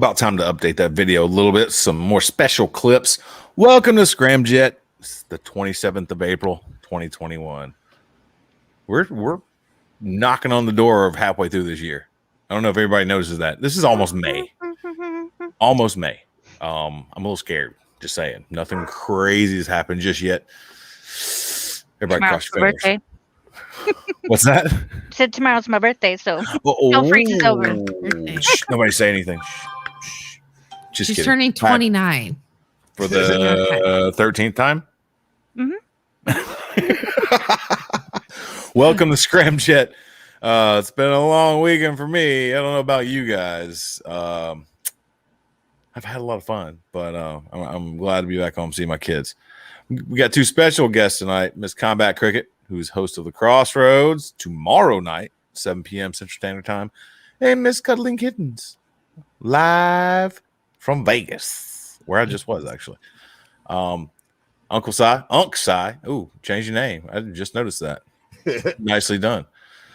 About time to update that video a little bit. Some more special clips. Welcome to Scram, Jett. It's the 27th of April, 2021. We're knocking on the door of halfway through this year. I don't know if everybody notices that. This is almost May. Almost May. I'm a little scared. Just saying. Nothing crazy has happened just yet. Everybody cross your fingers. What's that? I said tomorrow's my birthday, so no freezes over. Shh, nobody say anything. Just She's kidding. turning 29 for the 13th time. Welcome to Scram, Jett. It's been a long weekend for me. I don't know about you guys. I've had a lot of fun, but I'm glad to be back home seeing my kids. We got two special guests tonight. Miss Combat Cricket, who's host of the Crossroads tomorrow night, 7 p.m. Central Standard Time, and Miss Cuddling Kittens, live from Vegas, where I just was actually. Uncle Si. Ooh, change your name. I just noticed that. Nicely done.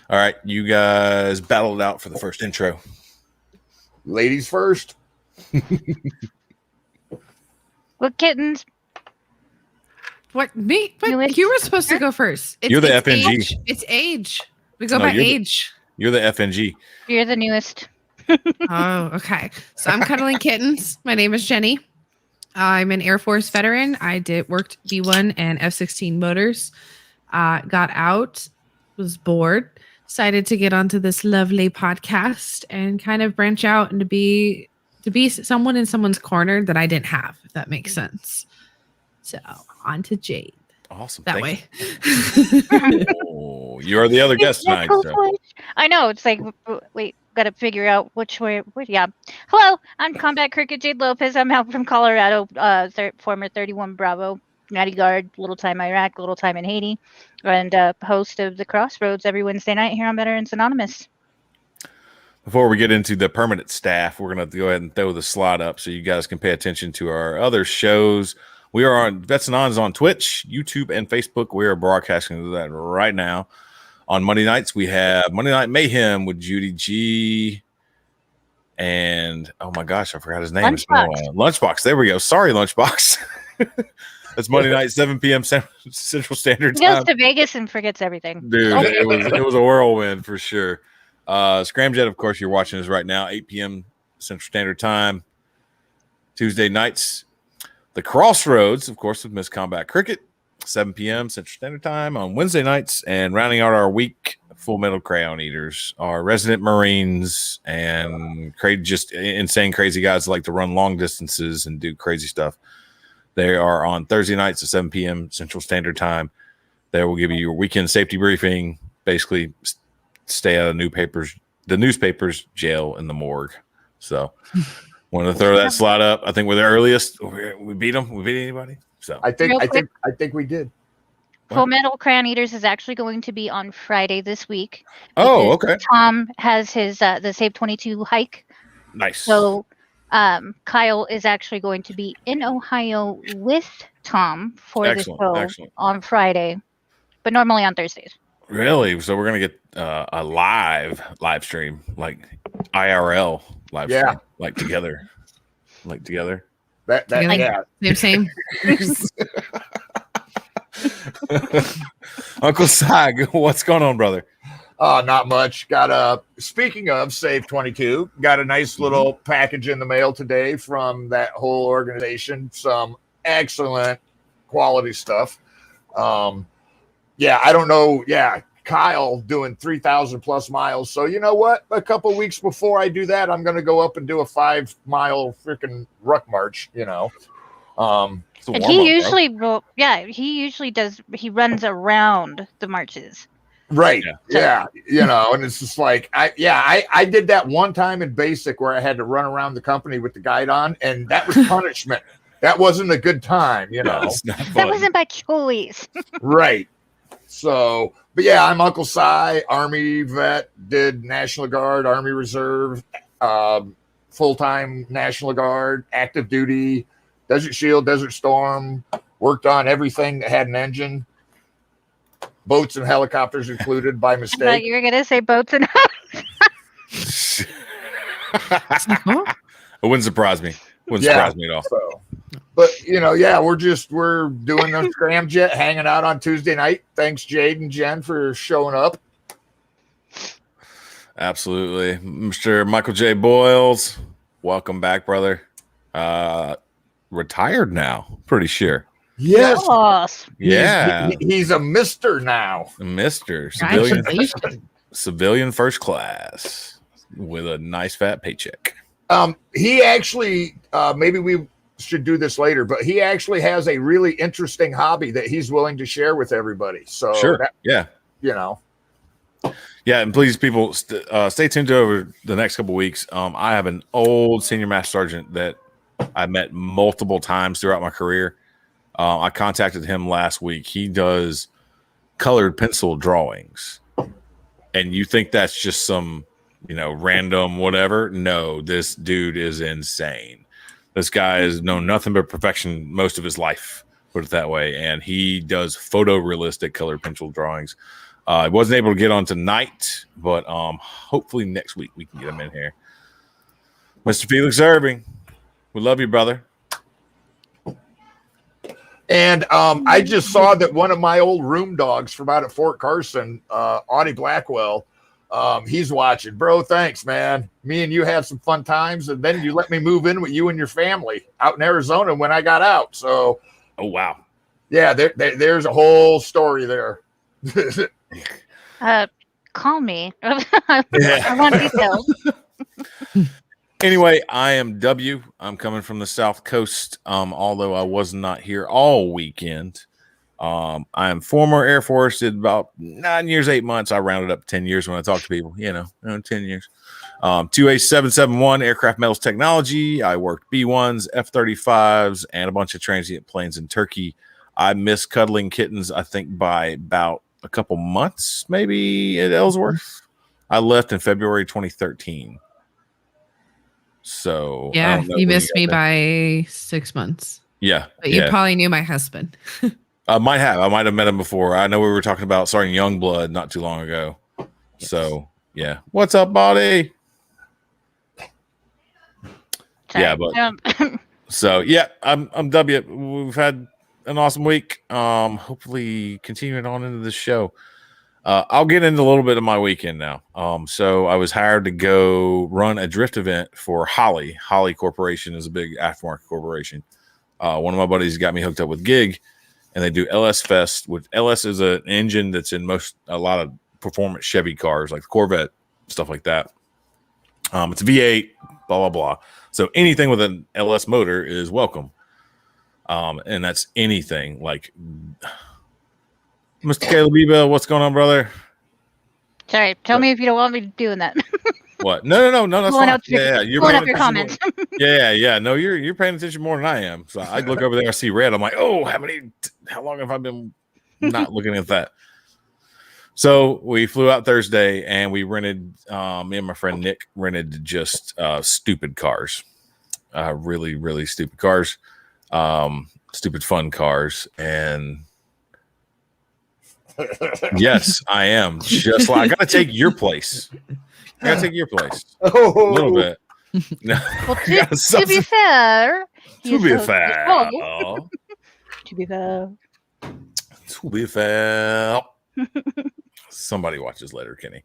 All right, you guys battled out for the first intro. Ladies first. What kittens? What me? But you were supposed to go first. You're the FNG. Age. It's age. We go by age. You're the FNG. You're the newest. Oh, okay. So I'm Cuddling Kittens. My name is Jenny. I'm an Air Force veteran. I worked B-1 and F-16 motors. Got out, was bored, decided to get onto this lovely podcast and kind of branch out and to be someone in someone's corner that I didn't have, if that makes sense. So on to Jade. Awesome. That way. Oh, you're the other guest tonight. I know. It's like, wait, got to figure out which way. Yeah. Hello, I'm Combat Cricket Jade Lopez. I'm out from Colorado, former 31 Bravo, Natty Guard, little time Iraq, little time in Haiti, and host of the Crossroads every Wednesday night here on Veterans Anonymous. Before we get into the permanent staff, we're going to go ahead and throw the slot up so you guys can pay attention to our other shows. We are on Vets Anons on Twitch, YouTube, and Facebook. We are broadcasting that right now. On Monday nights, we have Monday Night Mayhem with Judy G. And, oh my gosh, I forgot his name. Lunchbox. There we go. Sorry, Lunchbox. That's Monday night, 7 p.m. Central Standard Time. He goes to Vegas and forgets everything. Dude, it was a whirlwind for sure. Scramjet, of course, you're watching us right now, 8 p.m. Central Standard Time. Tuesday nights. The Crossroads, of course, with Miss Combat Cricket, 7 p.m. Central Standard Time on Wednesday nights. And rounding out our week, Full Metal Crayon Eaters, our resident Marines and just insane, crazy guys that like to run long distances and do crazy stuff. They are on Thursday nights at 7 p.m. Central Standard Time. They will give you your weekend safety briefing, basically stay out of the newspapers, jail, and the morgue. So want to throw that slot up. I think we're the earliest. We beat them. We beat anybody. So I think we did. Full Metal Crayon Eaters is actually going to be on Friday this week. Oh, okay. Tom has his the Save 22 hike. Nice. So Kyle is actually going to be in Ohio with Tom for the show on Friday, but normally on Thursdays. Really? So we're gonna get a live stream, like IRL live stream, like together. That yeah. Same. Uncle Si, what's going on, brother? Not much. Speaking of Save 22, got a nice little package in the mail today from that whole organization. Some excellent quality stuff. I don't know. Yeah, Kyle doing 3,000 plus miles. So you know what? A couple weeks before I do that, I'm going to go up and do a 5-mile freaking ruck march. You know. And he usually runs around the marches. Right. Yeah. You know, and it's just like, I did that one time in basic where I had to run around the company with the guide on, and that was punishment. That wasn't a good time, you know. That wasn't by choice. Right. So, but yeah, I'm Uncle Si, Army vet, did National Guard, Army Reserve, full-time National Guard, active duty, Desert Shield, Desert Storm, worked on everything that had an engine. Boats and helicopters included by mistake. I thought you were going to say boats and It wouldn't surprise me. Wouldn't Yeah. surprise me at all. So, but yeah, we're doing the Scram Jett, hanging out on Tuesday night. Thanks, Jade and Jen, for showing up. Absolutely. Mr. Michael J. Boyles, welcome back, brother. Retired now, pretty sure. Yes. Yes. Yeah. He's a Mister now. Mr. Congratulations. Civilian first class with a nice fat paycheck. He actually, maybe we should do this later, but he actually has a really interesting hobby that he's willing to share with everybody. So Sure. Yeah. Yeah, and please, people, stay tuned over the next couple weeks. I have an old senior master sergeant that I met multiple times throughout my career. I contacted him last week. He does colored pencil drawings, and you think that's just some, random whatever? No, this dude is insane. This guy has known nothing but perfection most of his life, put it that way, and he does photorealistic colored pencil drawings. I wasn't able to get on tonight, but hopefully next week we can get him in here. Mr. Felix Irving, we love you, brother. And I just saw that one of my old room dogs from out at Fort Carson, Audie Blackwell, he's watching. Bro, thanks, man. Me and you had some fun times, and then you let me move in with you and your family out in Arizona when I got out. So, oh wow, yeah, there's a whole story there. Call me. I want details. Anyway, I am W. I'm coming from the South Coast. Although I was not here all weekend. I am former Air Force. Did about 9 years, 8 months. I rounded up 10 years when I talk to people. 10 years. 2A771 Aircraft Metals Technology. I worked B1s, F-35s, and a bunch of transient planes in Turkey. I missed cuddling kittens, I think, by about a couple months, maybe, at Ellsworth. I left in February 2013. So Yeah, you missed me by 6 months. Yeah. But you probably knew my husband. I might have met him before. I know we were talking about Sergeant Youngblood not too long ago. Yes. So yeah. What's up, buddy? Sorry. Yeah, but so yeah, I'm W. We've had an awesome week. Hopefully continuing on into the show. I'll get into a little bit of my weekend now. So I was hired to go run a drift event for Holley. Holley Corporation is a big aftermarket corporation. One of my buddies got me hooked up with Gig, and they do LS Fest, which LS is an engine that's in a lot of performance Chevy cars, like the Corvette, stuff like that. It's a V8, blah, blah, blah. So anything with an LS motor is welcome. And that's anything like Mr. Caleb Ebel, what's going on, brother? Sorry, tell me if you don't want me doing that. What? No, that's fine. You're pulling up your comments. Yeah. No, you're paying attention more than I am. So I look over there, I see red. I'm like, oh, how long have I been not looking at that? So we flew out Thursday and we rented, me and my friend Nick rented just stupid cars, really, really stupid cars, stupid fun cars. And yes, I am. Just like I gotta take your place. A little bit. No, well, to be fair, to be fair, somebody watches Letterkenny.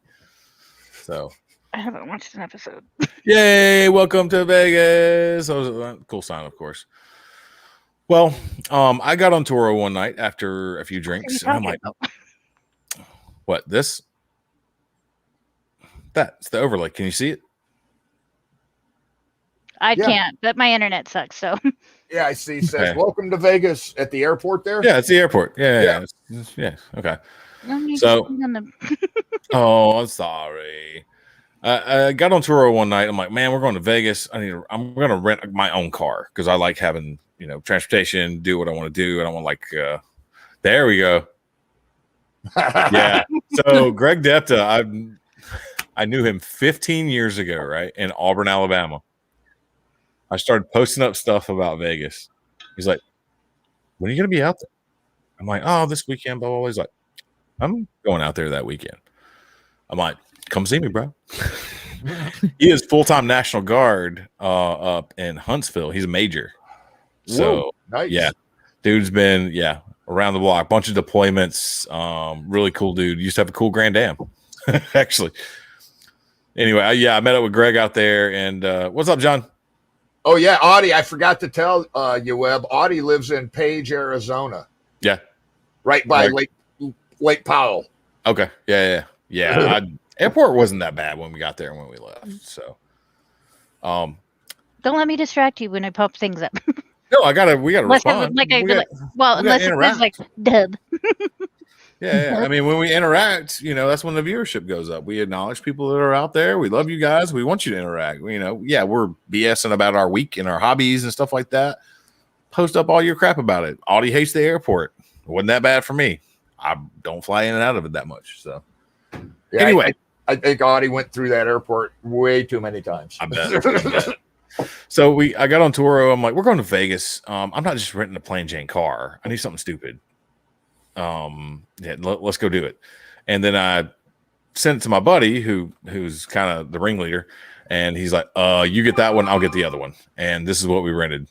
So I haven't watched an episode. Yay! Welcome to Vegas. That was a cool sign, of course. Well, I got on Toro one night after a few drinks, and I'm like, "What? This? That's the overlay. Can you see it?" I can't, but my internet sucks. So yeah, I see. It says welcome to Vegas at the airport there. Yeah, it's the airport. Yeah. Okay. So, oh, I'm sorry. I got on Turo one night. I'm like, man, we're going to Vegas. I'm going to rent my own car because I like having transportation, do what I want to do. I don't want there we go. Yeah. So Greg Depta, I knew him 15 years ago, right? In Auburn, Alabama. I started posting up stuff about Vegas. He's like, when are you going to be out there? I'm like, oh, this weekend, blah, blah, blah. He's like, I'm going out there that weekend. I'm like, come see me, bro. He is full-time National Guard up in Huntsville. He's a major. So Whoa, nice. yeah, dude's been around the block, bunch of deployments. Really cool dude. Used to have a cool Grand Am, actually. Anyway, I met up with Greg out there, and what's up, John? Oh yeah, Audie. I forgot to tell you, Webb. Audie lives in Page, Arizona. Yeah, right by Lake Powell. Okay, yeah. Airport wasn't that bad when we got there and when we left. So, Don't let me distract you when I pop things up. No, we gotta respond. Unless it was like dub. Yeah. I mean, when we interact, that's when the viewership goes up. We acknowledge people that are out there. We love you guys. We want you to interact. We're BSing about our week and our hobbies and stuff like that. Post up all your crap about it. Audie hates the airport. It wasn't that bad for me. I don't fly in and out of it that much. So anyway, I think Audie went through that airport way too many times. I bet. So I got on Turo. I'm like, we're going to Vegas. I'm not just renting a plain Jane car. I need something stupid. Let's go do it. And then I sent it to my buddy who's kind of the ringleader, and he's like, you get that one, I'll get the other one. And this is what we rented.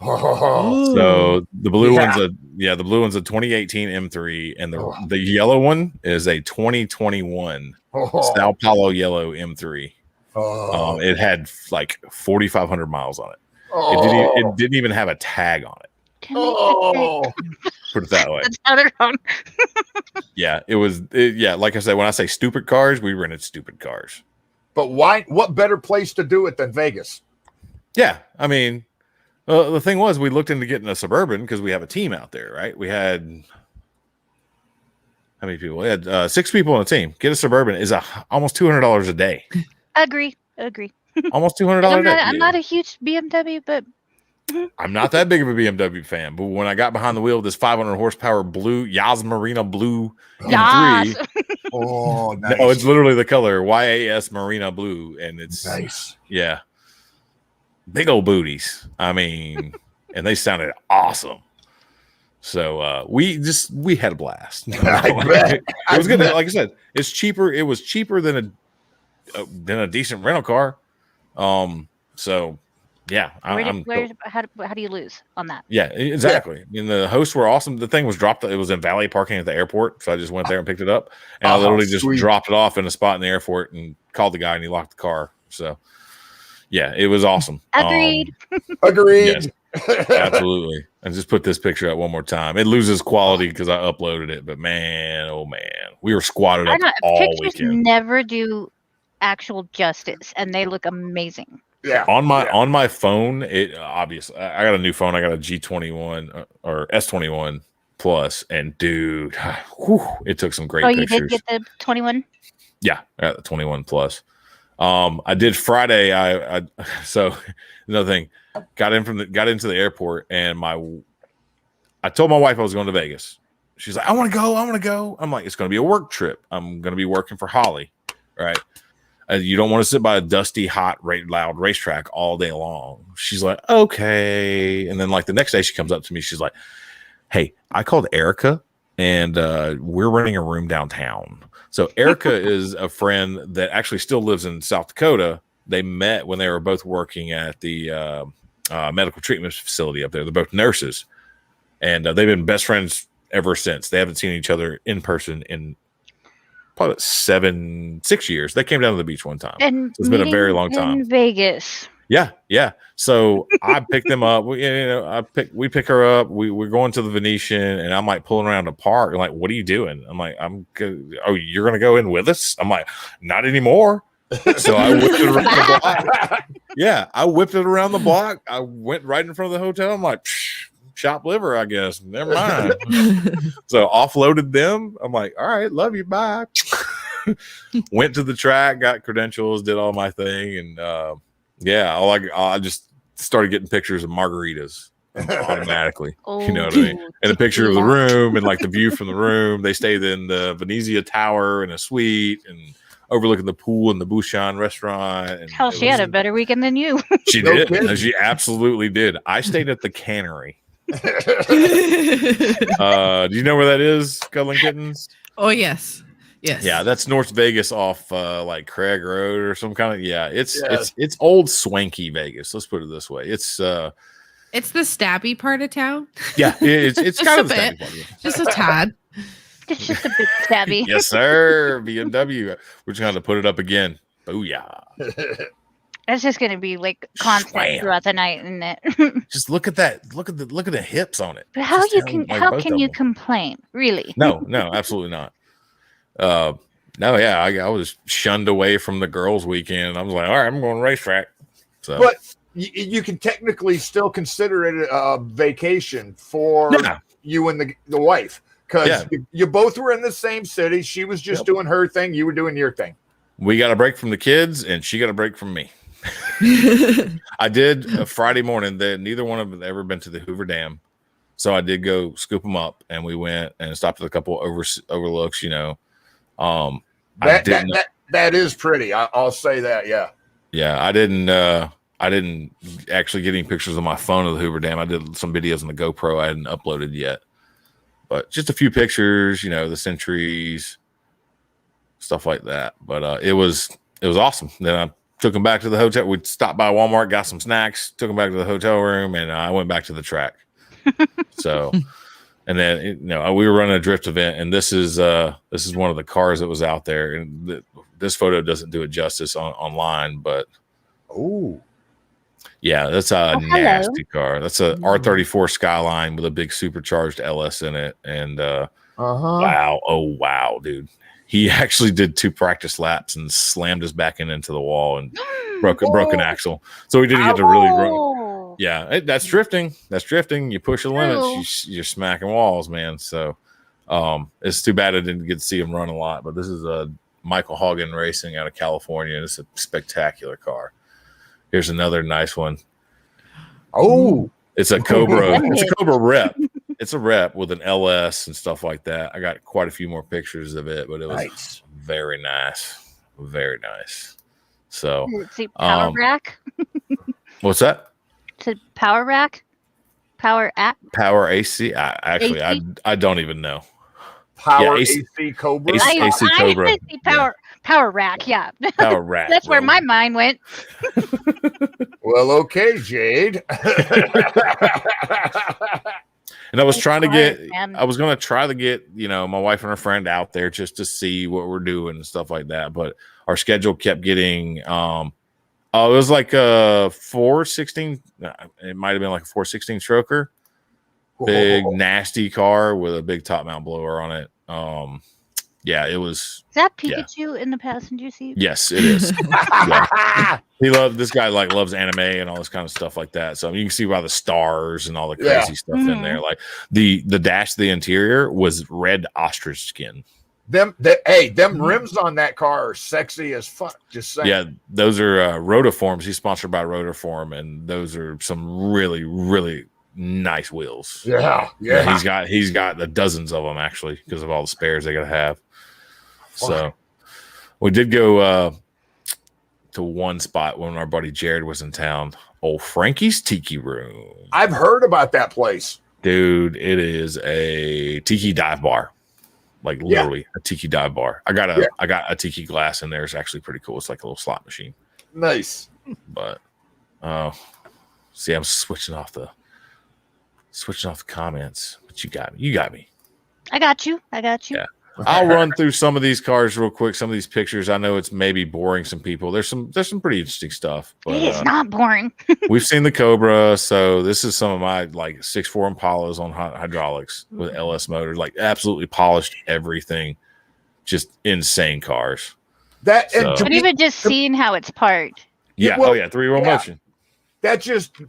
So the blue one's the blue one's a 2018 M3, and the yellow one is a 2021 Sao Paulo yellow M3. It had like 4,500 miles on it. It didn't even have a tag on it. Put it that way. That sounded wrong. Yeah, it was. Like I said, when I say stupid cars, we rented stupid cars. But why? What better place to do it than Vegas? Yeah, I mean, the thing was, we looked into getting a Suburban because we have a team out there, right? We had how many people? We had 6 people on the team. Get a Suburban is almost $200 a day. Agree. Almost $200 a day. I'm not a huge BMW, but I'm not that big of a BMW fan. But when I got behind the wheel of this 500 horsepower blue Yas Marina blue M3, nice. No, it's literally the color YAS Marina blue, and it's nice. Yeah, big old booties. I mean, and they sounded awesome. So we had a blast. It was good. Like I said, it's cheaper. It was cheaper than a decent rental car. So yeah, how do you lose on that? Yeah, exactly. And the hosts were awesome. The thing was dropped. It was in valet parking at the airport, so I just went there and picked it up, and I literally just dropped it off in a spot in the airport and called the guy, and he locked the car. So yeah, it was awesome. Agreed. Agreed. Yes, absolutely. And just put this picture up one more time. It loses quality because I uploaded it, but man, oh man, we were squatted up all weekend. Never do actual justice, and they look amazing. Yeah. On my phone, it obviously I got a new phone. I got a G21 or S21 Plus, and dude, it took some great pictures. You did get the 21? Yeah, I got the 21 Plus. I did Friday. I so another thing, got into the airport, and I told my wife I was going to Vegas. She's like, I want to go. I'm like, it's going to be a work trip. I'm going to be working for Holly, right? You don't want to sit by a dusty, hot, loud racetrack all day long. She's like, okay. And then like the next day she comes up to me. She's like, hey, I called Erica, and we're renting a room downtown. So Erica is a friend that actually still lives in South Dakota. They met when they were both working at the medical treatment facility up there. They're both nurses, and they've been best friends ever since. They haven't seen each other in person in probably 6 years. They came down to the beach one time. And so it's been a very long time. In Vegas. Yeah. So I picked them up. We pick her up. We're going to the Venetian, and I'm like pulling around the park. Like, what are you doing? I'm like, you're gonna go in with us? I'm like, not anymore. So I whipped it around the block. Yeah, I whipped it around the block. I went right in front of the hotel. I'm like, chopped liver, I guess. Never mind. So offloaded them. I'm like, all right, love you, bye. Went to the track, got credentials, did all my thing, and I just started getting pictures of margaritas automatically. You know what I mean? And a picture of the room and like the view from the room. They stayed in the Venezia Tower in a suite and overlooking the pool and the Bouchon restaurant. And hell, she had a better weekend than you. She did. No, she absolutely did. I stayed at the Cannery. Do you know where that is, Cuddling Kittens? Oh yes. Yes. Yeah, that's North Vegas off like Craig Road or some kind of it's Yes. it's old swanky Vegas. Let's put it this way. It's the stabby part of town. it's Just kind a of the bit. stabby part of it. Just a tad. It's just a bit stabby. Yes, sir. BMW. We're just going to put it up again. Booyah. It's just gonna be like constant Swam. throughout the night, isn't it? Just look at that. Look at the hips on it. But how Just you have, can like, how both can of you them. complain? Really? No, absolutely not. No, yeah, I was shunned away from the girls' weekend. I was like, all right, I'm going to racetrack. So, But you can technically still consider it a vacation for Yeah. you and the wife, because Yeah. you both were in the same city. She was just doing her thing. You were doing your thing. we got a break from the kids, and she got a break from me. I did a Friday morning. That neither one of them had ever been to the Hoover Dam, so I did go scoop them up, and we went and stopped at a couple overlooks. That is pretty. I'll say that. Yeah. Yeah, I didn't actually get any pictures on my phone of the Hoover Dam. I did some videos on the GoPro I hadn't uploaded yet, but just a few pictures. The centuries, stuff like that. But it was awesome. Then I took them back to the hotel. We stopped by Walmart, got some snacks, took them back to the hotel room, and I went back to the track. So, and then we were running a drift event, and this is one of the cars that was out there, and this photo doesn't do it justice online, but Oh, yeah, that's a hello. nasty car. That's a R34 Skyline with a big supercharged LS in it, and wow, dude. He actually did 2 practice laps and slammed his back end into the wall and broke an axle. So he didn't get to really run. Oh. Yeah, that's drifting. That's drifting. You push the limits, you're smacking walls, man. So it's too bad I didn't get to see him run a lot. But this is a Michael Hogan Racing out of California. It's a spectacular car. Here's another nice one. Oh, It's a Cobra. It's a Cobra rep. It's a rep with an LS and stuff like that. I got quite a few more pictures of it, but it was nice. very nice. Very nice. So, Does it say power rack? what's that? Is it power rack? Power app? Power AC? AC? I don't even know. Power Yeah, AC Cobra. AC Cobra. I see power rack, yeah. Power rack. That's where bro. my mind went. Well, okay, Jade. And I was trying to Man. I was going to try to get, my wife and her friend out there just to see what we're doing and stuff like that. But our schedule kept getting, it was like a 416. It might've been like a 416 stroker, big, nasty car with a big top mount blower on it. Yeah, it was. Is that Pikachu in the passenger seat? Yes, it is. Yeah. This guy loves anime and all this kind of stuff like that. So you can see by the stars and all the crazy stuff in there. Like the dash, the interior was red ostrich skin. Them rims on that car are sexy as fuck. Just saying. Yeah, those are Rotiforms. He's sponsored by Rotiform, and those are some really, really nice wheels. Yeah. He's got the dozens of them actually because of all the spares they gotta have. So we did go to one spot when our buddy Jared was in town. Old Frankie's Tiki Room. I've heard about that place. Dude, it is a tiki dive bar. Like literally a tiki dive bar. I got a tiki glass in there. It's actually pretty cool. It's like a little slot machine. Nice. But see, I'm switching off the comments. But you got me. I got you. Yeah. I'll run through some of these cars real quick. Some of these pictures. I know it's maybe boring some people. There's some pretty interesting stuff. But, It is not boring. we've seen the Cobra, so this is some of my like 6.4 Impalas on hydraulics with LS motors, like absolutely polished everything, just insane cars. But even just seeing how it's parked. Yeah, Well, 3-wheel motion. That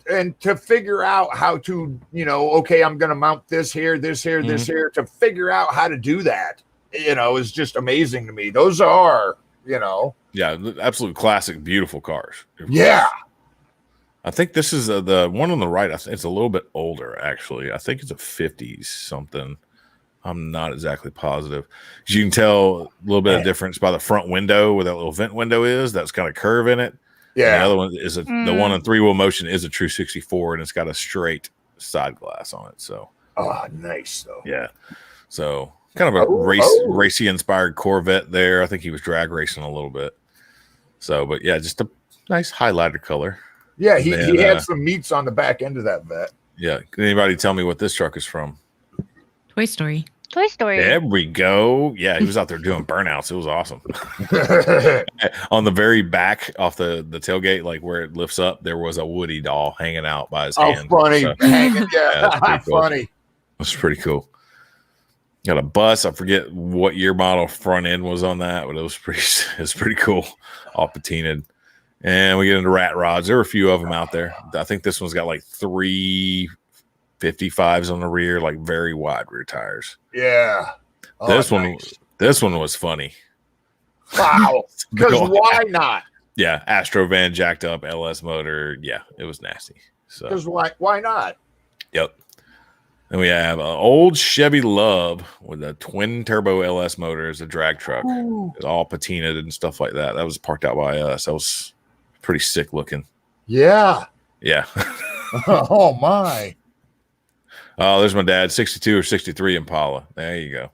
and to figure out how to, okay, I'm going to mount this here, this here, this here, to figure out how to do that, is just amazing to me. Those are, Yeah, absolute classic, beautiful cars. Yeah. I think this is the one on the right. I think it's a little bit older, actually. I think it's a 50s something. I'm not exactly positive. You can tell a little bit of difference by the front window where that little vent window is. That's got a curve in it. Yeah. And the other one is the one on 3-wheel motion is a true 64, and it's got a straight side glass on it. So, nice though. Yeah. So Kind of a racy inspired Corvette there. I think he was drag racing a little bit. So, but yeah, just a nice highlighter color. Yeah, he had some meats on the back end of that vet. Yeah. Can anybody tell me what this truck is from? Toy Story. Toy Story. There we go. Yeah, he was out there doing burnouts. It was awesome. On the very back off the tailgate, like where it lifts up, there was a Woody doll hanging out by his hand. Funny. So, Yeah, cool. funny. That's pretty cool. Got a bus. I forget what year model front end was on that, but it was pretty cool. All patinaed. And we get into rat rods. There were a few of them out there. I think this one's got like 355s on the rear, like very wide rear tires. Yeah. This one was funny. Wow. Because why not? Yeah, Astro van jacked up LS motor. Yeah, it was nasty. So because why not? Yep. And we have an old Chevy Love with a twin turbo LS motor as a drag truck. Ooh. It's all patinaed and stuff like that. That was parked out by us. That was pretty sick looking. Yeah. Yeah. Oh my. Oh, there's my dad, 62 or 63 Impala. There you go.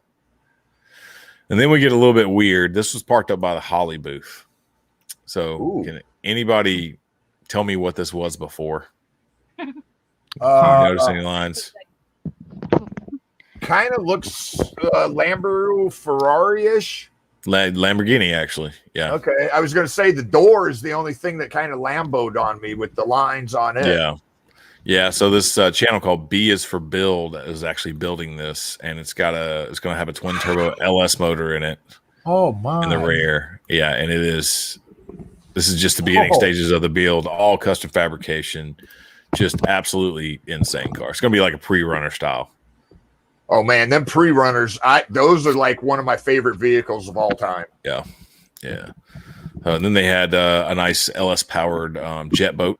And then we get a little bit weird. This was parked up by the Holly booth. So can anybody tell me what this was before? Notice any lines? Kind of looks Lambo Ferrari-ish. Lamborghini, actually. Yeah. Okay. I was going to say the door is the only thing that kind of Lamboed on me with the lines on it. Yeah. Yeah. So this channel called B is for Build is actually building this, and it's going to have a twin turbo LS motor in it. Oh my. In the rear. Yeah. And this is just the beginning stages of the build, all custom fabrication, just absolutely insane car. It's going to be like a pre-runner style. Oh man, them pre-runners, those are like one of my favorite vehicles of all time. Yeah. Yeah. And then they had a nice LS powered jet boat.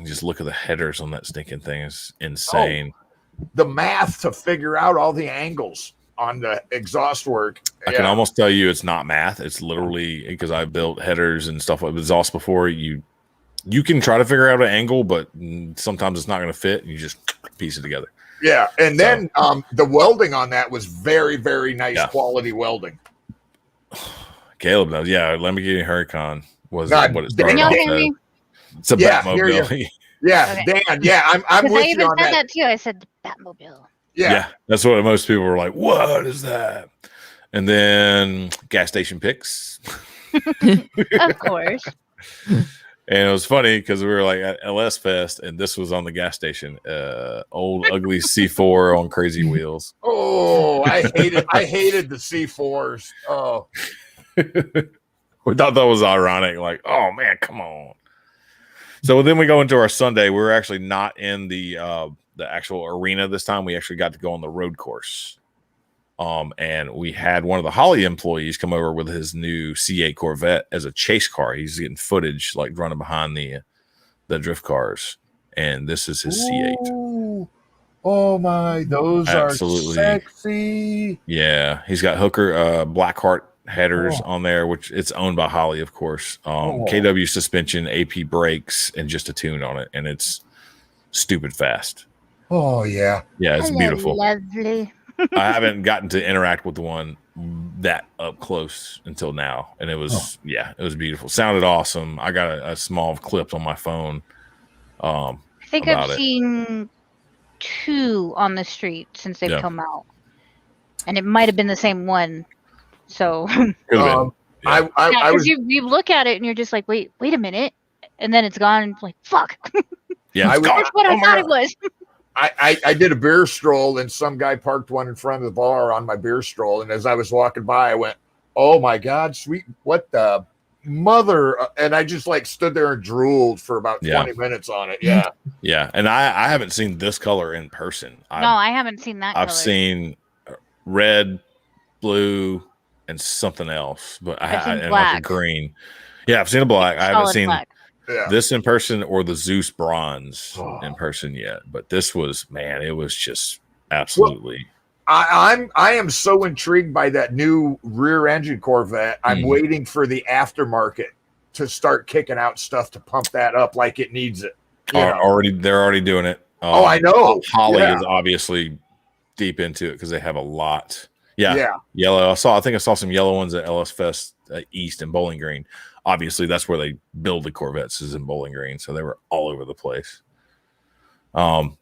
Just look at the headers on that stinking thing. It's insane. The math to figure out all the angles on the exhaust work. I can almost tell you it's not math. It's literally because I've built headers and stuff like exhaust before. You can try to figure out an angle, but sometimes it's not going to fit. And you just piece it together. Yeah, and then the welding on that was very, very nice quality welding. Caleb knows. Yeah, Lamborghini Huracan was God, what it started off as. It's a Batmobile. Yeah, okay. Dan. Yeah, I'm with you on that. I said that too. I said the Batmobile. Yeah, that's what most people were like. What is that? And then gas station pics. Of course. And it was funny because we were like at LS Fest, and this was on the gas station. Old ugly C4 on crazy wheels. Oh, I hated the C4s. Oh, we thought that was ironic. Like, oh man, come on. So then we go into our Sunday. We were actually not in the actual arena this time. We actually got to go on the road course. And we had one of the Holly employees come over with his new C8 Corvette as a chase car. He's getting footage like running behind the drift cars, and this is his C8. Oh my, those absolutely are sexy. Yeah, he's got Hooker Blackheart headers on there, which it's owned by Holly, of course. KW suspension, AP brakes, and just a tune on it, and it's stupid fast. Oh yeah, it's beautiful. Lovely. I haven't gotten to interact with the one that up close until now, and it was it was beautiful. Sounded awesome. I got a small clip on my phone. I think I've seen 2 on the street since they've come out, and it might have been the same one. So you look at it and you're just like, wait a minute, and then it's gone. And like, fuck. Yeah, that's what I thought it was. I did a beer stroll, and some guy parked one in front of the bar on my beer stroll. And as I was walking by, I went, "Oh my God, sweet, what the mother!" And I just like stood there and drooled for about 20 minutes on it. Yeah, yeah. And I haven't seen this color in person. I haven't seen that. I've seen red, blue, and something else, but I like a green. Yeah, I've seen a black. I haven't seen this in person or the Zeus bronze in person yet, but this was, man, it was just absolutely. Well, I am so intrigued by that new rear engine Corvette. I'm waiting for the aftermarket to start kicking out stuff to pump that up like it needs it. They're already doing it. I know. Holly is obviously deep into it because they have a lot. Yeah. Yellow. I think I saw some yellow ones at LS Fest East and Bowling Green. Obviously, that's where they build the Corvettes, is in Bowling Green. So they were all over the place.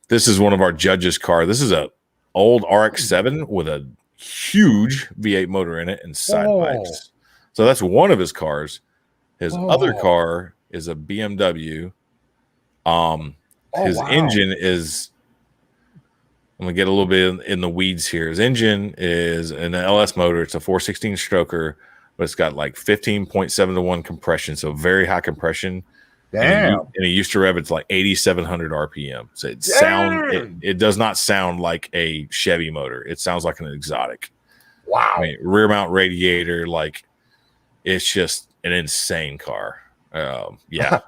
This is one of our judges' car. This is a old RX-7 with a huge V8 motor in it and side pipes. So that's one of his cars. His other car is a BMW. His engine is, I'm going to get a little bit in the weeds here. His engine is an LS motor. It's a 416 stroker, but it's got like 15.7 to 1 compression. So very high compression. Damn. And he used to rev it's like 8,700 RPM. So it does not sound like a Chevy motor. It sounds like an exotic. Wow. I mean, rear mount radiator, like it's just an insane car. Yeah.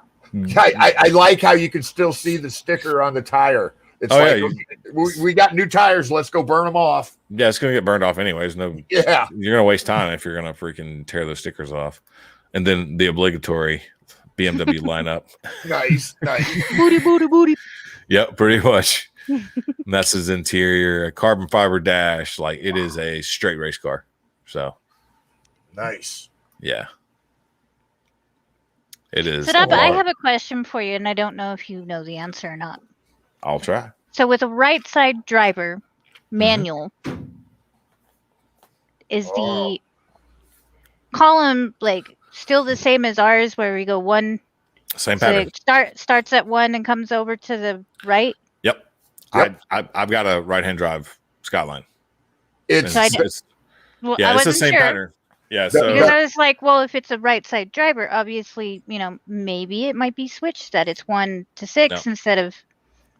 I like how you can still see the sticker on the tire. It's we got new tires. Let's go burn them off. Yeah, it's gonna get burned off anyways. You're gonna waste time if you're gonna freaking tear those stickers off. And then the obligatory BMW lineup. Nice. Booty. Yep, pretty much. And that's his interior, a carbon fiber dash. Like it is a straight race car. So nice. Yeah. It is. So I have a question for you, and I don't know if you know the answer or not. I'll try. So with a right side driver manual, is the column like still the same as ours, where we go one? Same pattern. Starts at 1 and comes over to the right. Yep. I've got a right-hand drive Skyline. It's the same pattern. Yeah. So because I was like, well, if it's a right side driver, obviously, maybe it might be switched that it's 1 to 6 instead of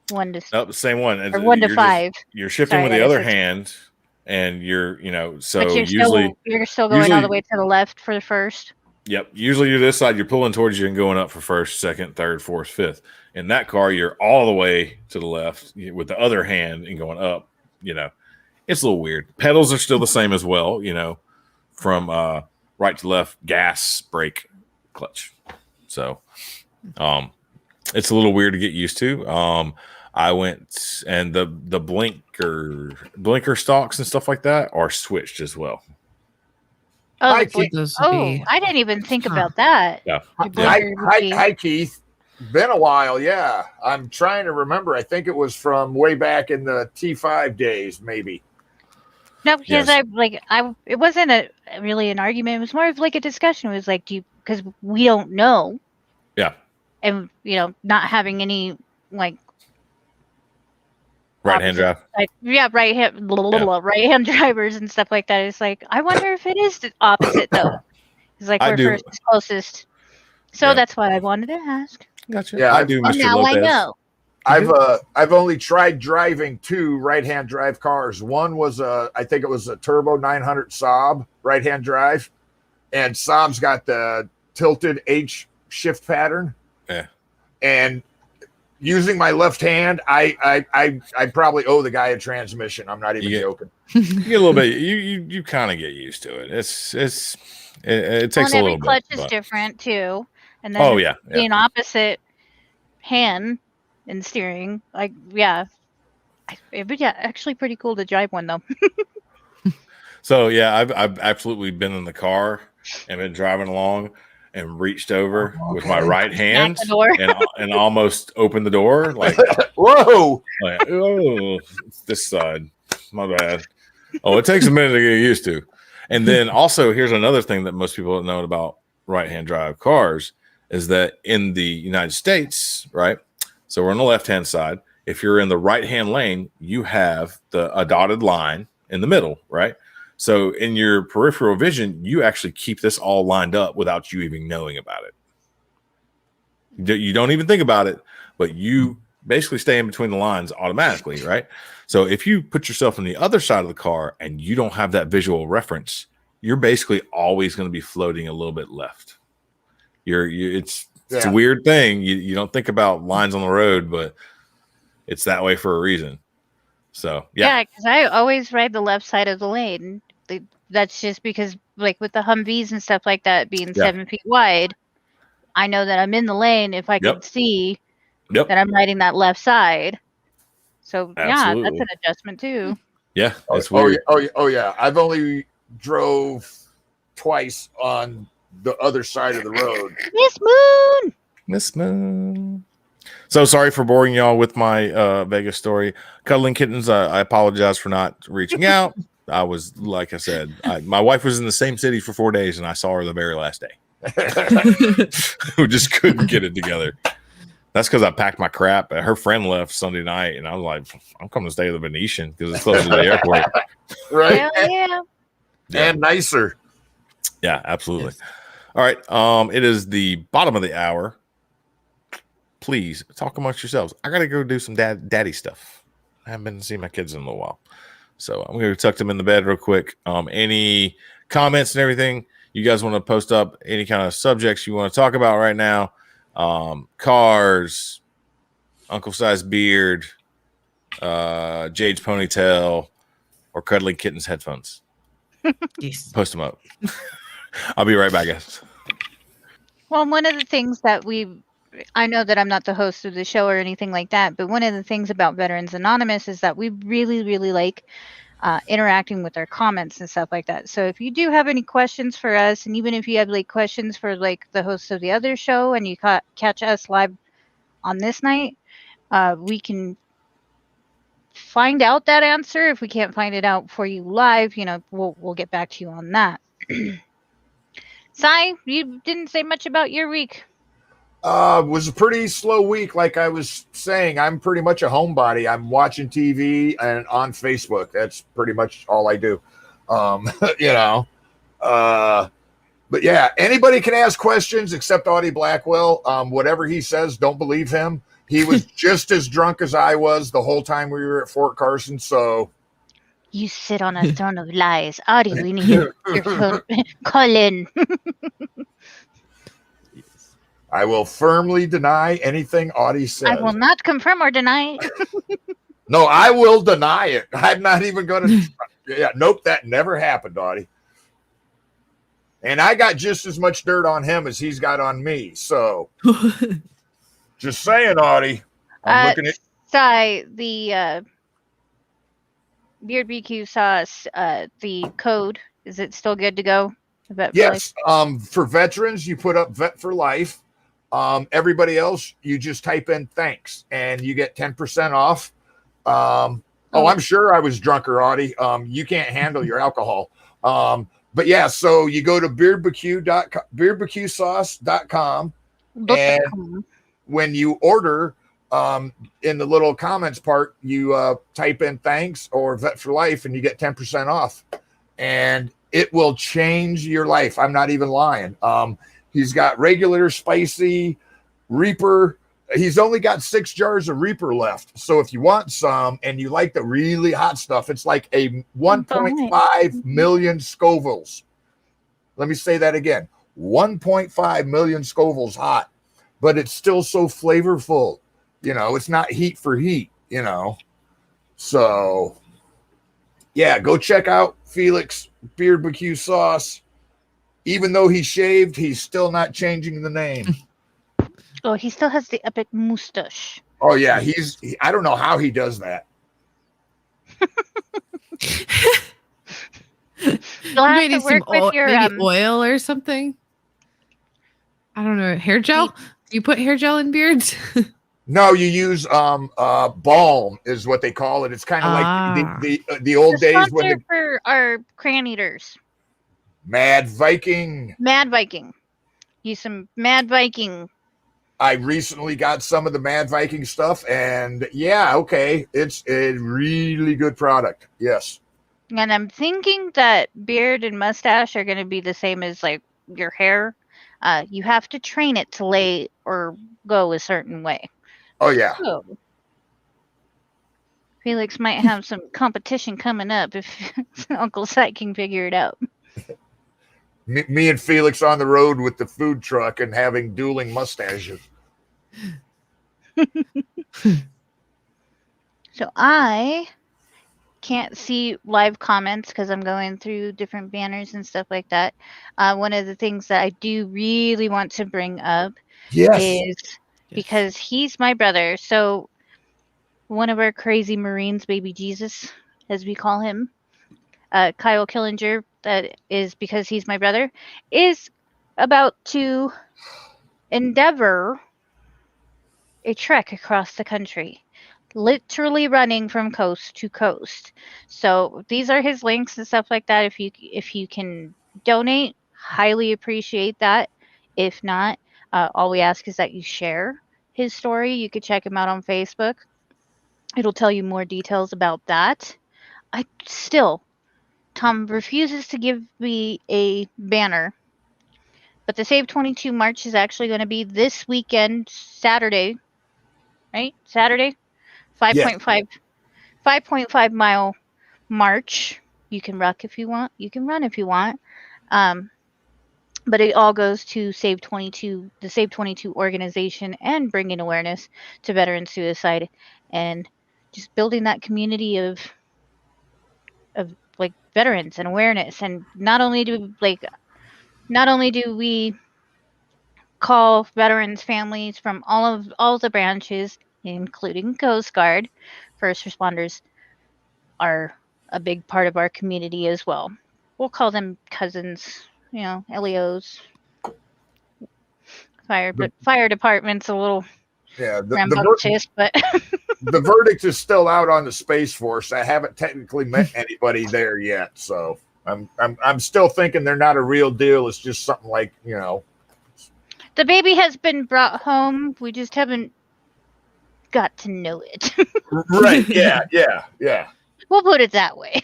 1 to. Nope, the same one. Or 1 to 5. You're shifting with the other hand, and you're so but you're still going all the way to the left for the first. Yep. Usually you're this side, you're pulling towards you and going up for first, second, third, fourth, fifth. In that car, you're all the way to the left with the other hand and going up. It's a little weird. Pedals are still the same as well, from right to left, gas, brake, clutch. So it's a little weird to get used to. I went and the blinker stalks and stuff like that are switched as well. I didn't even think about that. Yeah. Hi, Keith. Been a while, yeah. I'm trying to remember. I think it was from way back in the T5 days, maybe. No, because it wasn't really an argument. It was more of like a discussion. It was like, because we don't know. Yeah. And not having any like right-hand drive. Right-hand drivers and stuff like that. It's like, I wonder if it is the opposite though. It's like we're first is closest. So that's why I wanted to ask. Gotcha. Yeah, I do, Mr. Now Lopez. I know. I've only tried driving 2 right-hand drive cars. One was I think it was a Turbo 900 Saab right-hand drive, and Saab's got the tilted H shift pattern. Yeah. And using my left hand, I probably owe the guy a transmission. I'm not even joking. You get a little bit. You kind of get used to it. It takes a little bit. Every clutch is different too, and then being opposite hand and steering, it would actually pretty cool to drive one though. So I've absolutely been in the car and been driving along and reached over with my right hand and almost opened the door. Like, whoa! Like, oh, this side. My bad. Oh, it takes a minute to get used to. And then also, here's another thing that most people don't know about right-hand drive cars is that in the United States, right? So we're on the left-hand side. If you're in the right-hand lane, you have a dotted line in the middle, right? So in your peripheral vision, you actually keep this all lined up without you even knowing about it. You don't even think about it, but you basically stay in between the lines automatically, right? So if you put yourself on the other side of the car and you don't have that visual reference, you're basically always going to be floating a little bit left. It's a weird thing. You don't think about lines on the road, but it's that way for a reason. So yeah, because I always ride the left side of the lane. That's just because, like with the Humvees and stuff like that being 7 feet wide, I know that I'm in the lane if I can see that I'm riding that left side. So that's an adjustment too. Yeah, it's Oh weird. yeah, oh yeah. I've only drove twice on the other side of the road. Miss Moon. Miss Moon. So sorry for boring y'all with my Vegas story. Cuddling Kittens, I apologize for not reaching out. I was, like I said, my wife was in the same city for 4 days, and I saw her the very last day. We just couldn't get it together. That's because I packed my crap. Her friend left Sunday night, and I was like, I'm coming to stay at the Venetian because it's close to the airport. Right? Hell yeah. And nicer. Yeah, absolutely. Yes. All right. It is the bottom of the hour. Please talk amongst yourselves. I gotta go do some daddy stuff. I haven't been to see my kids in a little while. So I'm gonna tuck them in the bed real quick. Any comments and everything you guys want to post up, any kind of subjects you want to talk about right now? Cars, Uncle Size Beard, Jade's ponytail, or Cuddling Kitten's headphones. Yes. Post them up. I'll be right back, guys. Well, one of the things that I know that I'm not the host of the show or anything like that, but one of the things about Veterans Anonymous is that we really, really like interacting with our comments and stuff like that. So if you do have any questions for us, and even if you have like questions for like the hosts of the other show and you catch us live on this night, we can find out that answer. If we can't find it out for you live, we'll get back to you on that. Sai, you didn't say much about your week. Was a pretty slow week. Like I was saying, I'm pretty much a homebody. I'm watching TV and on Facebook. That's pretty much all I do. you know, but yeah, anybody can ask questions except Audie Blackwell. Whatever he says, don't believe him. He was just as drunk as I was the whole time we were at Fort Carson. So You sit on a throne of lies. Audie, we need your phone. Call in. I will firmly deny anything Audie says. I will not confirm or deny. No, I will deny it. I'm not even going to. Yeah, nope, that never happened, Audie. And I got just as much dirt on him as he's got on me. So, just saying, Audie. I'm looking at. Sai, the Beard BQ sauce, the code, is it still good to go? Vet for Yes. life? For veterans, you put up Vet for Life. Everybody else, you just type in thanks and you get 10% off. I'm sure I was drunker, Audie. You can't handle your alcohol. But yeah, so you go to beardbqsauce.com, and when you order, in the little comments part, you type in thanks or Vet for Life and you get 10% off. And it will change your life. I'm not even lying. He's got regular, spicy, Reaper. He's only got 6 jars of Reaper left. So if you want some and you like the really hot stuff, it's like a 1.5 million Scovilles. Let me say that again. 1.5 million Scovilles hot, but it's still so flavorful. It's not heat for heat, So, yeah, go check out Felix Beard BQ sauce. Even though he shaved, he's still not changing the name. Oh, he still has the epic mustache. Oh, yeah. I don't know how he does that. You'll have to work with your maybe oil or something. I don't know. Hair gel? Do you put hair gel in beards? No, you use balm is what they call it. It's kind of like the old days when for our crayon eaters. Mad Viking. Use some Mad Viking. I recently got some of the Mad Viking stuff, and yeah, okay, it's a really good product. Yes. And I'm thinking that beard and mustache are going to be the same as like your hair. You have to train it to lay or go a certain way. Oh yeah. So, Felix might have some competition coming up if Uncle Sight can figure it out. Me and Felix on the road with the food truck and having dueling mustaches. So I can't see live comments because I'm going through different banners and stuff like that. One of the things that I do really want to bring up is because he's my brother. So one of our crazy Marines, baby Jesus, as we call him, Kyle Killinger, that is because he's my brother, is about to endeavor a trek across the country, literally running from coast to coast. So these are his links and stuff like that. If you can donate, highly appreciate that. If not, all we ask is that you share his story. You could check him out on Facebook. It'll tell you more details about that. Tom refuses to give me a banner, but the Save 22 March is actually going to be this weekend, Saturday, right? Saturday, 5.5 5.5 mile march. You can ruck if you want. You can run if you want. But it all goes to Save 22, the Save 22 organization, and bringing awareness to veteran suicide and just building that community of like veterans and awareness. And not only do we call veterans families from all the branches, including Coast Guard, first responders are a big part of our community as well. We'll call them cousins, LEOs. Fire department's a little rambunctious, but the verdict is still out on the Space Force. I haven't technically met anybody there yet, so I'm still thinking they're not a real deal. It's just something like, the baby has been brought home. We just haven't got to know it. Right. Yeah. We'll put it that way.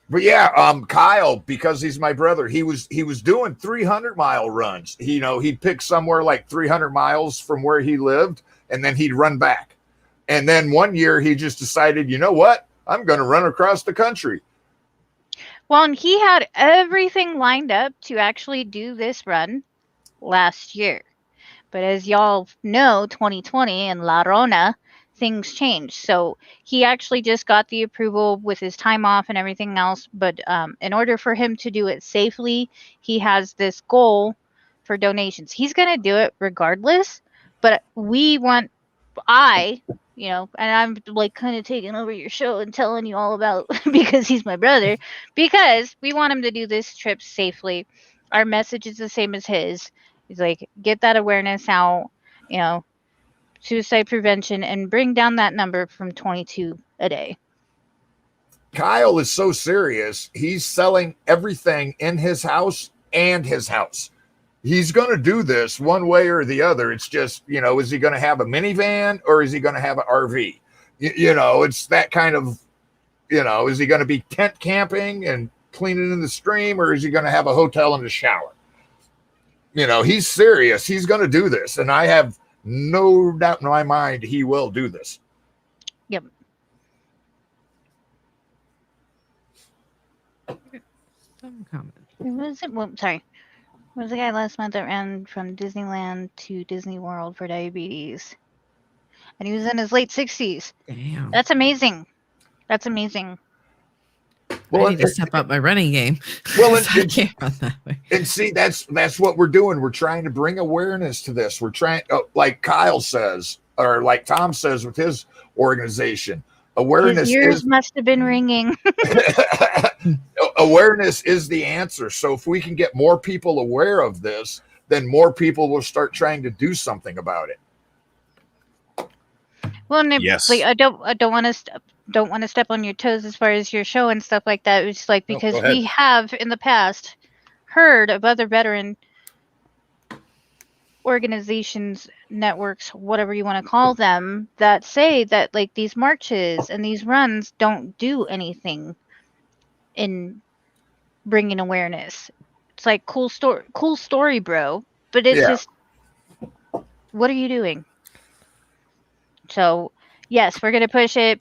But yeah, Kyle, because he's my brother, he was doing 300-mile runs. He'd pick somewhere like 300 miles from where he lived, and then he'd run back. And then one year he just decided, you know what? I'm going to run across the country. Well, and he had everything lined up to actually do this run last year. But as y'all know, 2020 and La Rona, things changed. So he actually just got the approval with his time off and everything else. But in order for him to do it safely, he has this goal for donations. He's going to do it regardless. But and I'm like kind of taking over your show and telling you all about because he's my brother, because we want him to do this trip safely. Our message is the same as his. He's like, get that awareness out, suicide prevention, and bring down that number from 22 a day. Kyle is so serious. He's selling everything in his house and his house. He's going to do this one way or the other. It's just, is he going to have a minivan or is he going to have an RV? It's that kind of, is he going to be tent camping and cleaning in the stream, or is he going to have a hotel and a shower? He's serious. He's going to do this. And I have no doubt in my mind he will do this. Yep. Some comments. Was the guy last month that ran from Disneyland to Disney World for diabetes? And he was in his late 60s. Damn. That's amazing. Well, I need to step up my running game. Well, I can't run that way. And see, that's what we're doing. We're trying to bring awareness to this. We're trying, like Kyle says, or like Tom says with his organization, awareness. His ears must have been ringing. Awareness is the answer. So if we can get more people aware of this, then more people will start trying to do something about it. Well, Yes. like, I don't want to step on your toes as far as your show and stuff like that. It's like, because we have in the past heard of other veteran organizations, networks, whatever you want to call them, that say that like these marches and these runs don't do anything in bringing awareness. It's like cool story, bro. But it's just, what are you doing? So yes, we're gonna push it.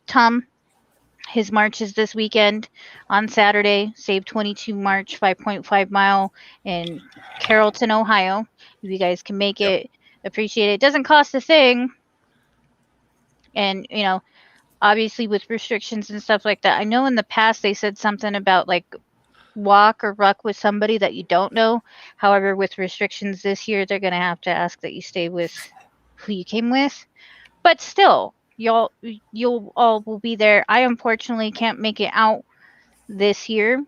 Tom, his march is this weekend on Saturday. Save 22 March, 5.5 mile in Carrollton, Ohio. If you guys can make it, appreciate it. It doesn't cost a thing. And obviously with restrictions and stuff like that. I know in the past they said something about like walk or ruck with somebody that you don't know. However, with restrictions this year, they're going to have to ask that you stay with who you came with. But still, you'll all will be there. I unfortunately can't make it out this year.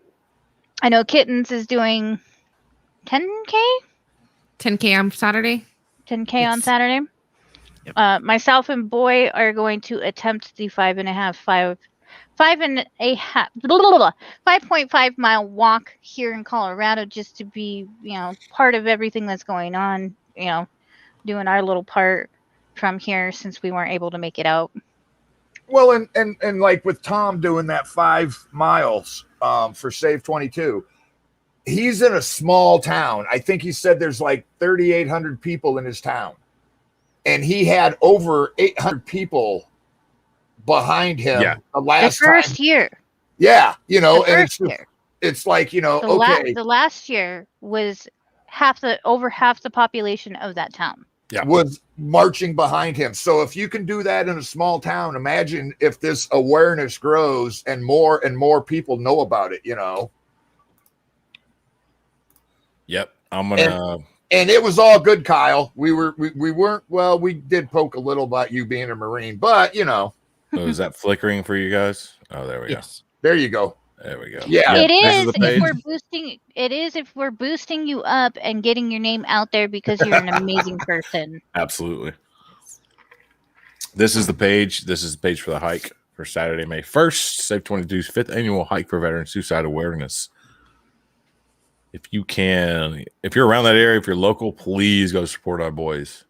I know Kittens is doing 10K 10K on Saturday. 10K on Yes. Saturday. Yep. Myself and Boy are going to attempt the 5.5 mile walk here in Colorado, just to be, part of everything that's going on, doing our little part from here, since we weren't able to make it out. Well, and like with Tom doing that 5 miles for Save 22, he's in a small town. I think he said there's like 3,800 people in his town. And he had over 800 people behind him the last first year. Yeah, The and first year. it's like, The last year was over half the population of that town. Yeah. Was marching behind him. So if you can do that in a small town, imagine if this awareness grows and more people know about it, Yep. I'm gonna. And it was all good, Kyle. We weren't. Well, we did poke a little about you being a Marine, but Oh, is that flickering for you guys? Oh, there we go. There you go. There we go. Yeah. It This is the if page. we're boosting. It is if we're boosting you up and getting your name out there because you're an amazing person. Absolutely. This is the page. This is the page for the hike for Saturday, May 1st, Save 22's 5th annual hike for veteran suicide awareness. If you can, if you're around that area, if you're local, please go support our boys.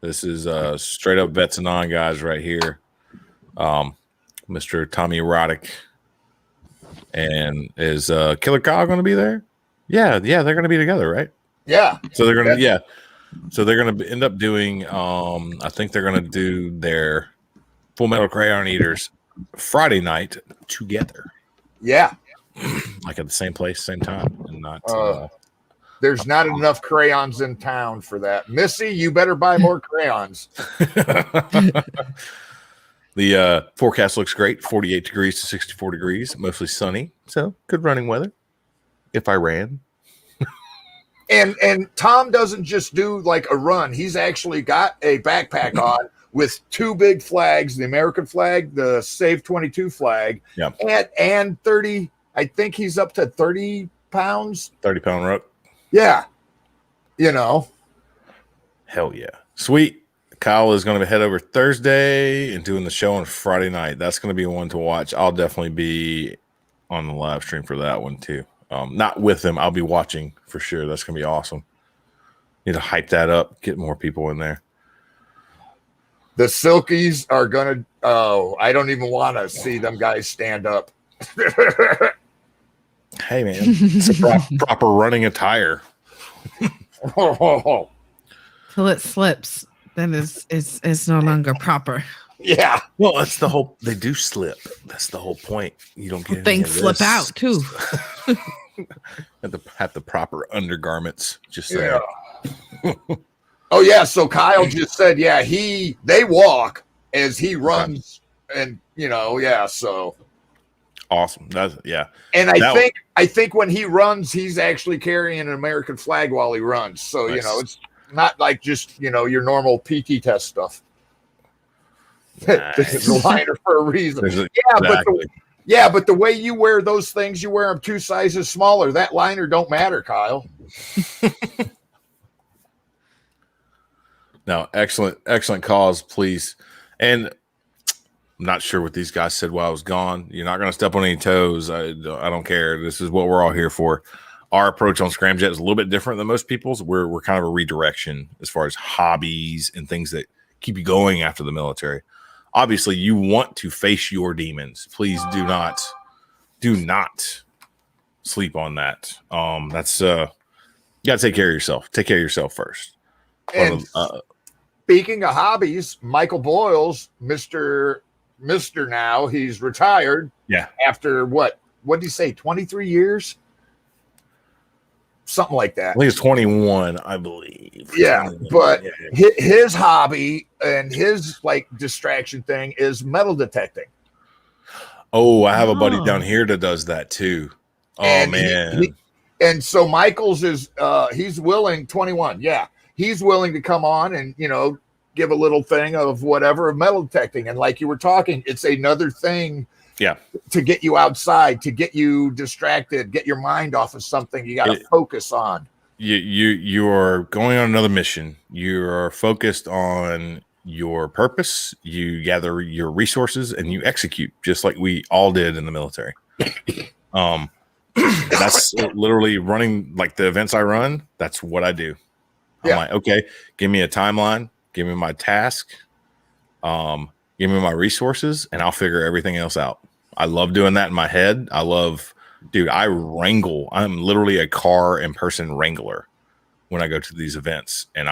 This is straight up vets and on guys right here. Mr. Tommy Erotic. And is Killer Kyle going to be there? Yeah, they're going to be together, right? Yeah. So they're going to, So they're going to end up doing, I think they're going to do their Full Metal Crayon Eaters Friday night together. Yeah. Like at the same place, same time. And not. There's not enough crayons in town for that. Missy, you better buy more crayons. The forecast looks great, 48 degrees to 64 degrees, mostly sunny. So good running weather if I ran. And Tom doesn't just do like a run. He's actually got a backpack on with 2 big flags, the American flag, the Save 22 flag, and 30, I think he's up to 30 pounds. 30-pound rope. Yeah. Hell yeah. Sweet. Kyle is going to head over Thursday and doing the show on Friday night. That's going to be one to watch. I'll definitely be on the live stream for that one too. Not with him. I'll be watching for sure. That's going to be awesome. Need to hype that up, get more people in there. The Silkies are going to, I don't even want to see them guys stand up. Hey, man, it's a proper running attire. Till it slips, then it's no longer proper. Yeah. Well, that's the whole. They do slip. That's the whole point. You don't get Things slip out too. have the proper undergarments. Just saying. Oh yeah. So Kyle just said, they walk as he runs, and so awesome. That's And I think when he runs, he's actually carrying an American flag while he runs. So nice. It's not like just your normal PT test stuff. Nice. This is a liner for a reason. Exactly. But the way you wear those things, you wear them 2 sizes smaller. That liner don't matter, Kyle. No, excellent cause, please. And I'm not sure what these guys said while I was gone. You're not going to step on any toes. I don't care. This is what we're all here for. Our approach on Scram Jett is a little bit different than most people's. We're kind of a redirection as far as hobbies and things that keep you going after the military. Obviously, you want to face your demons. Please do not sleep on that. That's you got to take care of yourself. Take care of yourself first. And speaking of hobbies, Michael Boyles, Mr. Now, he's retired. Yeah. After what did he say? 23 years? Something like that. I think it's 21, I believe. Yeah, but his hobby and his distraction thing is metal detecting. Oh, I have a buddy down here that does that too. Oh, and man. And so Michael's is he's willing, 21. Yeah. He's willing to come on and, give a little thing of whatever metal detecting. And like you were talking, it's another thing to get you outside, to get you distracted, get your mind off of something you got to focus on. You're going on another mission. You're focused on your purpose. You gather your resources and you execute, just like we all did in the military. That's literally running, like the events I run. That's what I do. I'm like, okay, give me a timeline, give me my task, give me my resources, and I'll figure everything else out. I love doing that in my head. I wrangle. I'm literally a car and person wrangler when I go to these events, and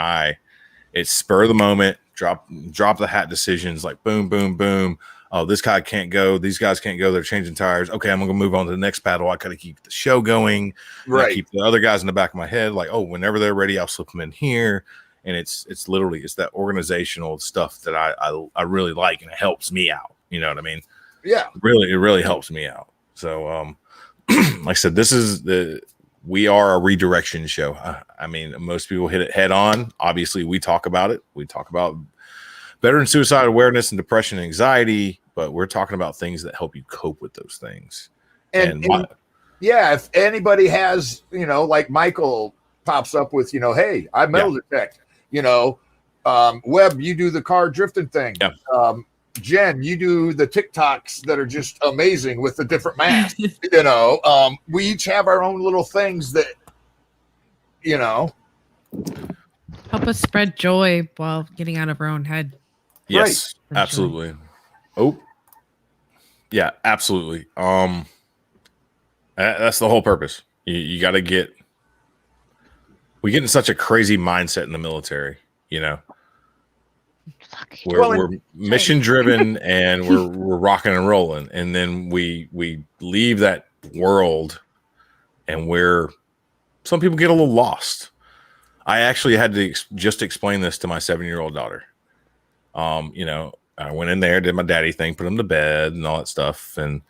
it's spur of the moment, drop the hat decisions, like boom, boom, boom. Oh, this guy can't go. These guys can't go. They're changing tires. Okay, I'm gonna move on to the next battle. I gotta keep the show going. Right. I keep the other guys in the back of my head, like, oh, whenever they're ready, I'll slip them in here. And it's that organizational stuff that I really like, and it helps me out. You know what I mean? Yeah. It really helps me out. So like I said, we are a redirection show. I mean, most people hit it head on. Obviously, we talk about it. We talk about veteran suicide awareness and depression and anxiety, but we're talking about things that help you cope with those things. And if anybody has, like Michael pops up with, hey, I metal detect, Webb, you do the car drifting thing. Yeah. Jen, you do the TikToks that are just amazing with the different masks. We each have our own little things that, help us spread joy while getting out of our own head. Yes, right. Absolutely. Sure. Oh, yeah, absolutely. That's the whole purpose. You got to we get in such a crazy mindset in the military, We're mission driven and we're rocking and rolling, and then we leave that world, and some people get a little lost. I actually had to just explain this to my 7-year-old daughter. I went in there, did my daddy thing, put him to bed and all that stuff, and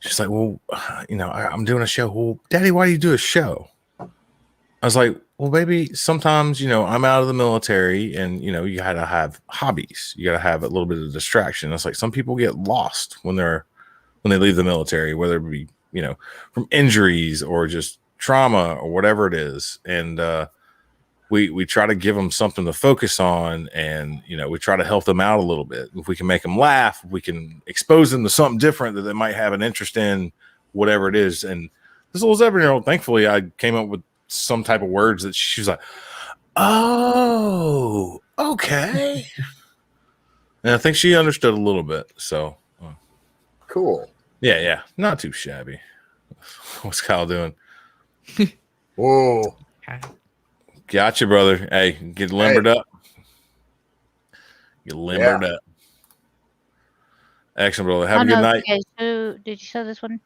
she's like, well, I'm doing a show. Well, Daddy, why do you do a show? I was like, well, baby, sometimes, I'm out of the military, and, you got to have hobbies. You got to have a little bit of distraction. It's like some people get lost when they leave the military, whether it be, from injuries or just trauma or whatever it is. And we try to give them something to focus on, and, we try to help them out a little bit. If we can make them laugh, if we can expose them to something different that they might have an interest in, whatever it is. And this little 7-year-old, thankfully, I came up with some type of words that she was like, oh, okay. And I think she understood a little bit. So cool. Yeah. Not too shabby. What's Kyle doing? Whoa. Gotcha, brother. Hey, get limbered up. Get limbered up. Excellent, brother. Have a good night. Okay, so did you show this one?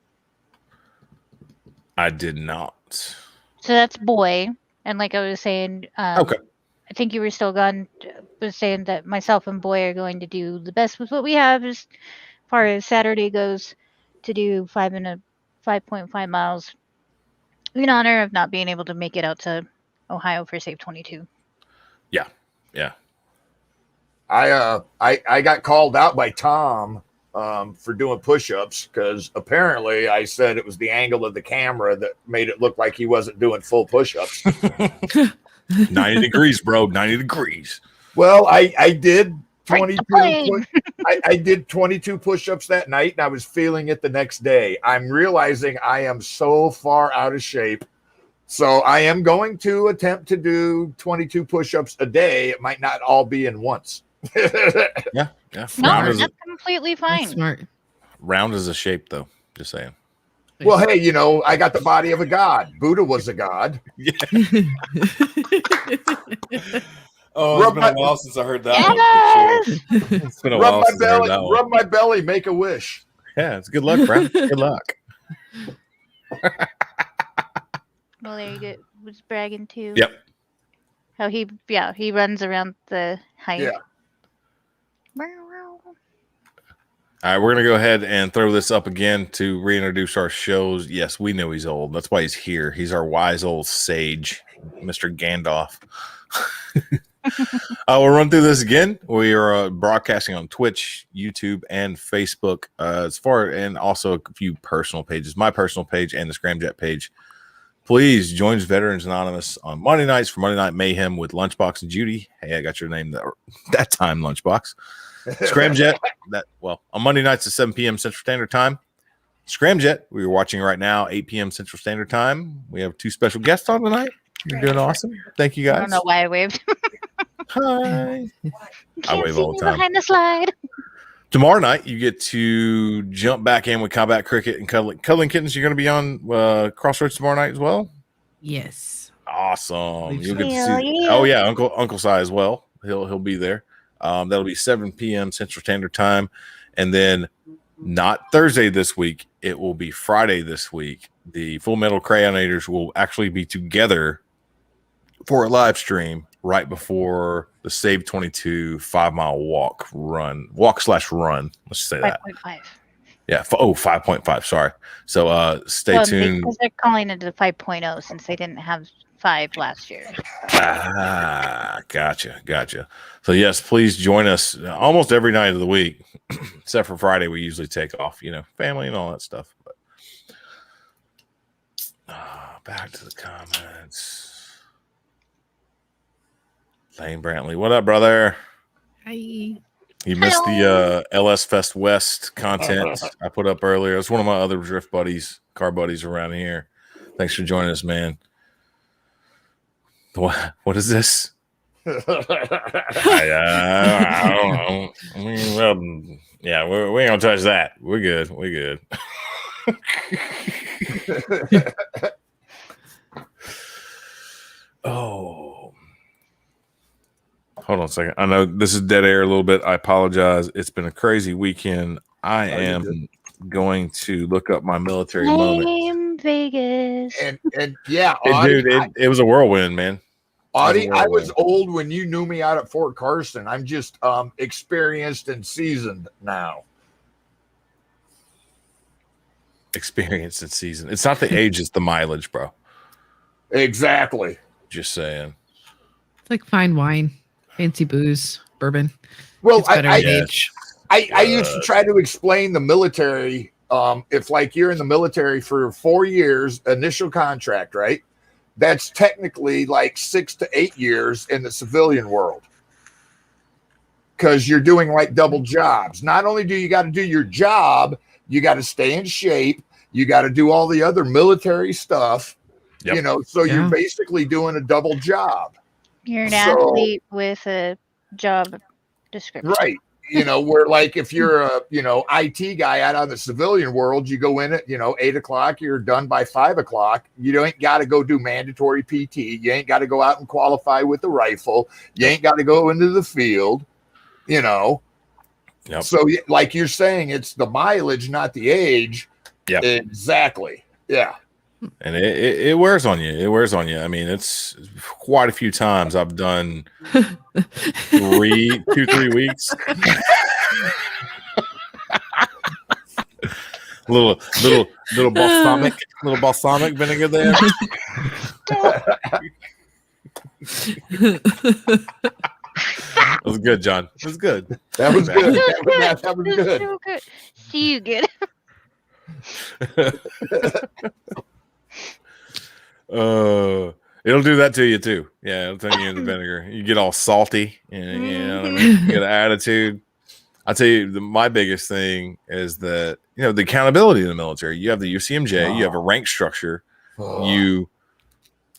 I did not. So that's boy. And like I was saying, okay. I think you were still gone. Was saying that myself and boy are going to do the best with what we have as far as Saturday goes, to do 5.5 miles in honor of not being able to make it out to Ohio for Save 22. Yeah. I got called out by Tom for doing push-ups, because apparently I said it was the angle of the camera that made it look like he wasn't doing full push-ups. 90 degrees, bro. 90 degrees. Well, I did 22. I did 22 push-ups that night, and I was feeling it the next day. I'm realizing I am so far out of shape. So I am going to attempt to do 22 push-ups a day. It might not all be in once. Yeah. No, that's completely fine. That's smart. Round is a shape, though. Just saying. Well, hey, I got the body of a god. Buddha was a god. Yeah. Oh, it's been a while since I heard that one. It's been a while since I heard that one. Rub my belly, make a wish. Yeah, it's good luck, friend. Good luck. Well, there you go. Was bragging too. Yep. How he runs around the height. Yeah. All right, we're going to go ahead and throw this up again to reintroduce our shows. Yes, we know he's old. That's why he's here. He's our wise old sage, Mr. Gandalf. We'll run through this again. We are broadcasting on Twitch, YouTube, and Facebook. And also a few personal pages. My personal page and the Scramjet page. Please join Veterans Anonymous on Monday nights for Monday Night Mayhem with Lunchbox and Judy. Hey, I got your name that time, Lunchbox. Scramjet, on Monday nights at 7 p.m. Central Standard Time. Scramjet, we are watching right now, 8 p.m. Central Standard Time. We have 2 special guests on tonight. You're doing awesome. Thank you, guys. I don't know why I waved. Hi. I wave all the time. Behind the slide. Tomorrow night, you get to jump back in with Combat Cricket and Cuddling Kittens. You're going to be on Crossroads tomorrow night as well? Yes. Awesome. You'll get to Hell see. yeah. Oh, yeah. Uncle Si as well. He'll be there. That'll be 7 p.m. Central Standard Time. And then not Thursday this week. It will be Friday this week. The Full Metal Crayonators will actually be together for a live stream right before the Save 22 5-mile walk/run. Let's say that. 5.5. Yeah. 5.5. Sorry. So stay tuned. Because they're calling it a 5.0 since they didn't have 5 last year. Gotcha. So yes, please join us almost every night of the week, except for Friday. We usually take off, family and all that stuff. But back to the comments. Lane Brantley, what up, brother? Hi. You missed the LS Fest West content I put up earlier. It's one of my other drift buddies, car buddies around here. Thanks for joining us, man. What is this? I don't know. I mean, yeah, we ain't gonna touch that. We're good. Oh, hold on a second. I know this is dead air a little bit. I apologize. It's been a crazy weekend. I am going to look up my military moment. Vegas. And yeah, Audie, dude, it was a whirlwind, man. Audie, I was old when you knew me out at Fort Carson. I'm just experienced and seasoned now. Experienced and seasoned. It's not the age, it's the mileage, bro. Exactly. Just saying. It's like fine wine, fancy booze, bourbon. Well, It's better with age. I used to try to explain the military. If like you're in the military for 4 years, initial contract, right? That's technically like 6 to 8 years in the civilian world. Because you're doing like double jobs. Not only do you got to do your job, you got to stay in shape. You got to do all the other military stuff. Yep. So you're basically doing a double job. You're an athlete with a job description. Right. Where like if you're a, IT guy out on the civilian world, you go in at, 8 o'clock, you're done by 5 o'clock. You ain't got to go do mandatory PT. You ain't got to go out and qualify with the rifle. You ain't got to go into the field, Yep. So like you're saying, it's the mileage, not the age. Yeah, exactly. Yeah. And it wears on you. It wears on you. I mean, it's quite a few times I've done 3 weeks. little balsamic vinegar there. That was good, John. It was good. That was good. That was good. So good. See you good. It'll do that to you too. Yeah, it'll turn you into vinegar. You get all salty, and you get an attitude. I tell you, my biggest thing is that the accountability in the military. You have the UCMJ, you have a rank structure. You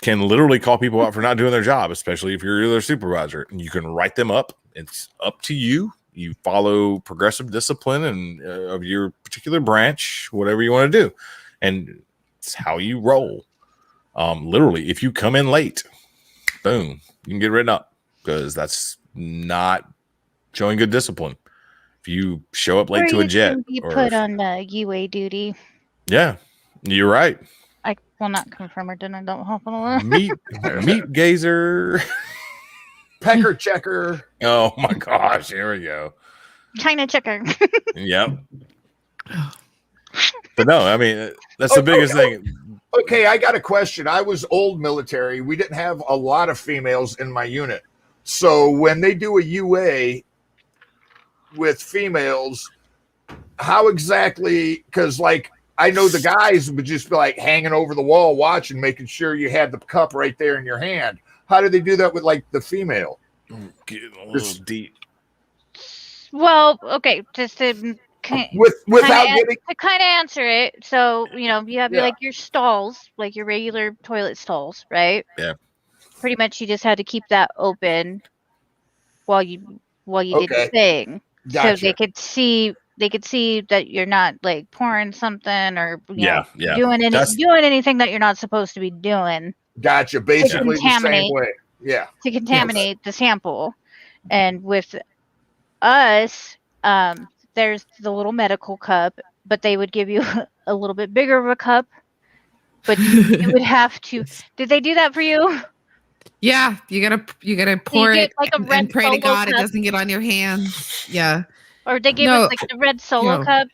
can literally call people out for not doing their job, especially if you're their supervisor, and you can write them up. It's up to you. You follow progressive discipline and of your particular branch, whatever you want to do, and it's how you roll. Literally, if you come in late, boom, you can get written up because that's not showing good discipline. If you show up late to a jet, you put on UA duty. Yeah, you're right. I will not confirm or deny. Don't hop on a meat gazer, pecker checker. Oh my gosh, here we go. China checker. Yep. But no, I mean that's the biggest thing. Okay, I got a question. I was old military. We didn't have a lot of females in my unit. So when they do a UA with females, how exactly? Because like I know the guys would just be like hanging over the wall watching, making sure you had the cup right there in your hand. How do they do that with like the female? Getting a little deep. Well, okay, just to Without getting to kind of answer it. So you know, you have Yeah. like your stalls, like your regular toilet stalls, right? Yeah. Pretty much, you just had to keep that open while you did your Okay. thing, Gotcha. so they could see that you're not like pouring something or Yeah. doing anything that you're not supposed to be doing Gotcha. Basically the same contaminate. way. Yeah. to contaminate the sample. And with us, there's the little medical cup, but they would give you a little bit bigger of a cup. But you would have to. Did they do that for you? Yeah, you gotta pour get, it like, a and red pray to Solo God it cup? doesn't get on your hands. Yeah. Or they gave No, us like the red Solo no. cup?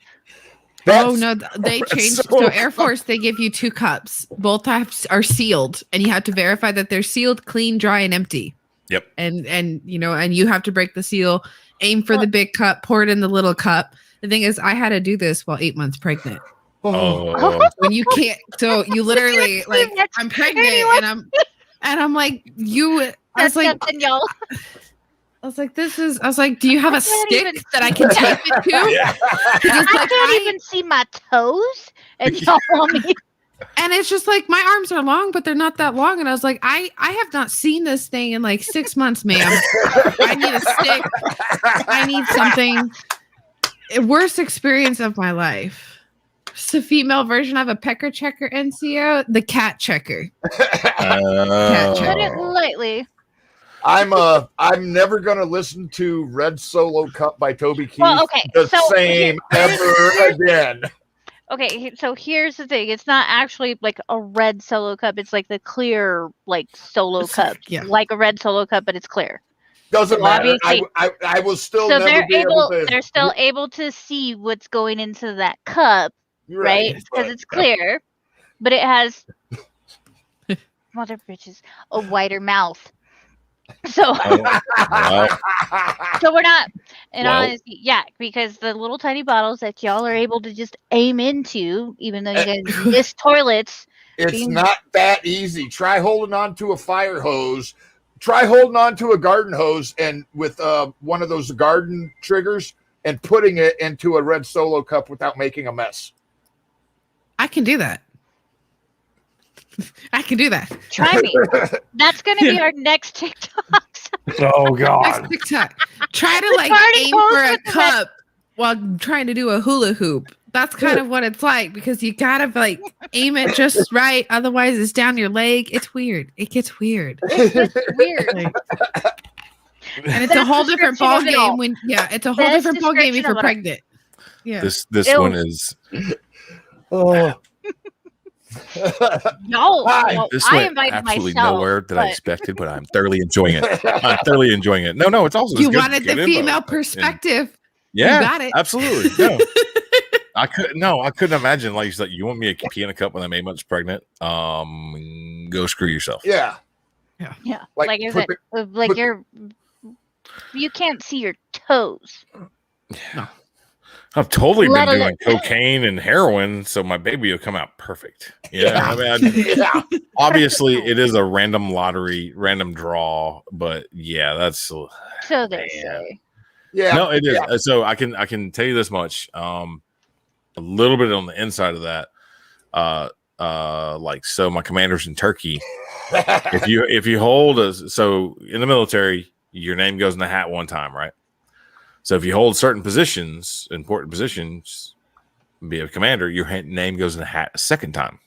Oh no, they changed. so So Air Force, they give you 2 cups. Both types are sealed, and you have to verify that they're sealed, clean, dry, and empty. Yep. And you know, and you have to break the seal, aim for the big cup, pour it in the little cup. The thing is, I had to do this while 8 months pregnant. Oh, When you can't, so you literally like, I'm pregnant, and I'm like, I was like, Nothing, y'all. I was like, I was like, do you have a can't stick even- that I can tape it to? yeah. 'Cause it's I like, can't even see my toes, and y'all want me. and it's just like my arms are long, but they're not that long. And I was like, I have not seen this thing in like 6 months, ma'am. I need a stick. I need something. Worst experience of my life. It's the female version of a pecker checker NCO, the cat checker. Put it lightly. I'm never gonna listen to Red Solo Cup by Toby Keith Well, okay, the so same ever again. Okay, so here's the thing. It's not actually like a red Solo cup. It's like the clear, like Solo cup, Yeah. like a red Solo cup, but it's clear. Doesn't So matter. obviously- I will still So never be able to. they're still able to see what's going into that cup, You're right? Because but- it's clear, but it has mother bitches a wider mouth. So, Well, so we're not. In Well- honesty, yeah, because the little tiny bottles that y'all are able to just aim into, even though you guys miss toilets. It's not that easy. Try holding on to a fire hose. Try holding on to a garden hose and with one of those garden triggers and putting it into a Red Solo cup without making a mess. I can do that. I can do that. Try me. That's gonna be our next TikTok. oh Next God. TikTok. Try to like garden aim hose for a with the cup while trying to do a hula hoop. That's kind of what it's like because you gotta like aim it just right. Otherwise, it's down your leg. It's weird. It gets weird. It's weird. And it's a whole different description ball of it all. game when it's a whole Best different ball game if description you're of it all. pregnant. Yeah. This Ew. one is Oh. No, Hi. no, this I went invited absolutely myself. nowhere that I but- expected, but I'm thoroughly enjoying it. I'm thoroughly enjoying it. No, it's also You good- wanted good the info. female And- perspective. yeah, got it. Absolutely. No. I couldn't imagine like she's like, you want me to pee in a cup when I'm 8 months pregnant? Go screw yourself. Yeah. Yeah, Like, like I put said, like you can't see your toes. I've totally been Let doing alone- cocaine and heroin, so my baby will come out perfect. Yeah, I mean, Yeah. obviously it is a random lottery, random draw, but yeah, that's So they Man. say. Yeah. no, it is. Yeah. So I can tell you this much. A little bit on the inside of that. Like so, my commander's in Turkey. If you hold so in the military, your name goes in the hat one time, right? So if you hold certain positions, important positions, be a commander, your name goes in the hat a second time.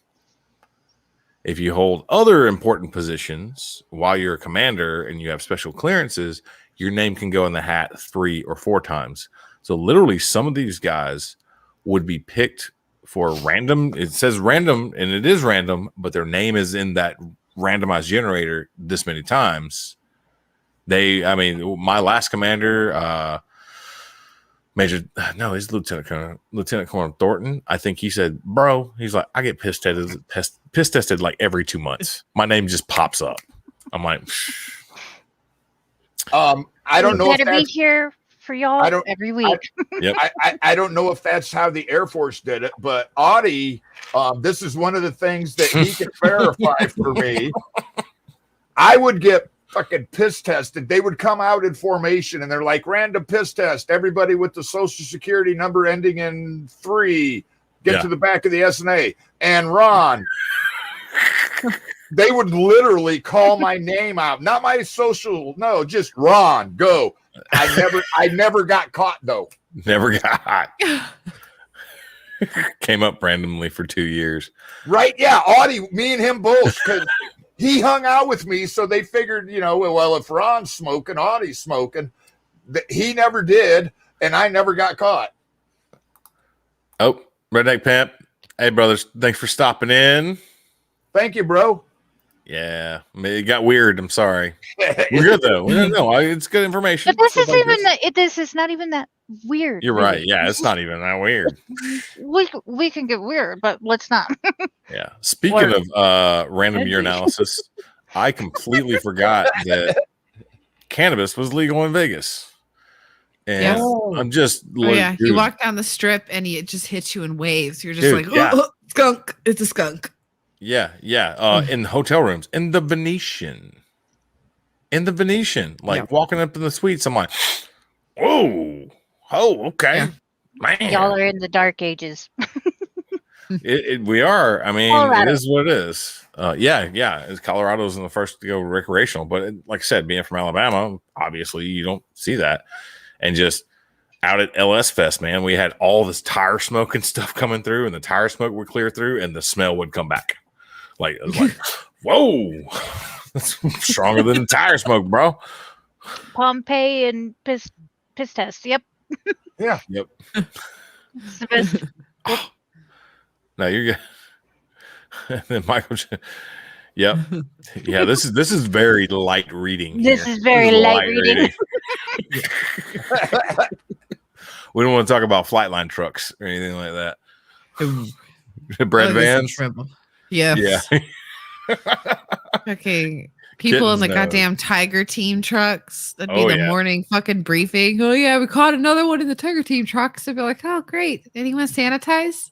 If you hold other important positions while you're a commander and you have special clearances, your name can go in the hat 3 or 4 times. So literally some of these guys would be picked for random. It says random and it is random, but their name is in that randomized generator this many times. My last commander, he's Lieutenant Colonel Thornton. I think he said, bro, he's like, I get piss tested like every 2 months. My name just pops up. I'm like, I don't know if better be that's here for y'all I don't- every week. Yep. I don't know if that's how the Air Force did it, but Audie, this is one of the things that he can verify for me. I would get fucking piss tested. They would come out in formation and they're like, random piss test. Everybody with the social security number ending in 3, get to the back of the SNA. And Ron, they would literally call my name out, not my social, no, just Ron, go. I never got caught though. Never got. Came up randomly for 2 years. Right? Yeah, Audie, me and him both, because he hung out with me, so they figured, well, if Ron's smoking, Audie's smoking. He never did, and I never got caught. Oh, Redneck Pimp. Hey, brothers, thanks for stopping in. Thank you, bro. Yeah, I mean, it got weird. I'm sorry. We're good though. No, it's good information. But this is not even that weird. You're really. right. Yeah, it's not even that weird. We can get weird, but let's not. Yeah. Speaking of random year analysis, I completely forgot that cannabis was legal in Vegas. And Yes. I'm just Yeah, you dude, walk down the strip and it just hits you in waves. You're just Dude, like, yeah. oh, skunk. It's a skunk. Yeah. In hotel rooms, in the Venetian, like walking up in the suites, I'm like, whoa, okay, Yeah. man. Y'all are in the dark ages. We are. I mean, Colorado. it is what it is. Yeah. Colorado's in the first to go recreational, but like I said, being from Alabama, obviously you don't see that. And just out at LS Fest, man, we had all this tire smoke and stuff coming through, and the tire smoke would clear through, and the smell would come back. Like, it was like, whoa, that's stronger than the tire smoke, bro. Pompeii and piss test. Yep. Yeah. Yep. It's the best. No, you're good. And then Michael. Yep. Yeah, this is very light reading. This here. is very This light reading. We don't want to talk about flightline trucks or anything like that. Bread Oh, this is vans. trouble. Yes. Yeah. Okay. People in the Kittens, no. goddamn Tiger Team trucks. That'd be Oh, the yeah. morning fucking briefing. Oh yeah, we caught another one in the Tiger Team trucks. They'd be like, oh great. Anyone sanitize?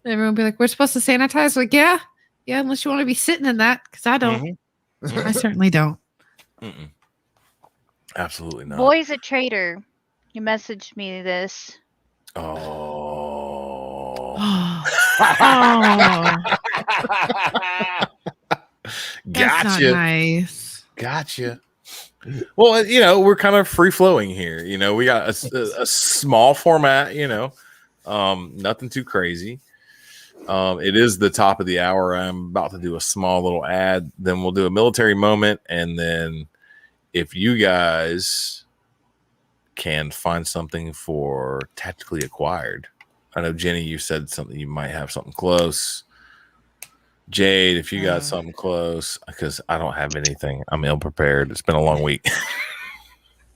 And everyone would be like, we're supposed to sanitize? Like, yeah, unless you want to be sitting in that, because I don't. Mhm. I certainly don't. Mm-mm. Absolutely not. Boy's a traitor. You messaged me this. Oh. Oh, that's not Gotcha. nice. Gotcha. Well, we're kind of free flowing here. We got a small format, nothing too crazy. It is the top of the hour. I'm about to do a small little ad. Then we'll do a military moment. And then if you guys can find something for tactically acquired. I know, Jenny, you said something. You might have something close. Jade, if you got something close, because I don't have anything. I'm ill prepared. It's been a long week.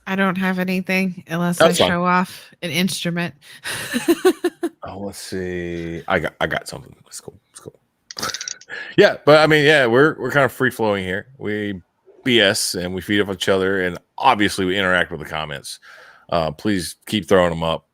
I don't have anything unless That's I fine. show off an instrument. Oh, let's see. I got something. It's cool. Yeah, but I mean, yeah, we're kind of free flowing here. We BS and we feed off each other, and obviously we interact with the comments. Please keep throwing them up.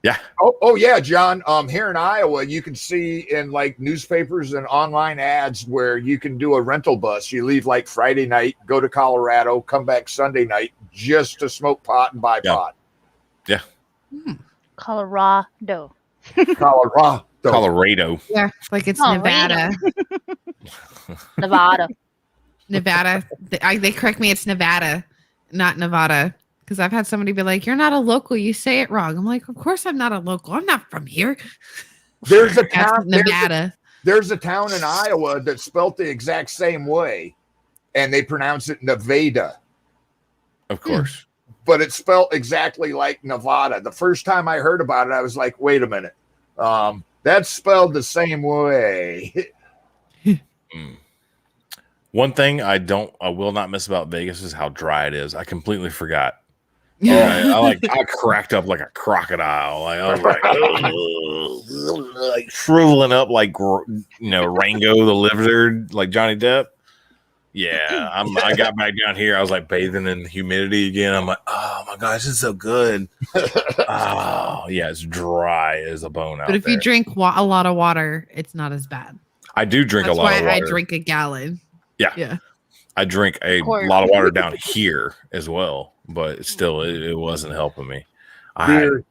Yeah. Oh yeah, John. Here in Iowa, you can see in like newspapers and online ads where you can do a rental bus. You leave like Friday night, go to Colorado, come back Sunday night just to smoke pot and buy pot. Yeah. Colorado. Colorado. Yeah, like it's Oh, Nevada. Nevada. Nevada. They correct me. It's Nevada, not Nevada. Because I've had somebody be like, "You're not a local. You say it wrong." I'm like, "Of course I'm not a local. I'm not from here." There's a That's town. Nevada. There's a town in Iowa that's spelt the exact same way, and they pronounce it Nevada, Of course. but it's spelled exactly like Nevada. The first time I heard about it, I was like, "Wait a minute, that's spelled the same way." One thing I will not miss about Vegas is how dry it is. I completely forgot. I cracked up like a crocodile. Like I was like shriveling up like Rango the lizard, like Johnny Depp. Yeah, I got back down here. I was like bathing in the humidity again. I'm like, oh my gosh, it's so good. Oh yeah, it's dry as a bone out But if there. you drink a lot of water, it's not as bad. I do drink That's a lot why of water. I drink a gallon. Yeah. Yeah. I drink a lot of water down here as well, but still, it wasn't helping me. Beer.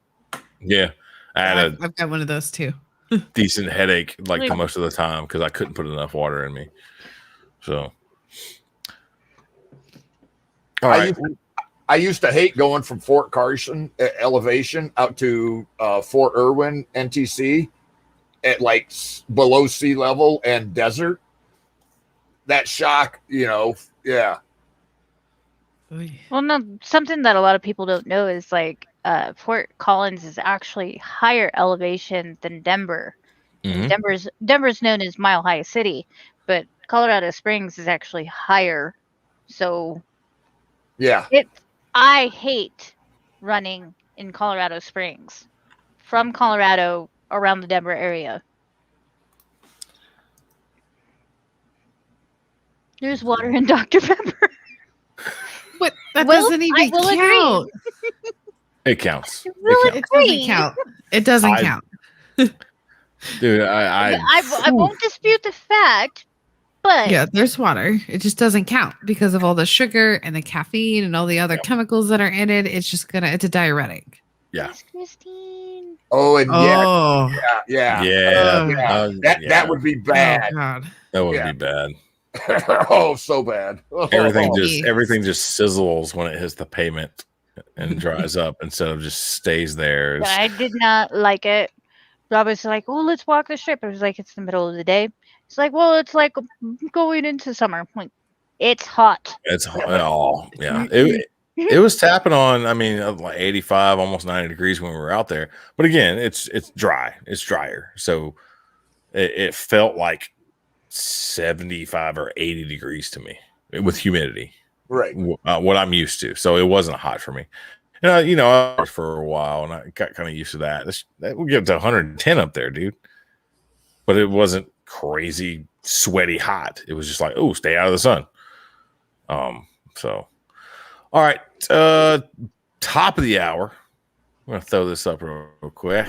I had I've got one of those too. a decent headache like the most of the time because I couldn't put enough water in me. So, all right. I used to hate going from Fort Carson elevation out to Fort Irwin NTC at like below sea level and desert. That shock, yeah. Well, no, something that a lot of people don't know is like Fort Collins is actually higher elevation than Denver. Mhm. Denver's known as Mile High City, but Colorado Springs is actually higher. So Yeah. I hate running in Colorado Springs from Colorado around the Denver area. There's water in Dr. Pepper. What? That Well, doesn't even I will count. It counts. Will It doesn't count. It doesn't count. Dude, I won't dispute the fact, but Yeah, there's water. It just doesn't count because of all the sugar and the caffeine and all the other chemicals that are in it. It's just it's a diuretic. Yeah. Yes, Christine. Oh, and Oh, yeah. That would be bad. Oh, God. That would be bad. Oh, so bad. Everything just sizzles when it hits the pavement and dries up instead of just stays there. I did not like it. Rob was like, "Oh, let's walk the strip." I was like, "It's the middle of the day." It's like, "Well, it's like going into summer." I'm like, it's hot. It's hot. Oh, yeah. It was tapping on, I mean, like 85, almost 90 degrees when we were out there. But again, it's dry. It's drier. So it felt like 75 or 80 degrees to me with humidity. Right. What I'm used to. So it wasn't hot for me. I was for a while and I got kind of used to that. That would get to 110 up there, dude. But it wasn't crazy sweaty hot. It was just like, oh, stay out of the sun. So all right. Top of the hour. I'm gonna throw this up real quick.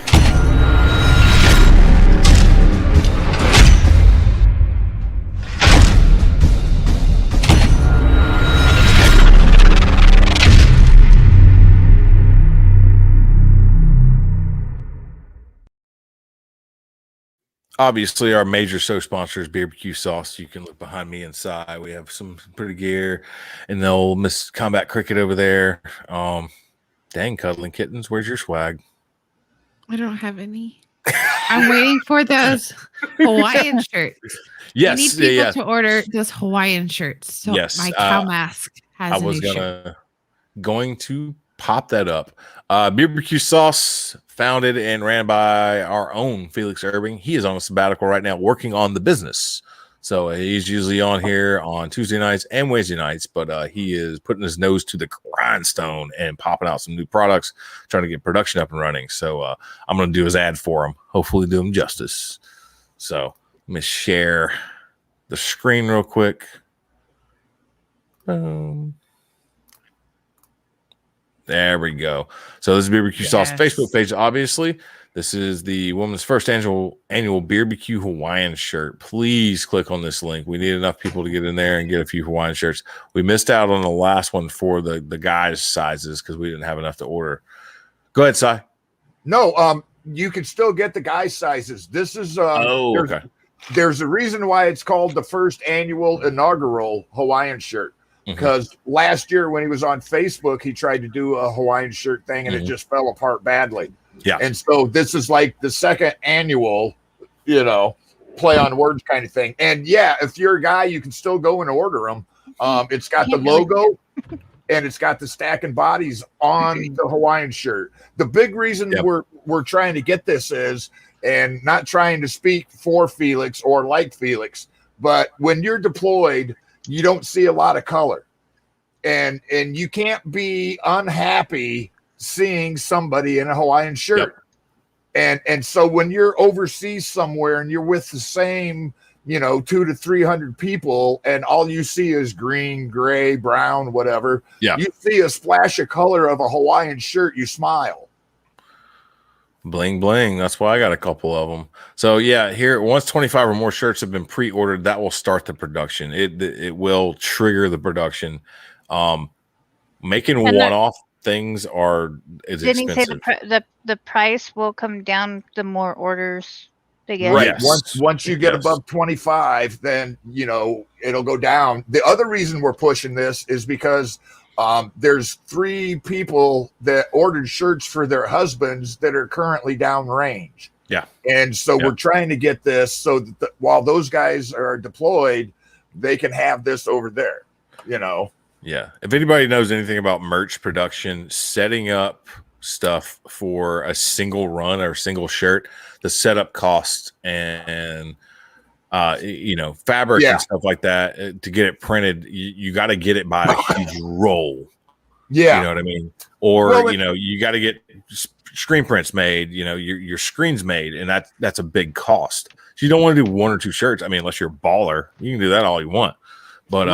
Obviously, our major show sponsor is BBQ Sauce. You can look behind me inside. We have some pretty gear and the old Miss Combat Cricket over there. Dang, Cuddling Kittens, where's your swag? I don't have any. I'm waiting for those Hawaiian shirts. Yes, I need people to order those Hawaiian shirts. So my cow mask has I was going to pop that up. BBQ Sauce, founded and ran by our own Felix Irving. He is on a sabbatical right now working on the business. So he's usually on here on Tuesday nights and Wednesday nights, but he is putting his nose to the grindstone and popping out some new products, trying to get production up and running. So I'm going to do his ad for him, hopefully do him justice. So let me share the screen real quick. There we go. So this is BBQ Sauce Facebook page. Obviously, this is the woman's first annual BBQ Hawaiian shirt. Please click on this link. We need enough people to get in there and get a few Hawaiian shirts. We missed out on the last one for the guys' sizes because we didn't have enough to order. Go ahead, Si. No, you can still get the guys' sizes. This is okay. There's a reason why it's called the first annual inaugural Hawaiian shirt. Because last year when he was on Facebook, he tried to do a Hawaiian shirt thing and it just fell apart badly. Yeah. And so this is like the second annual, play on words kind of thing. And yeah, if you're a guy, you can still go and order them. It's got the logo and it's got the stacking bodies on the Hawaiian shirt. The big reason we're trying to get this is, and not trying to speak for Felix or like Felix, but when you're deployed, you don't see a lot of color, and you can't be unhappy seeing somebody in a Hawaiian shirt. And so when you're overseas somewhere and you're with the same 200 to 300 people, and all you see is green, gray, brown, whatever. Yeah. You see a splash of color of a Hawaiian shirt, you smile. Bling bling. That's why I got a couple of them. So yeah, here once 25 or more shirts have been pre-ordered, that will start the production. It will trigger the production. Making And one-off things is Didn't he say expensive. the price will come down the more orders they get? Right. Yes. Once you get Yes. above 25, then it'll go down. The other reason we're pushing this is because there's 3 people that ordered shirts for their husbands that are currently downrange. Yeah. And so we're trying to get this so that while those guys are deployed, they can have this over there, Yeah. If anybody knows anything about merch production, setting up stuff for a single run or single shirt, the setup cost and fabric and stuff like that to get it printed, you got to get it by a huge roll. Yeah. You know what I mean? Or, you got to get screen prints made, your screens made, and that's a big cost. So you don't want to do 1 or 2 shirts. I mean, unless you're a baller, you can do that all you want. But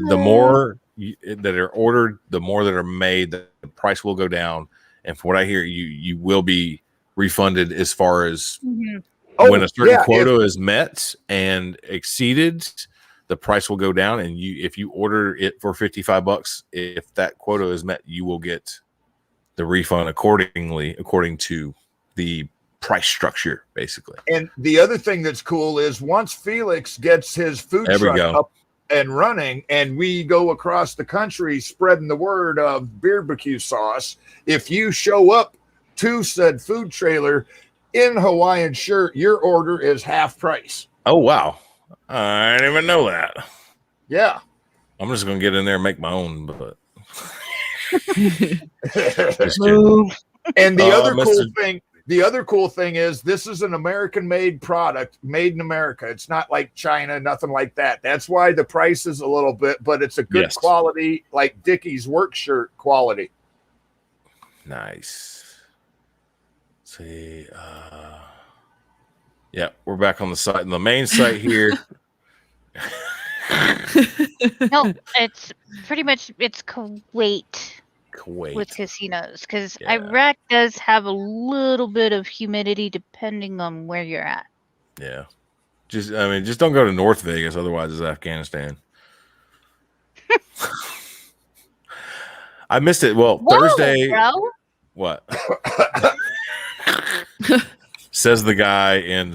the more that are ordered, the more that are made, the price will go down. And for what I hear, you will be refunded as far as when a certain quota is met and exceeded, the price will go down. And if you order it for $55, if that quota is met, you will get the refund according to the price structure, basically. And the other thing that's cool is once Felix gets his food truck up and running, and we go across the country spreading the word of barbecue sauce, if you show up to said food trailer in Hawaiian shirt, your order is half price. Oh, wow. I didn't even know that. Yeah. I'm just going to get in there and make my own, but and the other cool thing is this is an American made product, made in America. It's not like China, nothing like that. That's why the price is a little bit, but it's a good quality, like Dickies work shirt quality. Nice. Let's see. Yeah, we're back on the site, on the main site here. No, it's pretty much Kuwait with casinos, because Iraq does have a little bit of humidity depending on where you're at. Yeah, just don't go to North Vegas, otherwise it's Afghanistan. I missed it. Well, Whoa, Thursday. bro. What? Says the guy in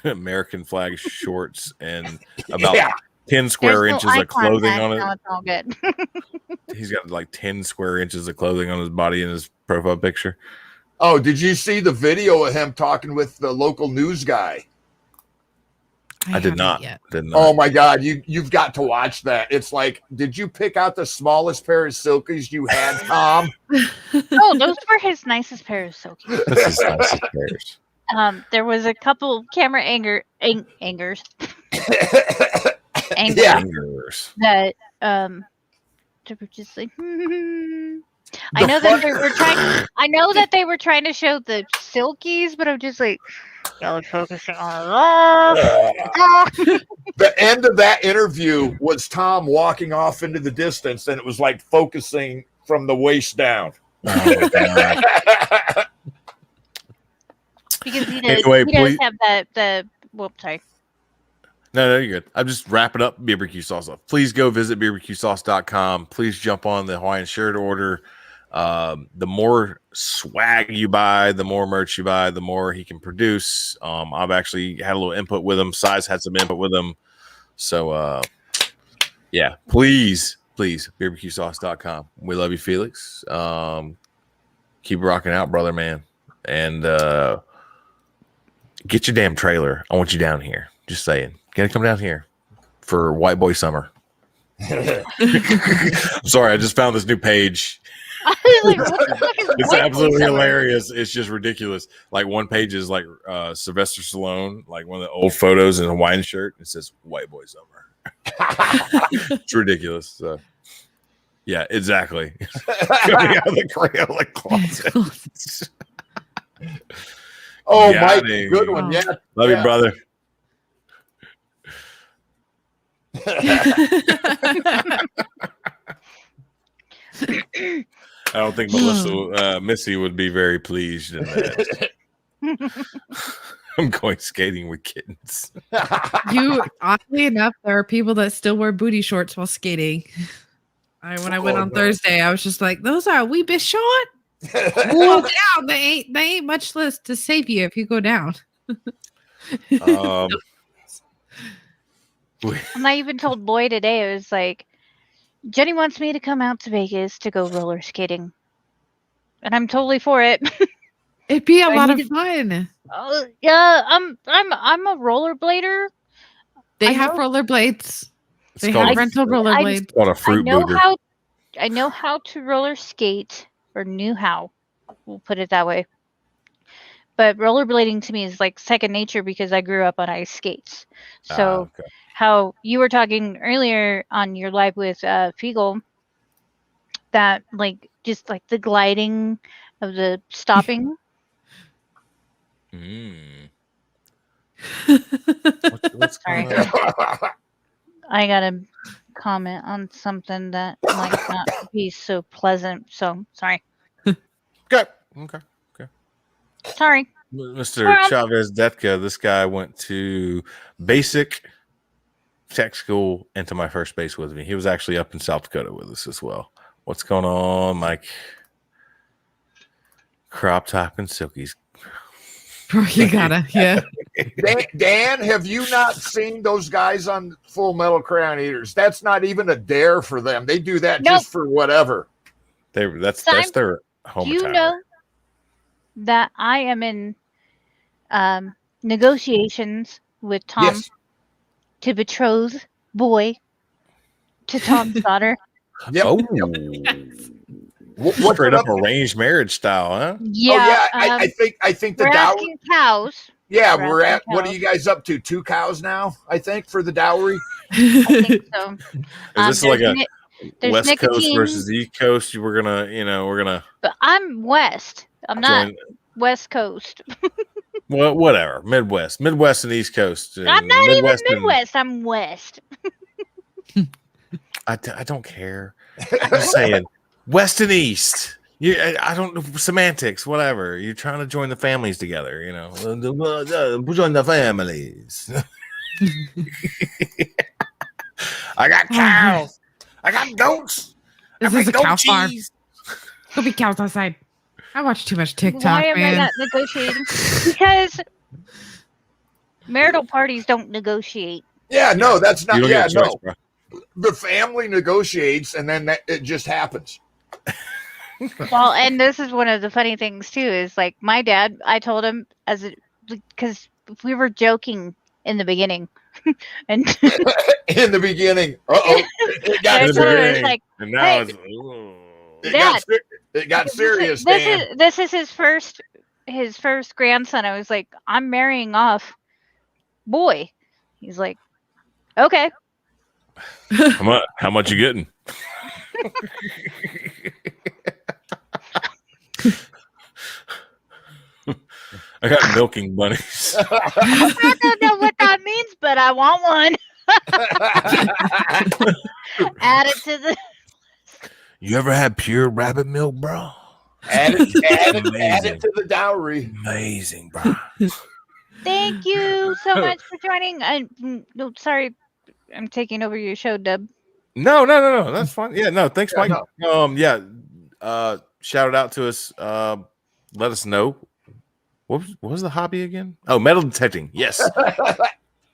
American flag shorts and about 10 square inches of clothing on it. No, it's all good. He's got like 10 square inches of clothing on his body in his profile picture. Oh, did you see the video of him talking with the local news guy? I did not. Oh my God, you've got to watch that. It's like, did you pick out the smallest pair of silkies you had, Tom? Oh, those were his nicest pair of silkies. That's his nicest pairs. There was a couple camera angers Angers. that they were just like I know that they were trying to show the silkies, but I'm just like, y'all are focusing on the end of that interview was Tom walking off into the distance, and it was like focusing from the waist down. Oh, God. Because he Anyway, does have the sorry. No, you're good. I'm just wrapping up BBQ Sauce off. Please go visit bbqsauce.com. Please jump on the Hawaiian shirt order. The more swag you buy, the more merch you buy, the more he can produce. I've actually had a little input with him. Size had some input with him. So, yeah, please, bbqsauce.com. We love you, Felix. Keep rocking out, brother, man. And get your damn trailer. I want you down here. Just saying. Gotta come down here for White Boy Summer. I'm sorry, I just found this new page. Like, what the fuck is It's White absolutely Boy Summer? hilarious. It's just ridiculous. Like one page is like Sylvester Stallone, like one of the old photos in a Hawaiian shirt. It says White Boy Summer. It's ridiculous. So, yeah, exactly. Coming out of the Crayola closet. Oh, Mike, good one. Yeah. Love you, brother. I don't think Missy would be very pleased in that. I'm going skating with kittens. Oddly enough, there are people that still wear booty shorts while skating. When I went on Thursday, I was just like, those are a wee bit short. Go down. They ain't much less to save you if you go down. And I even told Boy today, it was like, Jenny wants me to come out to Vegas to go roller skating. And I'm totally for it. It'd be a lot of fun. Yeah, I'm a rollerblader. They have rollerblades. They have rental rollerblades. It's called a fruit booter. I know how to roller skate, or knew how. We'll put it that way. But rollerblading to me is like second nature because I grew up on ice skates. So how you were talking earlier on your live with Fiegel, that like just like the gliding of the stopping. What's Sorry. I gotta comment on something that might not be so pleasant. So sorry. Okay. Sorry. Mr. Chavez Detka, this guy went to basic tech school and to my first base with me. He was actually up in South Dakota with us as well. What's going on, Mike? Crop top and silkies. You gotta, yeah. Dan, have you not seen those guys on Full Metal Crown Eaters? That's not even a dare for them. They do that just for whatever. That's their home. Do you know that I am in negotiations with Tom to betroth Boy to Tom's daughter? Yep. Oh. What's straight up arranged marriage style, huh? Yeah. I think the we're dowry. asking cows. Yeah, we're at. What are you guys up to? 2 cows now, I think, for the dowry. I think so. Is this like a West nicotine. Coast versus East Coast? We're gonna. But I'm West. I'm not West Coast. Well, whatever. Midwest and East Coast. I'm not Midwest even Midwest. I'm West. I don't care. I'm just saying, West and East. I don't know, semantics, whatever. You're trying to join the families together, join the families. I got cows. I got goats. This is a cow farm. There'll be cows outside. I watch too much TikTok. Why am I not negotiating? Because marital parties don't negotiate. Yeah, no, that's not. Yeah, choice, no. The family negotiates, and then it just happens. Well, and this is one of the funny things too. Is like my dad. I told him because we were joking in the beginning, and in the beginning, it got serious. Like, and now it got serious. This is his first grandson. I was like, I'm marrying off Boy. He's like, okay. How much you getting? I got milking bunnies. I don't know what that means, but I want one. Add it to the. You ever had pure rabbit milk, bro? Add it to the dowry. Amazing, bro. Thank you so much for joining. No, sorry, I'm taking over your show, Dub. No. That's fine. Yeah, no. Thanks, Mike. Shout it out to us. Let us know. What was the hobby again? Oh, metal detecting. Yes.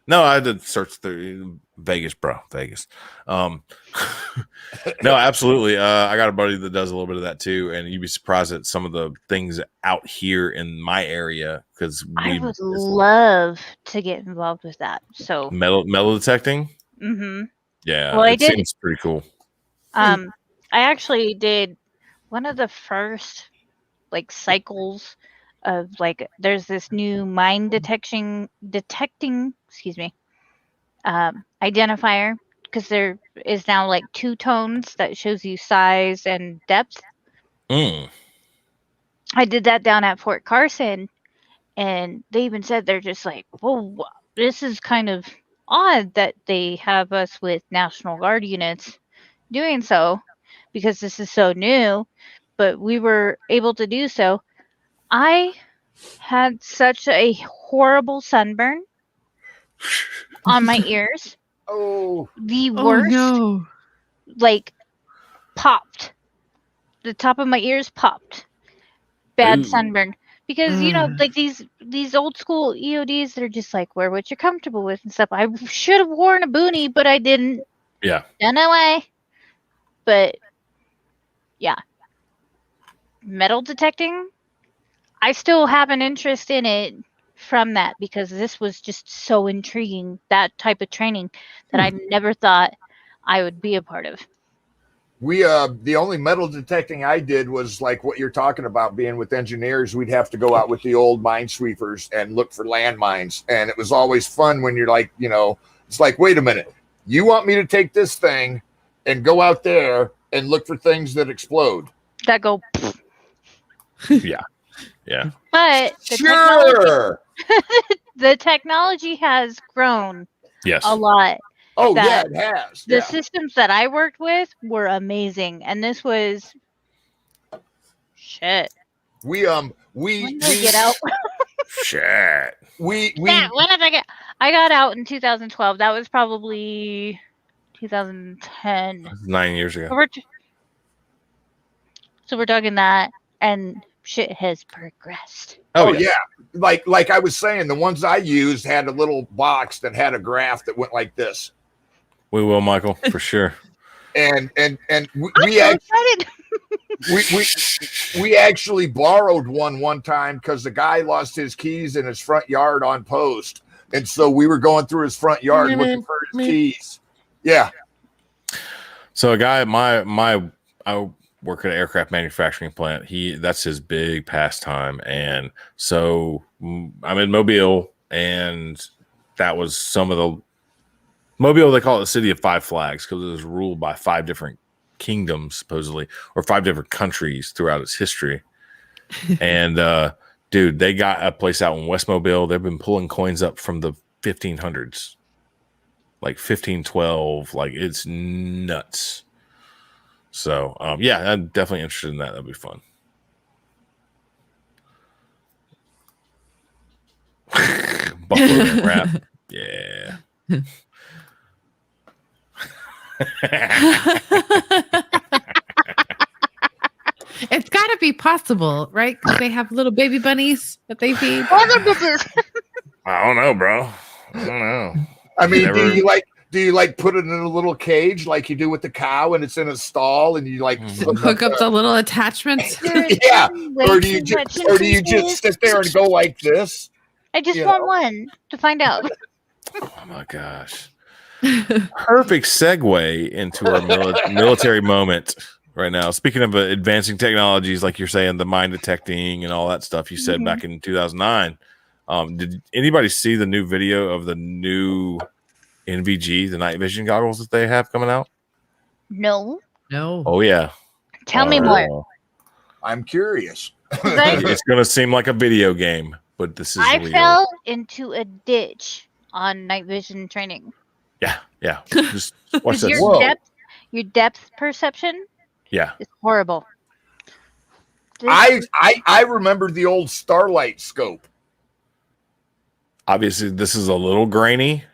No, I had to search through Vegas, bro. Vegas. No, absolutely. I got a buddy that does a little bit of that too, and you'd be surprised at some of the things out here in my area because I would love to get involved with that. So metal detecting. Mm-hmm. Yeah, well, it seems pretty cool. I actually did one of the first cycles of there's this new mine detecting identifier, because there is now 2 tones that shows you size and depth. I did that down at Fort Carson, and they even said they're just like, whoa, this is kind of odd that they have us with National Guard units doing so because this is so new, but we were able to do so. I had such a horrible sunburn on my ears. Oh, The Oh worst, no. like, popped. The top of my ears popped. Bad Ooh. sunburn. Because, you know, Ugh. like these old school EODs, they're just like, wear what you're comfortable with and stuff. I should have worn a boonie, but I didn't. Yeah. Don't know why. But, yeah. Metal detecting, I still have an interest in it from that because this was just so intriguing, that type of training that I never thought I would be a part of. we the only metal detecting I did was like what you're talking about, being with engineers. We'd have to go out with the old minesweepers and look for landmines, and it was always fun when you're like, you know, it's like, wait a minute, you want me to take this thing and go out there and look for things that explode? That go, Yeah. Yeah. but Sure. the technology has grown Yes. a lot. Oh yeah, That it has. The Yeah. systems that I worked with were amazing, and this was shit. We When did I get out? Shit. we Yeah, when did I get? I got out in 2012. That was probably 2010. 9 years ago. So we're talking that, and shit has progressed. Oh yeah. Like I was saying, the ones I used had a little box that had a graph that went like this. We will, Michael, for sure. And I'm we so actually excited. we actually borrowed one time because the guy lost his keys in his front yard on post, and so we were going through his front yard looking for his keys. Yeah. So a guy, I work at an aircraft manufacturing plant. That's his big pastime, and so I'm in Mobile, and that was some of the Mobile. They call it the city of five flags because it was ruled by 5 different kingdoms, supposedly, or 5 different countries throughout its history. And dude, they got a place out in West Mobile. They've been pulling coins up from the 1500s, like 1512. Like, it's nuts. So yeah, I'm definitely interested in that. That'd be fun. Buffalo Man rap. Yeah. It's got to be possible, right? Because they have little baby bunnies that they feed. I don't know, bro. I don't know. I mean, Never- do you like put it in a little cage like you do with the cow and it's in a stall and you like Hook up the little attachments. yeah, or do you just sit there and go like this? I just you want know? one to find out. Oh my gosh. Perfect segue into our military moment right now. Speaking of advancing technologies, like you're saying, the mine detecting and all that stuff you said back in 2009. Did anybody see the new video of the new NVG, the night vision goggles that they have coming out? No. No. Oh yeah. Tell me more. I'm curious. It's going to seem like a video game, but this is I real. fell into a ditch on night vision training. Yeah. Just watch this. Whoa. Your depth perception Yeah. is horrible. I remember the old Starlight scope. Obviously, this is a little grainy.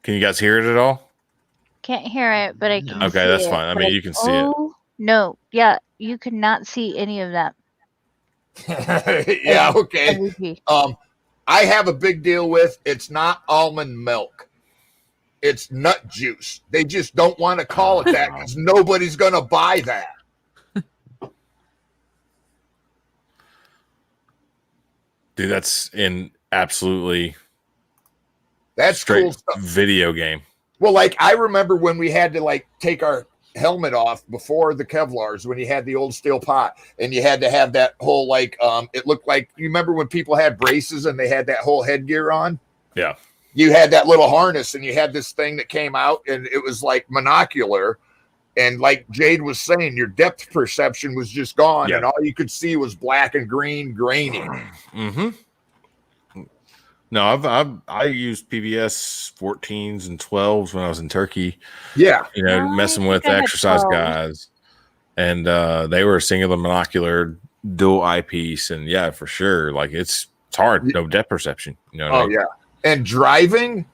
Can you guys hear it at all? Can't hear it, but I can. Okay, see that's it. fine. I But mean, you can see it. Oh no! Yeah, you cannot see any of that. Yeah, okay. MVP. I have a big deal with it's not almond milk. It's nut juice. They just don't want to call it that because nobody's going to buy that. Dude, that's in absolutely That's straight cool stuff. video game. Well, like I remember when we had to like take our helmet off before the Kevlars, when you had the old steel pot and you had to have that whole like it looked like, you remember when people had braces and they had that whole headgear on? Yeah. You had that little harness and you had this thing that came out and it was like monocular. And like Jade was saying, your depth perception was just gone, Yeah. and all you could see was black and green grainy. Mm-hmm. No, I used PBS 14s and 12s when I was in Turkey. Yeah. You know, I messing think with I had exercise 12. guys, and they were a singular monocular dual eyepiece, and yeah, for sure, like it's hard, no depth perception. You know what I Oh mean? yeah. And driving.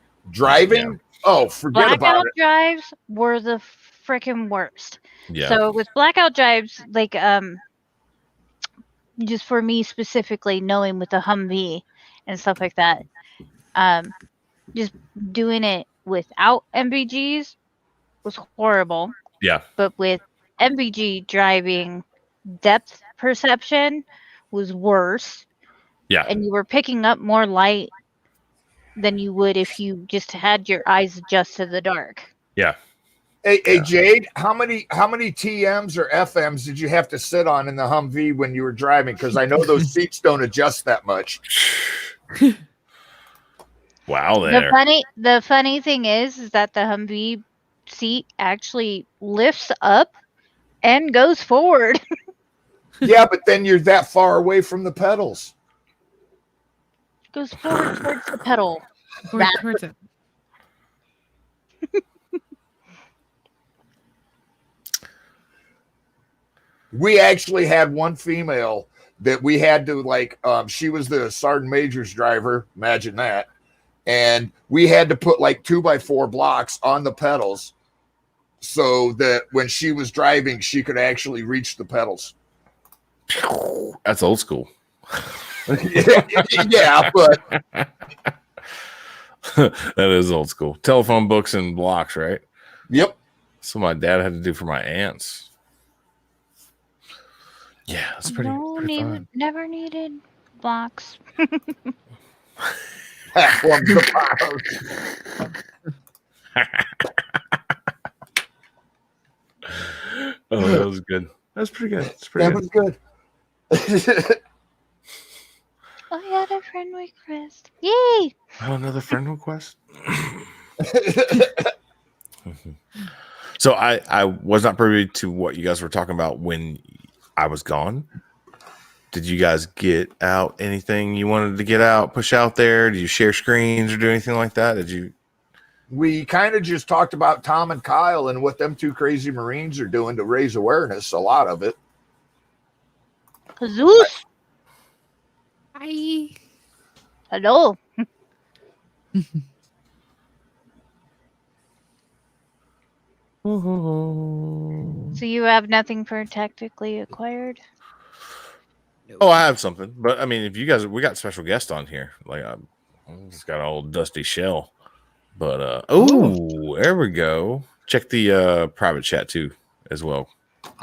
Oh, forget about Blackout it. drives were the freaking worst. Yeah, So with blackout drives, like just for me specifically, knowing with the Humvee and stuff like that, just doing it without MVGs was horrible. yeah, But with MVG driving, depth perception was worse, yeah. and you were picking up more light than you would if you just had your eyes adjust to the dark. Yeah. Hey, Yeah. Jade, how many TMs or FMs did you have to sit on in the Humvee when you were driving? Because I know those seats don't adjust that much. Wow, there. The funny thing is that the Humvee seat actually lifts up and goes forward. Yeah, but then you're that far away from the pedals. Goes forward towards the pedal. Towards it. We actually had one female that we had to like, she was the sergeant major's driver. Imagine that. And we had to put like 2x4 blocks on the pedals so that when she was driving, she could actually reach the pedals. That's old school. Yeah, but That is old school. Telephone books and blocks, right? yep. That's what my dad had to do for my aunts. Yeah, it's pretty fun. Never needed blocks. Platforms apart. Oh, that was good. That's pretty good. It's pretty That good. was good. I got a friend request. Yay! Oh, another friend request. So I was not privy to what you guys were talking about when I was gone. Did you guys get out anything you wanted to get out, push out there? Did you share screens or do anything like that? Did you? We kind of just talked about Tom and Kyle and what them two crazy Marines are doing to raise awareness. A lot of it. Zeus! Hi. Hello. So you have nothing for tactically acquired? Oh, I have something, but I mean, if you guys, we got special guest on here. Like, I just got an old dusty shell, but there we go. Check the private chat too, as well.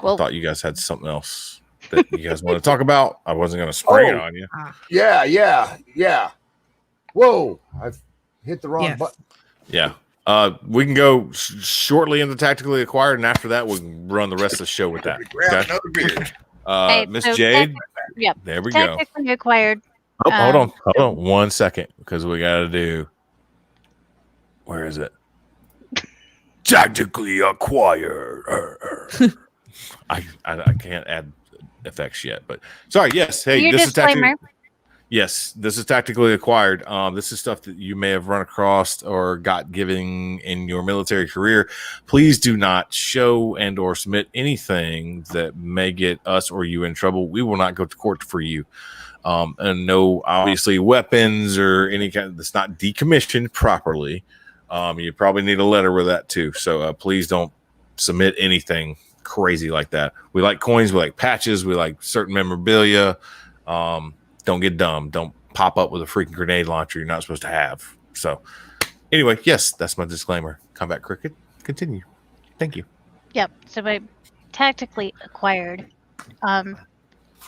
Well, I thought you guys had something else that you guys want to talk about. I wasn't going to spring it on you. Yeah. Whoa, I've hit the wrong button. Yeah. We can go shortly into tactically acquired, and after that, we can run the rest of the show with that. Grab another beer. Hey, Miss so Jade. Yep. There we go. Tactically acquired. Oh, hold on 1 second, because we got to do. Where is it? Tactically acquired. I can't add effects yet, but sorry. Yes. Hey, Your this disclaimer. is tactically. Yes, this is tactically acquired. This is stuff that you may have run across or got given in your military career. Please do not show and or submit anything that may get us or you in trouble. We will not go to court for you. And no, obviously, weapons or any kind that's not decommissioned properly. You probably need a letter with that too. So please don't submit anything crazy like that. We like coins. We like patches. We like certain memorabilia. Don't get dumb. Don't pop up with a freaking grenade launcher you're not supposed to have. So, anyway, yes, that's my disclaimer. Combat Cricket, continue. Thank you. Yep. So by tactically acquired, I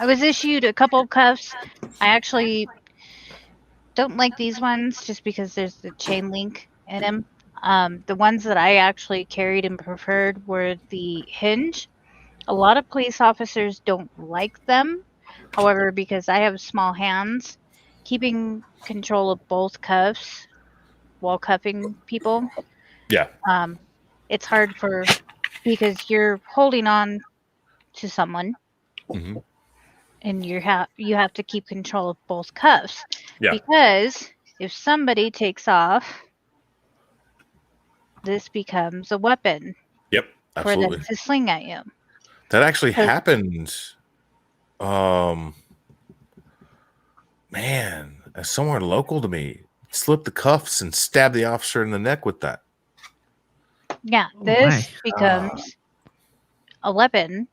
was issued a couple of cuffs. I actually don't like these ones just because there's the chain link in them. The ones that I actually carried and preferred were the hinge. A lot of police officers don't like them. However, because I have small hands, keeping control of both cuffs while cuffing people, Yeah. it's hard because you're holding on to someone, Mhm. and you have to keep control of both cuffs. Yeah. Because if somebody takes off, this becomes a weapon Yep, for absolutely. them to sling at you. That actually So- happened. Man, somewhere local to me, slipped the cuffs and stabbed the officer in the neck with that. Yeah, Oh this my. becomes a weapon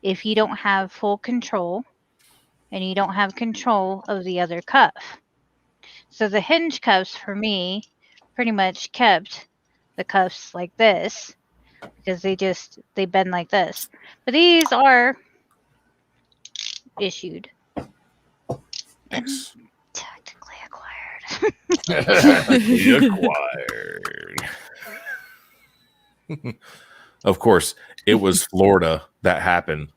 if you don't have full control and you don't have control of the other cuff. So the hinge cuffs for me pretty much kept the cuffs like this because they bend like this. But these are issued and Thanks. tactically acquired. Acquired. Of course, it was Florida that happened.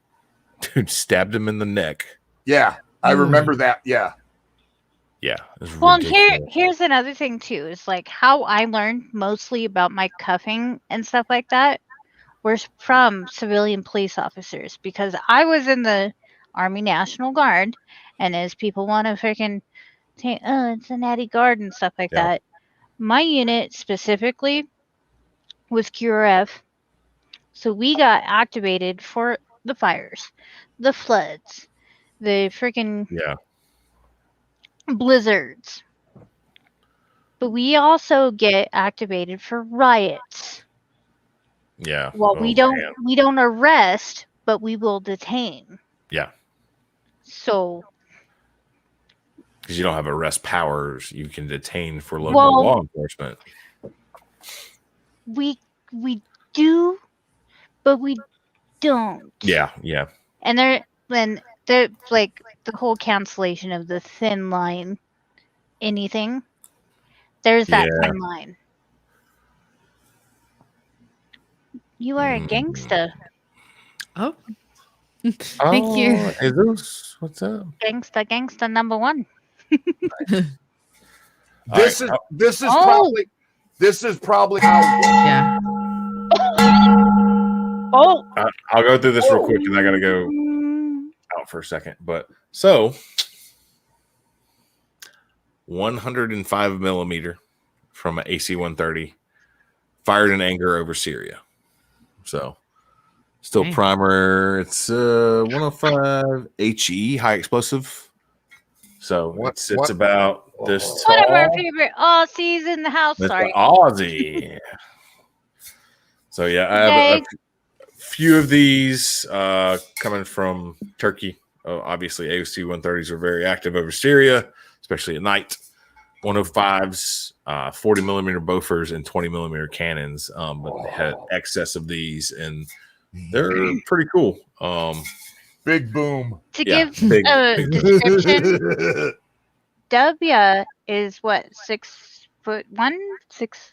Dude stabbed him in the neck. Yeah, I remember that. Yeah. Yeah. It was Well, and ridiculous. here's another thing too, is like how I learned mostly about my cuffing and stuff like that were from civilian police officers because I was in the Army National Guard, and as people want to freaking say, oh, it's a natty guard and stuff like Yeah. that. My unit specifically was QRF, so we got activated for the fires, the floods, the freaking Yeah. blizzards. But we also get activated for riots. Yeah. Well, Oh, we don't man. we don't arrest, but we will detain. Yeah. So Because you don't have arrest powers, you can detain for local Well- law enforcement. we do, but we don't. Yeah. Yeah. And they're like the whole cancellation of the thin line anything. There's that Yeah. thin line. You are a Mm. gangsta. Oh. Thank you. Jesus, what's up? Gangsta number one. This All is Oh. this is probably how Yeah. Oh, I'll go through this real quick, and I gotta go out for a second. But so 105 millimeter from an AC-130 fired in anger over Syria. So still Okay. primer. It's 105 HE, high explosive. So What- it's about this one of our tall. favorite Aussies in the house. It's Sorry. the Aussie. So yeah, I have a few of these coming from Turkey. Obviously, AOC-130s are very active over Syria, especially at night. 105s, 40 millimeter Bofors, and 20 millimeter cannons. But they had excess of these, and they're pretty cool. big boom. To Yeah, give big. a description, W is what, 6'1", 6.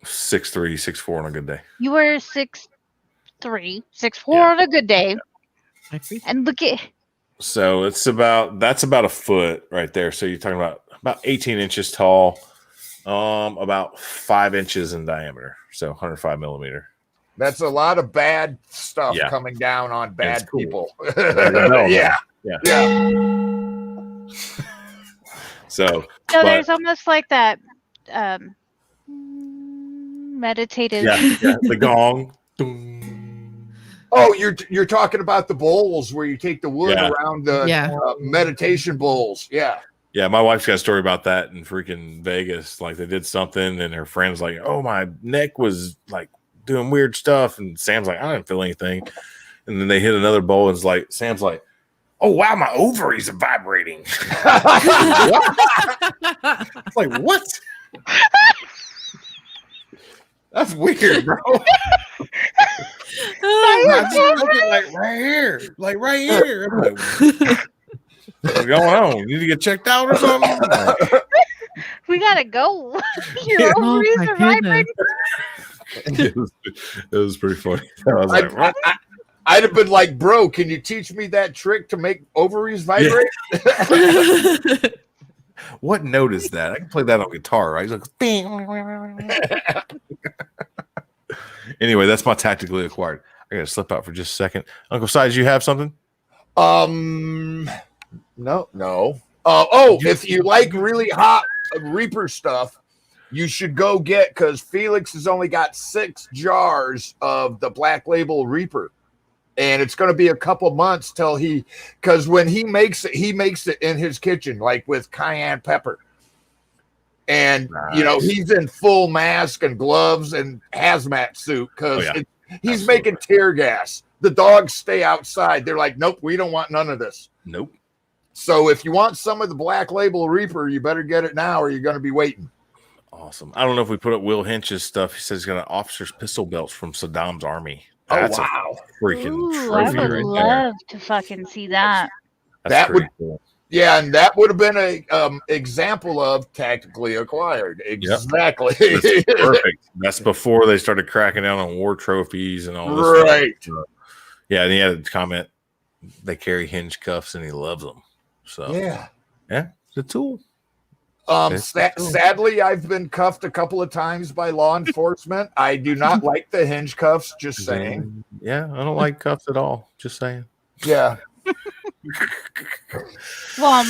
6'3", 6'4" on a good day. You were 6'3", 6'4" Yeah. on a good day, I appreciate and look at So that's about a foot right there. So you're talking about 18 inches tall, about 5 inches in diameter. So 105 millimeter. That's a lot of bad stuff Yeah. coming down on bad It's cool. people. know, yeah. Yeah. Yeah. So so but- there's almost like that meditative. yeah, the gong. Oh, you're talking about the bowls where you take the wood Yeah. around the Yeah. meditation bowls. Yeah. Yeah, my wife's got a story about that in freaking Vegas. Like they did something, and her friend's like, "Oh, my neck was like doing weird stuff," and Sam's like, "I didn't feel anything." And then they hit another bowl, and it's like Sam's like, "Oh wow, my ovaries are vibrating." It's like what? That's weird, bro. I just look at, like right here, like right here. I'm like, what's going on? You need to get checked out or something? Like, We gotta go. Your Yeah. Oh, ovaries my are vibrating. it was pretty funny. I was like, what? I'd have been like, bro, can you teach me that trick to make ovaries vibrate? What note is that? I can play that on guitar, right? He's like, bing. Anyway, that's my tactically acquired. I gotta slip out for just a second. Uncle Size, you have something? No. If you like really hot Reaper stuff, you should go get, because Felix has only got 6 jars of the Black Label Reaper. And it's going to be a couple months till because when he makes it in his kitchen, like with cayenne pepper. And, he's in full mask and gloves and hazmat suit because he's making tear gas. The dogs stay outside. They're like, nope, we don't want none of this. Nope. So if you want some of the Black Label Reaper, you better get it now or you're going to be waiting. Awesome. I don't know if we put up Will Hinch's stuff. He says he's got an officer's pistol belts from Saddam's army. That's a freaking Ooh, I would love to fucking see that. That would, cool. Yeah, and that would have been a example of tactically acquired. Exactly. Yep. That's perfect. That's before they started cracking down on war trophies and all this. Right. Stuff. Yeah, and he had a comment. They carry hinge cuffs, and he loves them. So yeah, it's a tool. Sadly, I've been cuffed a couple of times by law enforcement. I do not like the hinge cuffs, just saying. Yeah, I don't like cuffs at all. Just saying. Yeah. Well,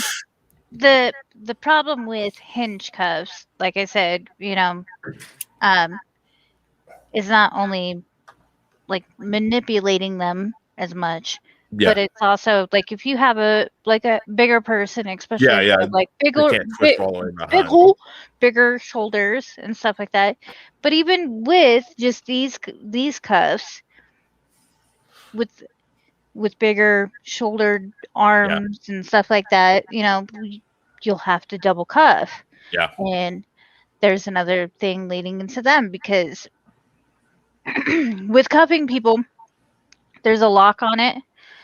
the problem with hinge cuffs, like I said, is not only like manipulating them as much, but it's also like if you have a bigger person, especially like bigger shoulders and stuff like that. But even with just these cuffs, with bigger shouldered arms and stuff like that, you'll have to double cuff. Yeah. And there's another thing leading into them because with cuffing people, there's a lock on it.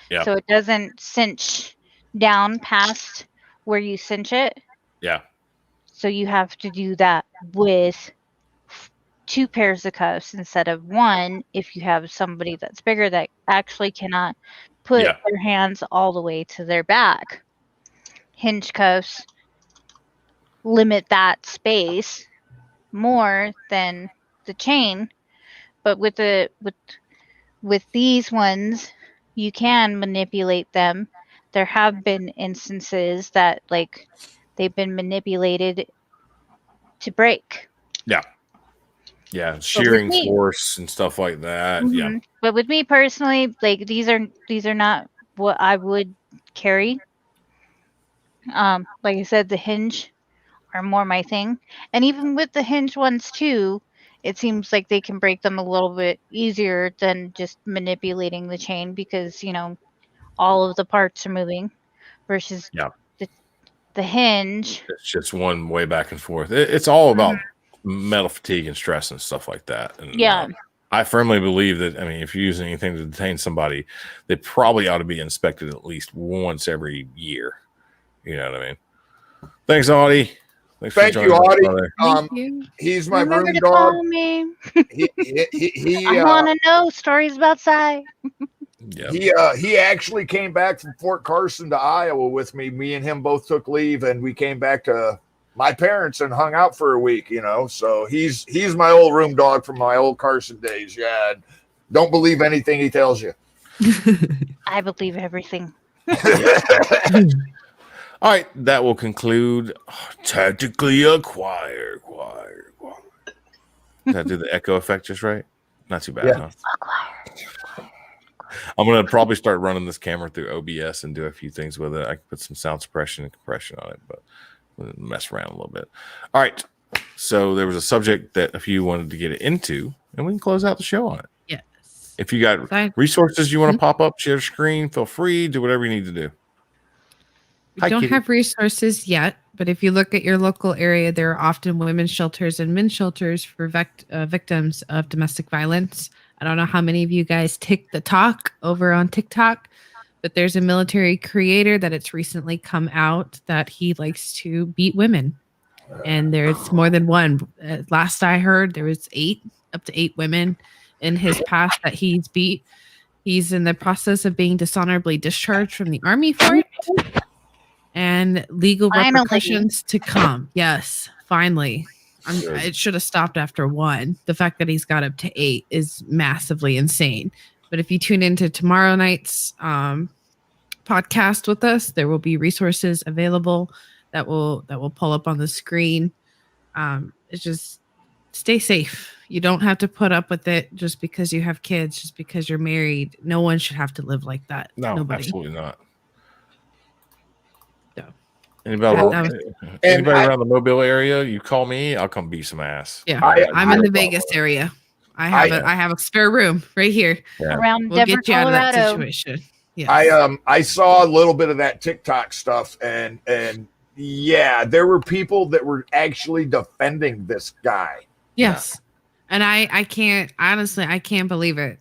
Yeah. So it doesn't cinch down past where you cinch it. Yeah. So you have to do that with 2 pairs of cuffs instead of 1 if you have somebody that's bigger that actually cannot put their hands all the way to their back. Hinge cuffs limit that space more than the chain, but with these ones you can manipulate them. There have been instances that like they've been manipulated to break. Yeah. Yeah, shearing force and stuff like that. Mm-hmm. Yeah. But with me personally, like these are not what I would carry. Like I said, the hinge are more my thing. And even with the hinge ones too, it seems like they can break them a little bit easier than just manipulating the chain because, all of the parts are moving versus the hinge. It's just one way back and forth. It's all about metal fatigue and stress and stuff like that. And, I firmly believe that, if you're using anything to detain somebody, they probably ought to be inspected at least once every year. You know what I mean? Thanks, Audie. Thank you, Audie. Thank you. He's my Remember room to dog. call me. I want to know stories about Cy. Yeah. He actually came back from Fort Carson to Iowa with me. Me and him both took leave, and we came back to my parents and hung out for a week. So he's my old room dog from my old Carson days. Yeah, don't believe anything he tells you. I believe everything. All right, that will conclude Tactically Acquired. Did I do the echo effect just right? Not too bad, huh? Acquired. I'm going to probably start running this camera through OBS and do a few things with it. I can put some sound suppression and compression on it, but we'll mess around a little bit. All right, so there was a subject that a few wanted to get into, and we can close out the show on it. Yes. If you got resources you want to pop up, share screen, feel free, do whatever you need to do. We don't have resources yet, but if you look at your local area, there are often women's shelters and men's shelters for victims of domestic violence. I don't know how many of you guys tick the talk over on TikTok, but there's a military creator that it's recently come out that he likes to beat women. And there's more than one. Last I heard, there was up to 8 women in his past that he's beat. He's in the process of being dishonorably discharged from the Army for it. And legal repercussions to come. Yes, finally. It should have stopped after 1. The fact that he's got up to 8 is massively insane. But if you tune into tomorrow night's podcast with us, there will be resources available that will pull up on the screen. It's just stay safe. You don't have to put up with it just because you have kids, just because you're married. No one should have to live like that. No, Nobody. absolutely not. No. Anybody, That anybody around the Mobile area, you call me, I'll come beat some ass. Yeah, I- I'm in the Vegas area. I have a spare room right here. Yeah. Around We'll Denver, get you out of that Colorado. situation. Yes. I saw a little bit of that TikTok stuff, and yeah, there were people that were actually defending this guy. Yes. And I can't, honestly, I can't believe it.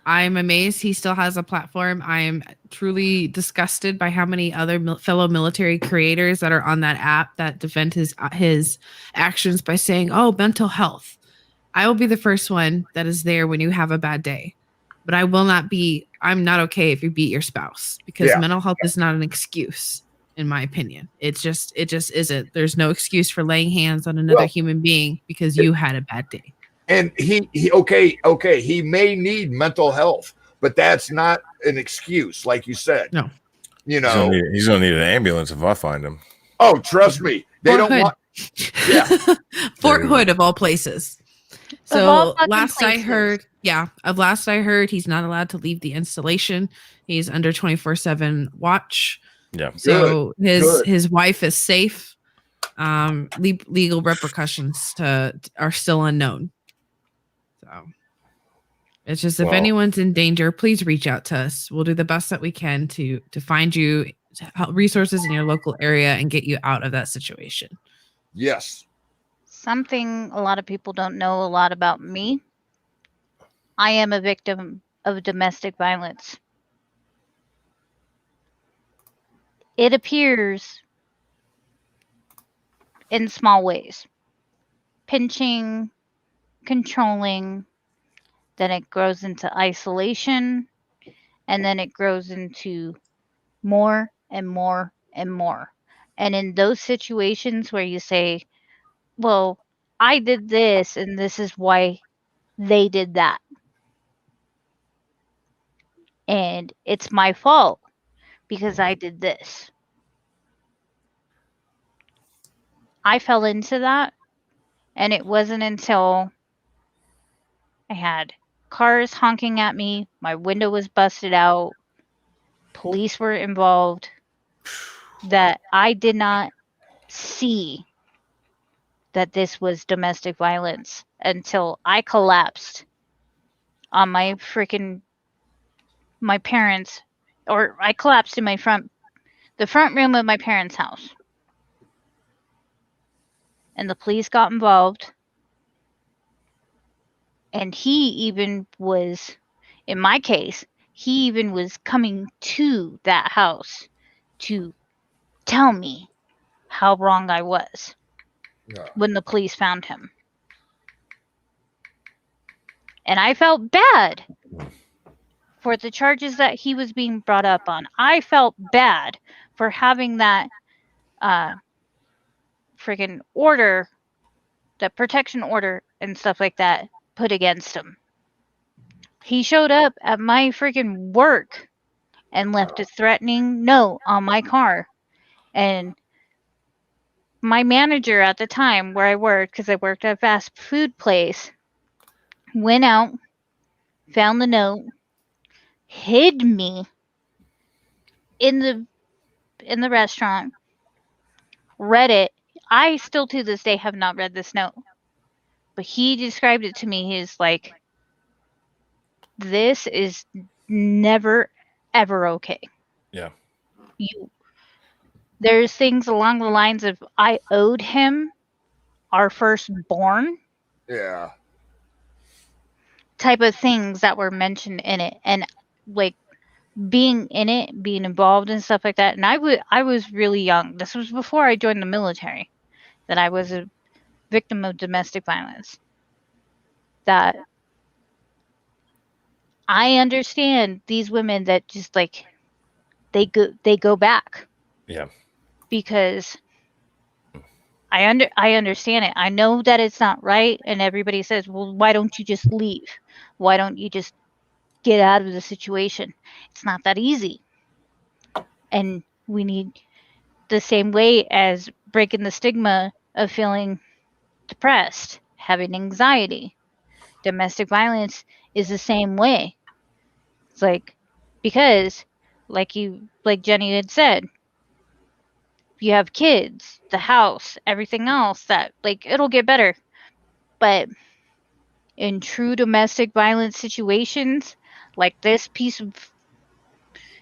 I'm amazed he still has a platform. I am truly disgusted by how many other fellow military creators that are on that app that defend his actions by saying, "Oh, mental health." I will be the first one that is there when you have a bad day, but I will not be. I'm not okay if you beat your spouse, because mental health is not an excuse, in my opinion. It just isn't. There's no excuse for laying hands on another human being because you had a bad day. And he okay, he may need mental health, but that's not an excuse, like you said. No. You know, He's gonna need an ambulance if I find him. oh, trust me, they Fort don't Hood. want. Yeah, Fort Hood of all places. Of all So fucking last I places. heard, he's not allowed to leave the installation. He's under 24/7 watch. Yeah. So Good. his wife is safe. Legal repercussions are still unknown. So it's just, if anyone's in danger, please reach out to us. We'll do the best that we can to find you resources in your local area and get you out of that situation. Yes. Something a lot of people don't know a lot about me. I am a victim of domestic violence. It appears in small ways. Pinching, controlling, then it grows into isolation, and then it grows into more and more and more. And in those situations where you say, well, I did this and this is why they did that, and it's my fault because I did this. I fell into that, and it wasn't until I had cars honking at me, my window was busted out, police were involved, that I did not see that this was domestic violence until I collapsed on my parents', or I collapsed in the front room of my parents' house. And the police got involved. And he even was, in my case, he even was coming to that house to tell me how wrong I was when the police found him. And I felt bad for the charges that he was being brought up on. I felt bad for having that friggin' order, that protection order and stuff like that put against him. He showed up at my freaking work and left a threatening note on my car. And my manager at the time where I worked, because I worked at a fast food place, went out, found the note, hid me in the restaurant, read it. I still to this day have not read this note. But he described it to me. He's like, this is never, ever okay. Yeah. There's things along the lines of, I owed him our firstborn. Yeah. Type of things that were mentioned in it. And like being in it, being involved and stuff like that. And I was really young. This was before I joined the military, that I was a victim of domestic violence. That I understand these women that just like they go back. Yeah. Because I understand it. I know that it's not right, and everybody says, "Well, why don't you just leave? Why don't you just get out of the situation?" It's not that easy. And we need the same way as breaking the stigma of feeling depressed, having anxiety. Domestic violence is the same way. It's like, because like Jenny had said, you have kids, the house, everything else, that like it'll get better. But in true domestic violence situations, like this piece of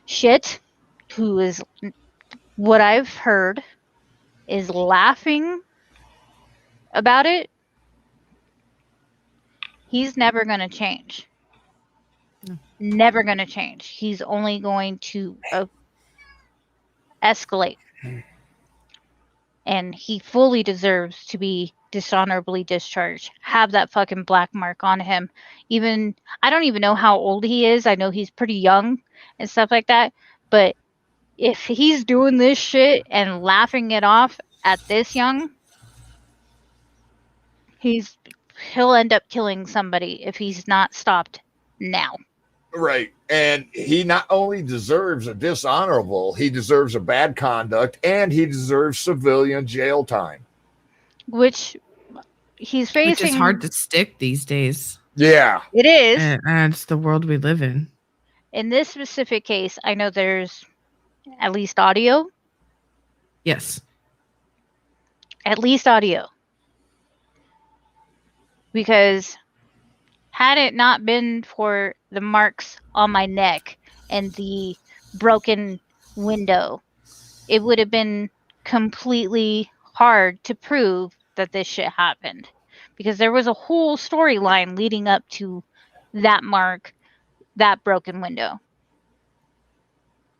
shit, who is, what I've heard, is laughing about it, he's never going to change. No. Never going to change. He's only going to escalate. And he fully deserves to be dishonorably discharged. Have that fucking black mark on him. Even, I don't even know how old he is. I know he's pretty young and stuff like that. But if he's doing this shit and laughing it off at this young, he'll end up killing somebody if he's not stopped now. Right. And he not only deserves a dishonorable, he deserves a bad conduct, and he deserves civilian jail time. Which he's facing. Which is hard to stick these days. Yeah. It is. And it's the world we live in. In this specific case, I know there's at least audio. Yes. At least audio. Because had it not been for the marks on my neck and the broken window, it would have been completely hard to prove that this shit happened. Because there was a whole storyline leading up to that mark, that broken window.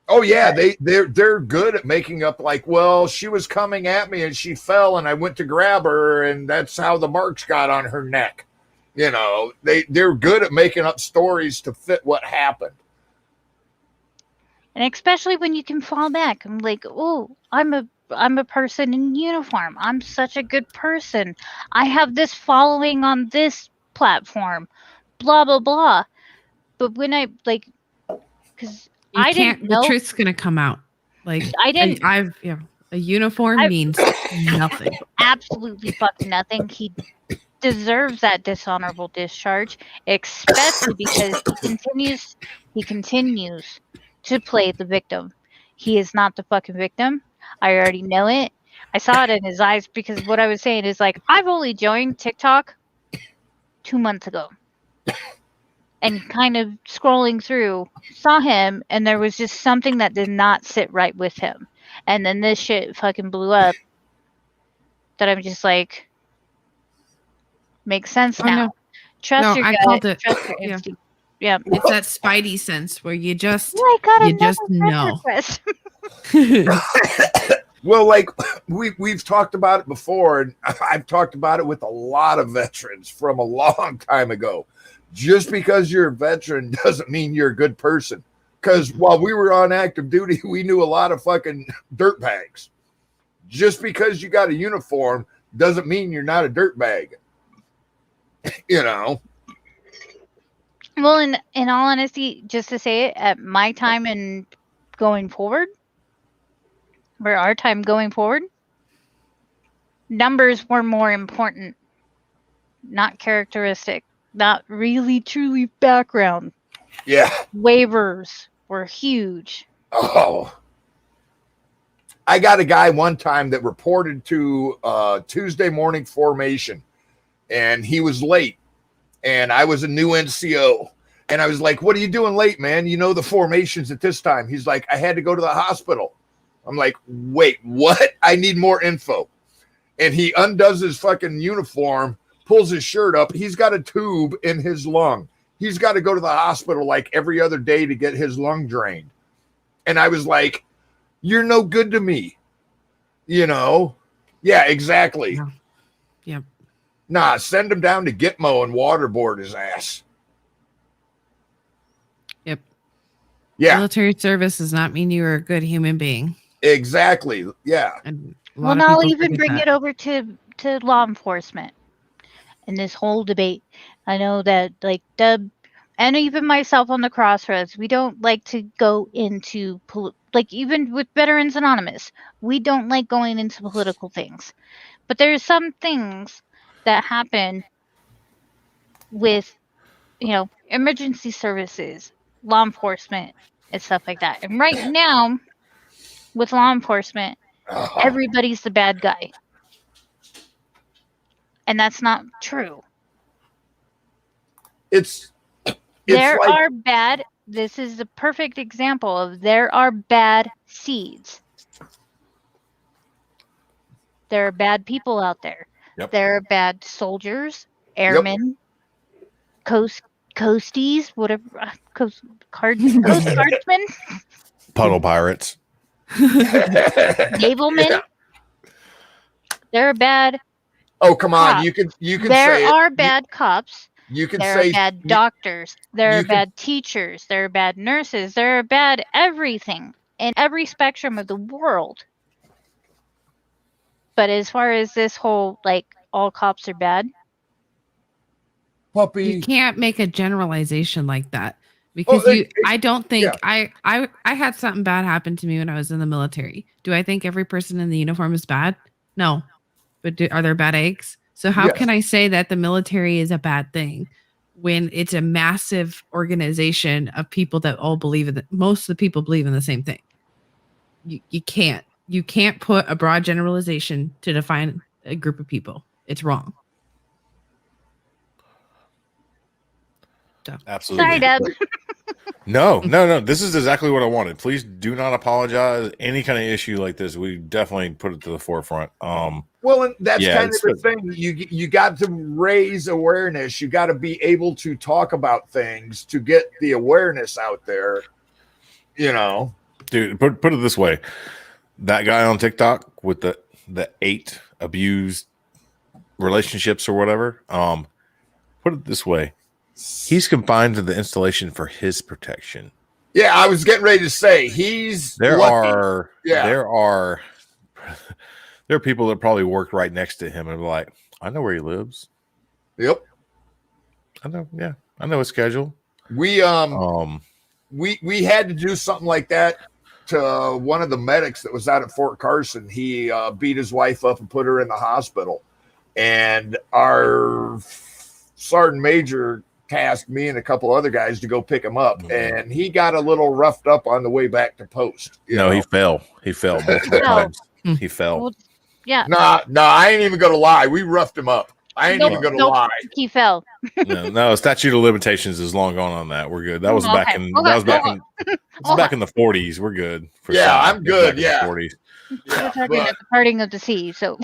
Oh yeah, they're good at making up like, well, she was coming at me and she fell and I went to grab her and that's how the marks got on her neck. You know, they're good at making up stories to fit what happened. And especially when you can fall back. I'm like, oh, I'm a person in uniform. I'm such a good person. I have this following on this platform. Blah blah blah. But when I like, because I didn't know, the truth's gonna come out. Like I didn't. A uniform means nothing. Absolutely fucking nothing. He deserves that dishonorable discharge, especially because he continues to play the victim. He is not the fucking victim. I already know it. I saw it in his eyes, because what I was saying is like, I've only joined TikTok 2 months ago. And kind of scrolling through, saw him, and there was just something that did not sit right with him. And then this shit fucking blew up. That I'm just like, makes sense now. Trust your gut. Called it. Trust your instinct. Yeah. It's that spidey sense where you just know. Well, like we've talked about it before, and I've talked about it with a lot of veterans from a long time ago. Just because you're a veteran doesn't mean you're a good person. Because while we were on active duty, we knew a lot of fucking dirtbags. Just because you got a uniform doesn't mean you're not a dirtbag. You know? Well, in all honesty, just to say it, at my time and going forward, or our time going forward, numbers were more important, not characteristic, not really truly background. Yeah. Waivers were huge. Oh. I got a guy one time that reported to Tuesday morning formation, and he was late, and I was a new NCO, and I was like, what are you doing late, man? You know the formations at this time. He's like, I had to go to the hospital. I'm like, wait, what? I need more info. And he undoes his fucking uniform, pulls his shirt up. He's got a tube in his lung. He's got to go to the hospital like every other day to get his lung drained. And I was like, you're no good to me. You know? Yeah, exactly. Yeah. Yep. Nah, send him down to Gitmo and waterboard his ass. Yep. Yeah. Military service does not mean you're a good human being. Exactly. Yeah. And well, I'll even bring it over to law enforcement in this whole debate. I know that, like, Dub and even myself on the crossroads, we don't like to go into like even with Veterans Anonymous, we don't like going into political things. But there's some things that happen with, emergency services, law enforcement, and stuff like that. And right now, with law enforcement, everybody's the bad guy. And that's not true. It's There like, are bad, this is the perfect example of there are bad seeds. There are bad people out there. Yep. There are bad soldiers, airmen, coasties, whatever, coast guardsmen, Puddle pirates. navalmen. Yeah. There are bad. Oh, come on! cops. You can There say are it. bad cops. You can There say are bad doctors. There you are can- bad teachers. There are bad nurses. There are bad everything in every spectrum of the world. But as far as this whole, like, all cops are bad, puppy. You can't make a generalization like that because I don't think I had something bad happen to me when I was in the military. Do I think every person in the uniform is bad? No. But are there bad eggs? So how Yes. can I say that the military is a bad thing when it's a massive organization of people that all believe in most of the people believe in the same thing? You can't put a broad generalization to define a group of people. It's wrong. Absolutely. sorry, Deb. No. This is exactly what I wanted. Please do not apologize. Any kind of issue like this, we definitely put it to the forefront. Well, and that's Yeah, kind of the thing. You got to raise awareness. You got to be able to talk about things to get the awareness out there. Dude, put it this way: that guy on TikTok with the 8 abused relationships or whatever. Put it this way: he's confined to the installation for his protection. Yeah, I was getting ready to say There lucky. are people that probably worked right next to him and were like, I know where he lives. Yep. I know. Yeah, I know his schedule. We had to do something like that to one of the medics that was out at Fort Carson. He beat his wife up and put her in the hospital, and our sergeant major tasked me and a couple other guys to go pick him up, and he got a little roughed up on the way back to post. He fell. He fell multiple times. He fell. Well, yeah. No, I ain't even gonna lie. We roughed him up. I ain't even gonna lie. He fell. No, statute of limitations is long gone on that. We're good. That was back in back in the 40s. We're good. I'm good. Yeah. 40s. We're talking about the parting of the sea. So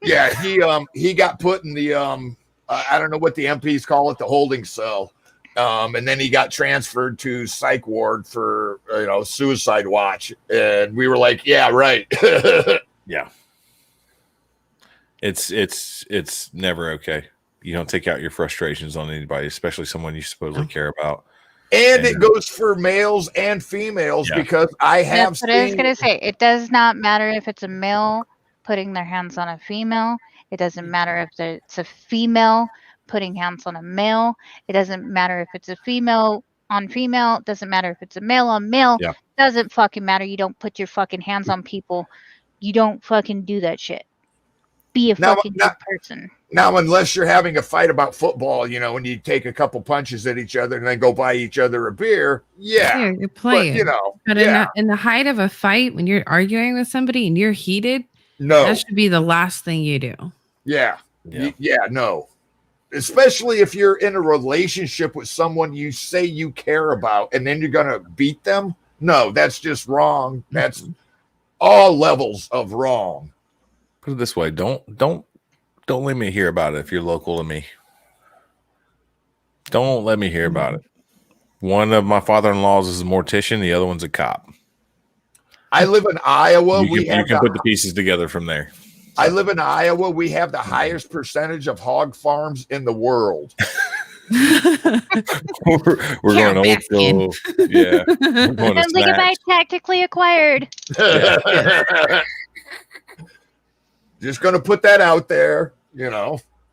yeah, he got put in the I don't know what the MPs call it, the holding cell. And then he got transferred to psych ward for suicide watch. And we were like, yeah, right. Yeah. It's never okay. You don't take out your frustrations on anybody, especially someone you supposedly care about. And it goes for males and females because I have That's what I was going to say. It does not matter if it's a male putting their hands on a female. It doesn't matter if it's a female putting hands on a male. It doesn't matter if it's a female on female. It doesn't matter if it's a male on male. Yeah. It doesn't fucking matter. You don't put your fucking hands on people. You don't fucking do that shit. Be a fucking good person. Now, unless you're having a fight about football, when you take a couple punches at each other and then go buy each other a beer, yeah you're playing. But, in the height of a fight, when you're arguing with somebody and you're heated, no, that should be the last thing you do. No. Especially if you're in a relationship with someone you say you care about and then you're gonna beat them. No, that's just wrong. That's all levels of wrong. Put it this way: don't let me hear about it if you're local to me. Don't let me hear about it. One of my father-in-laws is a mortician, the other one's a cop. I live in Iowa. You can put the pieces together from there. I live in Iowa. We have the highest percentage of hog farms in the world. we're going old school. Yeah. Sounds like if I tactically acquired. Just going to put that out there,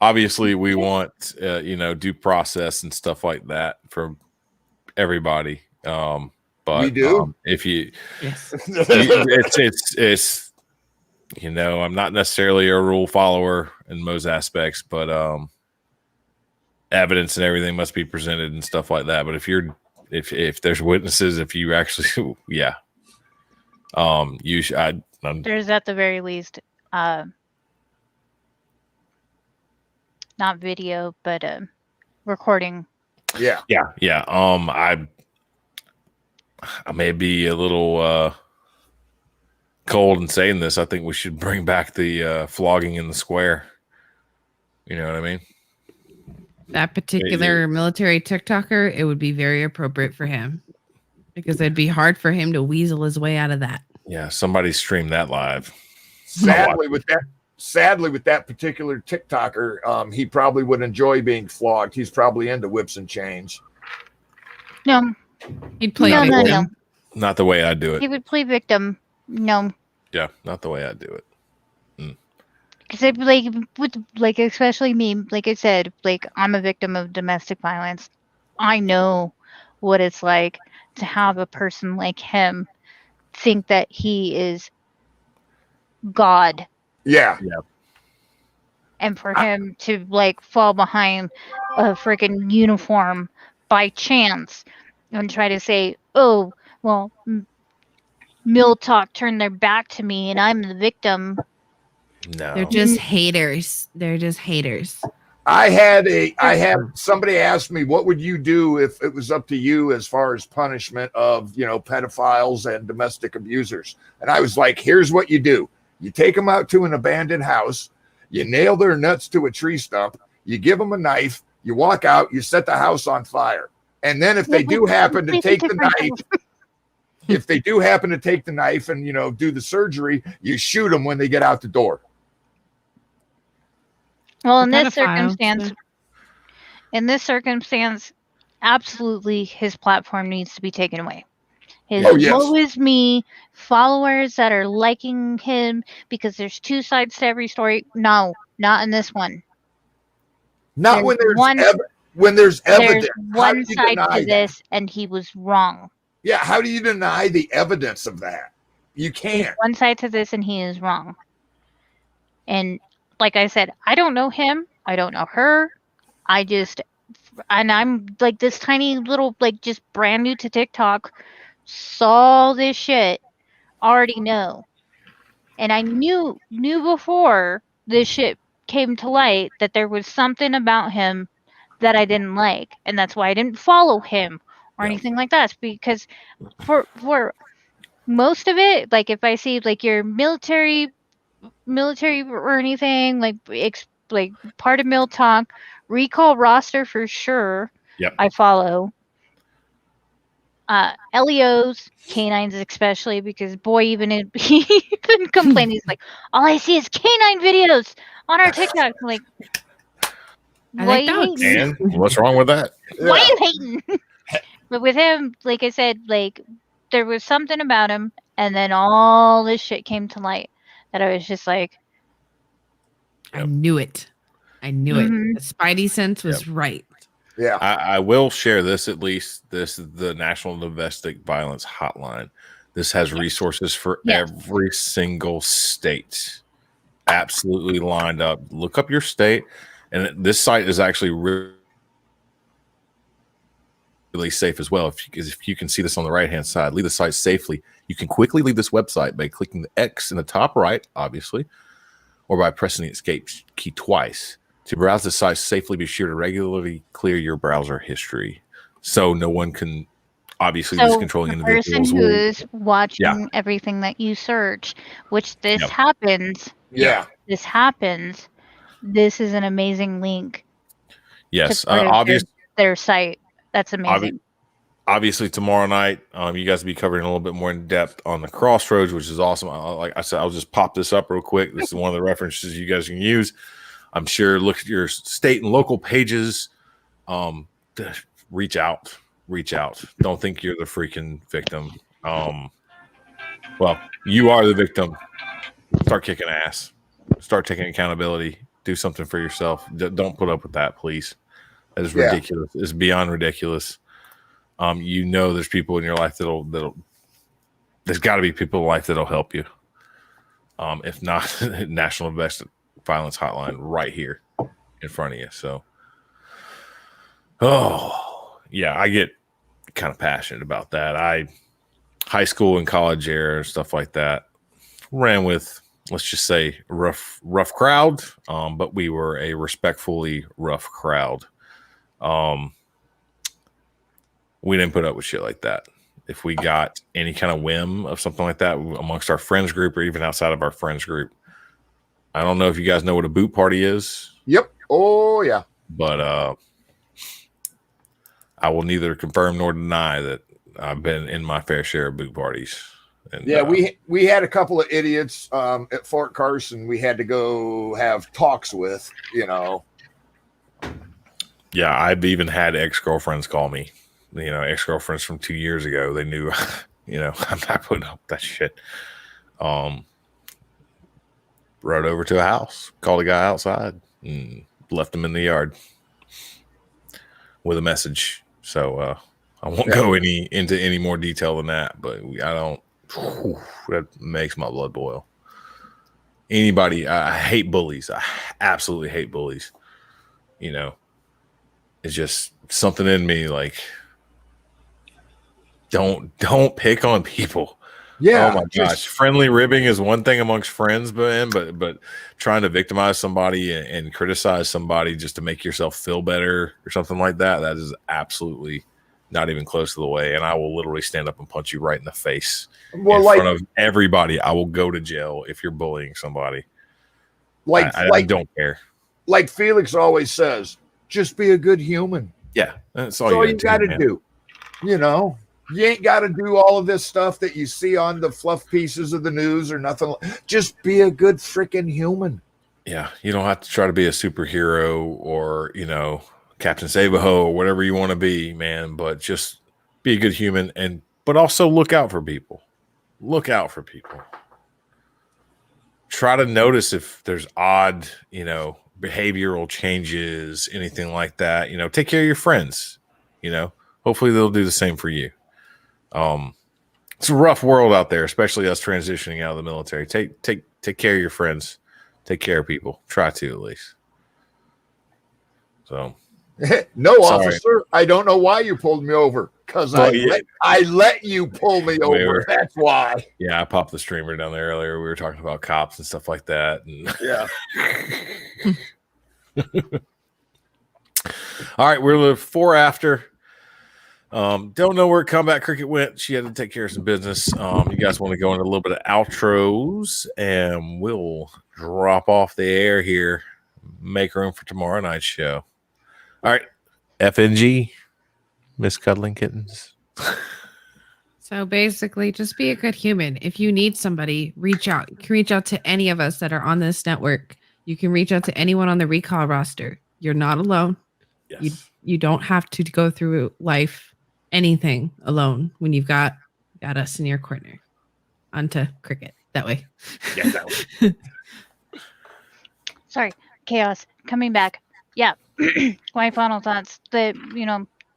Obviously, we want, due process and stuff like that for everybody. But We do? If you, Yes. it's I'm not necessarily a rule follower in most aspects, but evidence and everything must be presented and stuff like that. But if there's witnesses, if you actually, yeah, you should. There's at the very least, not video, but recording. Yeah. I may be a little cold in saying this. I think we should bring back the flogging in the square. You know what I mean? That particular military TikToker, it would be very appropriate for him because it'd be hard for him to weasel his way out of that. Yeah, somebody streamed that live. Sadly, with that particular TikToker, he probably would enjoy being flogged. He's probably into whips and chains. No, He'd play no, victim. Not the way I do he it. would play victim. No, Yeah, not the way I do it. because especially me, like I said, like I'm a victim of domestic violence. I know what it's like to have a person like him think that he is God, Yeah. and for him to like fall behind a freaking uniform by chance and try to say, "Oh, well, Mill Talk turned their back to me and I'm the victim." No. They're just haters. They're just haters. I had somebody asked me, what would you do if it was up to you as far as punishment of, pedophiles and domestic abusers? And I was like, here's what you do. You take them out to an abandoned house, you nail their nuts to a tree stump, you give them a knife, you walk out, you set the house on fire. And then if they do happen to take the knife, and, do the surgery, you shoot them when they get out the door. Well, in They're this pedophiles, circumstance, absolutely his platform needs to be taken away. His Oh, yes. woe is me followers that are liking him because there's two sides to every story. No, not in this one. Not when there's one- when there's evidence. There's How one do you side deny to that? this, and he was wrong. Yeah, how do you deny the evidence of that? You There's can't. one side to this, and he is wrong. And like I said, I don't know him. I don't know her. And I'm like this tiny little, like just brand new to TikTok, saw this shit, already know. And I knew before this shit came to light that there was something about him that I didn't like. And that's why I didn't follow him or anything like that. Because for most of it, like if I see like your military or anything, like part of Mill Talk, recall roster for sure. Yep. I follow. LEOs, canines especially, because boy, he even complained. He's like, all I see is canine videos on our TikTok. I'm like, I why like you dogs. hating? And what's wrong with that? Why Yeah. you hating? But with him, like I said, like there was something about him, and then all this shit came to light that I was just like, I knew it. Mhm. The Spidey sense was right. Yeah. I will share this at least. This is the National Domestic Violence Hotline. This has resources for Yes. every single state. Absolutely lined up. Look up your state. And this site is actually really safe as well. Because if you can see this on the right-hand side, leave the site safely. You can quickly leave this website by clicking the X in the top right, obviously, or by pressing the escape key twice. To browse the site safely, be sure to regularly clear your browser history so no one can, obviously, these controlling the person individuals who will. is watching everything that you search, which this Yep. happens. Yeah. This happens. This is an amazing link Yes, to part of obviously. their site. That's amazing. Obviously, tomorrow night, you guys will be covering a little bit more in depth on the Crossroads, which is awesome. Like I said, I'll just pop this up real quick. This is one of the references you guys can use. I'm sure look at your state and local pages. Reach out. Don't think you're the freaking victim. Well, you are the victim. Start kicking ass. Start taking accountability. Do something for yourself. Don't put up with that, please. That is ridiculous. It's beyond ridiculous. You know, there's people in your life that'll there's got to be people in life that'll help you. If not, National Domestic Violence Hotline right here in front of you. So, oh yeah, I get kind of passionate about that. High school and college era stuff like that, ran with, let's just say, rough crowd, but we were a respectfully rough crowd. We didn't put up with shit like that. If we got any kind of whim of something like that amongst our friends group or even outside of our friends group, I don't know if you guys know what a boot party is. Yep. Oh yeah. But I will neither confirm nor deny that I've been in my fair share of boot parties. And, yeah, we had a couple of idiots at Fort Carson. We had to go have talks with. Yeah, I've even had ex-girlfriends call me. Ex-girlfriends from 2 years ago. They knew, I'm not putting up with that shit. Rode over to a house, called a guy outside, and left him in the yard with a message. So I won't go into any more detail than that, but that makes my blood boil. Anybody, I hate bullies. I absolutely hate bullies. It's just something in me like, don't pick on people. Yeah. Oh my gosh. Friendly ribbing is one thing amongst friends, but trying to victimize somebody and criticize somebody just to make yourself feel better or something like that is absolutely not even close to the way. And I will literally stand up and punch you right in the face in front of everybody. I will go to jail if you're bullying somebody. I don't care. Like Felix always says, just be a good human. Yeah. That's all you got to do. You ain't got to do all of this stuff that you see on the fluff pieces of the news or nothing. Just be a good freaking human. Yeah. You don't have to try to be a superhero or, Captain Save-A-Ho or whatever you want to be, man. But just be a good human but also look out for people. Look out for people. Try to notice if there's odd, behavioral changes, anything like that. Take care of your friends. Hopefully they'll do the same for you. It's a rough world out there, especially us transitioning out of the military. Take care of your friends. Take care of people. Try to, at least. So, no, sorry. Officer, I don't know why you pulled me over. Because I let you pull me over. That's why. Yeah, I popped the streamer down there earlier. We were talking about cops and stuff like that. And yeah. All right, we're the 4 after. Don't know where Combat Cricket went. She had to take care of some business. You guys want to go into a little bit of outros, and we'll drop off the air here. Make room for tomorrow night's show. All right, FNG, Miss Cuddling Kittens. So basically, just be a good human. If you need somebody, reach out. You can reach out to any of us that are on this network. You can reach out to anyone on the recall roster. You're not alone. Yes. You don't have to go through life anything alone when you've got us in your corner. Onto Cricket that way. Yeah, that way. Sorry, chaos coming back. Yeah, my final thoughts. Like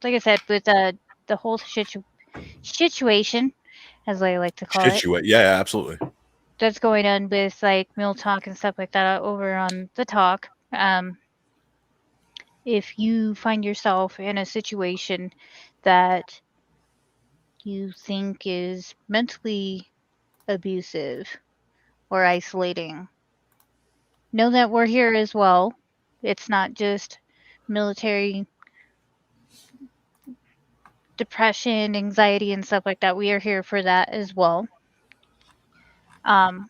I said, with the whole situation, as I like to call it. Yeah, absolutely. That's going on with like Mill Talk and stuff like that over on the talk. If you find yourself in a situation that you think is mentally abusive or isolating, know that we're here as well. It's not just military depression, anxiety, and stuff like that. We are here for that as well. One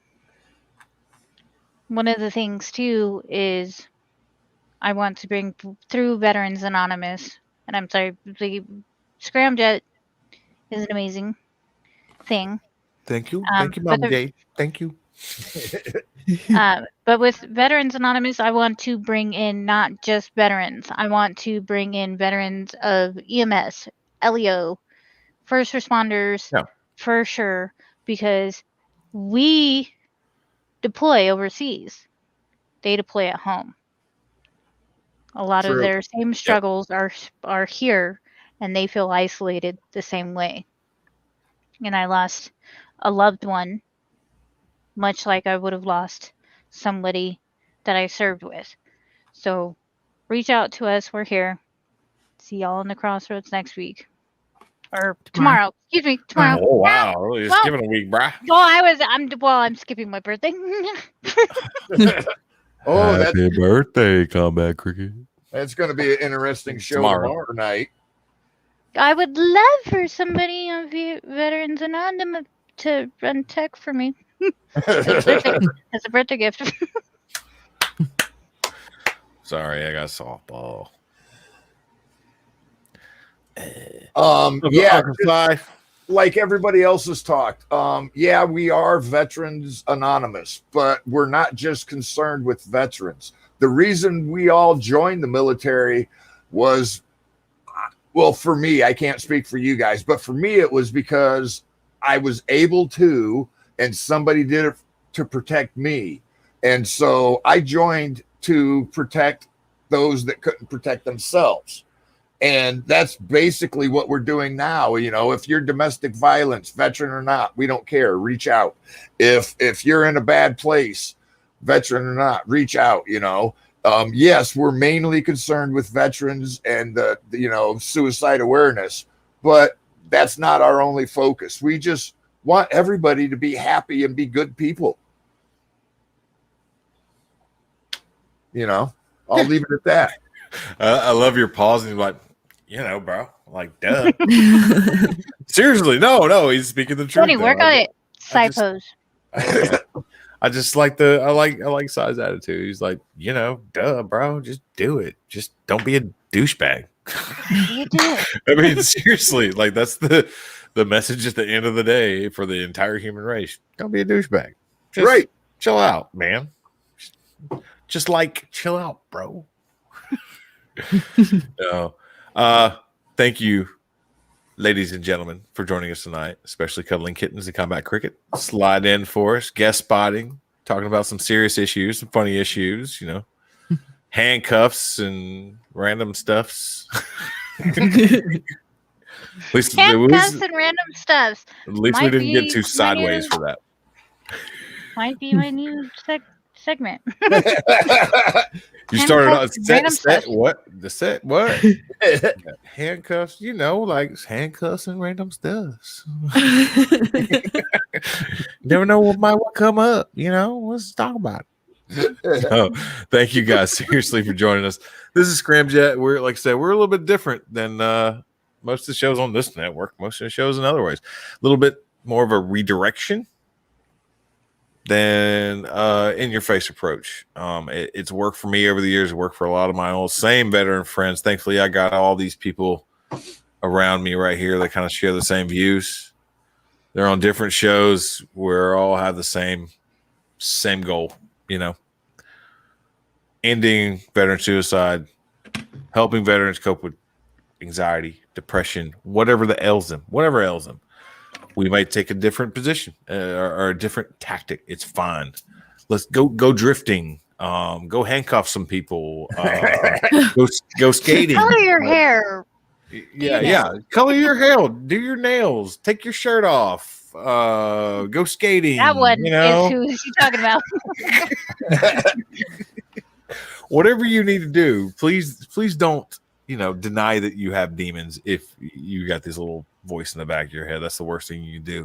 of the things too is I want to bring through Veterans Anonymous, and I'm sorry, the Scram Jett is an amazing thing. Thank you. Thank you, Mom Day. Thank you. But with Veterans Anonymous, I want to bring in not just veterans. I want to bring in veterans of EMS, LEO, first responders, for sure, because we deploy overseas. They deploy at home. A lot of their same struggles are here, and they feel isolated the same way. And I lost a loved one, much like I would have lost somebody that I served with. So reach out to us. We're here. See y'all in the crossroads next week. Or tomorrow. Excuse me, tomorrow. Oh wow, really just Well- giving a week, bruh. I'm skipping my birthday. Oh, Happy birthday, Combat Cricket. that's going to be an interesting show Tomorrow. tomorrow night. I would love for somebody on Veterans Anonymous to run tech for me as a birthday gift. Sorry, I got softball. Yeah, Uncle Fly. like everybody else has talked. Yeah, we are Veterans Anonymous, but we're not just concerned with veterans. The reason we all joined the military was, well, for me, I can't speak for you guys, but for me, it was because I was able to, and somebody did it to protect me. And so I joined to protect those that couldn't protect themselves. And that's basically what we're doing now. You know, if you're domestic violence, veteran or not, we don't care. Reach out. If you're in a bad place, veteran or not, reach out. You know, yes, we're mainly concerned with veterans and the suicide awareness, but that's not our only focus. We just want everybody to be happy and be good people. You know, I'll leave it at that. I love your pause and you're like, bro, like, duh. Seriously, no, he's speaking the truth. Tony, work on it. I just- Psychos. I just like I like Sai's attitude. He's like, duh, bro, just do it. Just don't be a douchebag. You do it. I mean, seriously, like that's the message at the end of the day for the entire human race. Don't be a douchebag. Just Right. chill out, man. Just like chill out, bro. No. Thank you, ladies and gentlemen, for joining us tonight, especially Cuddling Kittens and Combat Cricket. Slide in for us, guest spotting, talking about some serious issues, some funny issues, handcuffs and random stuffs. At least Handcuffs and random stuffs. we Might didn't get be too my sideways new- for that. Might be my new segment. You started on Handcuffs and random set stuff. what? The set what? Handcuffs, like handcuffs and random stuffs. Never know what might come up, let's talk about it. Oh, thank you guys seriously for joining us. This is Scram Jett. We're like I said, we're a little bit different than most of the shows on this network, most of the shows in other ways. A little bit more of a redirection than in your face approach. It's worked for me over the years. It worked for a lot of my old same veteran friends. Thankfully, I got all these people around me right here that kind of share the same views. They're on different shows. We all have the same goal, ending veteran suicide, helping veterans cope with anxiety, depression, whatever ails them. We might take a different position or a different tactic. It's fine. Let's go drifting. Go handcuff some people. Go skating. Color your hair. Yeah. Color your hair. Do your nails. Take your shirt off. Go skating. That one is who is he talking about? Whatever you need to do, please don't deny that you have demons. If you got this little voice in the back of your head, that's the worst thing you can do,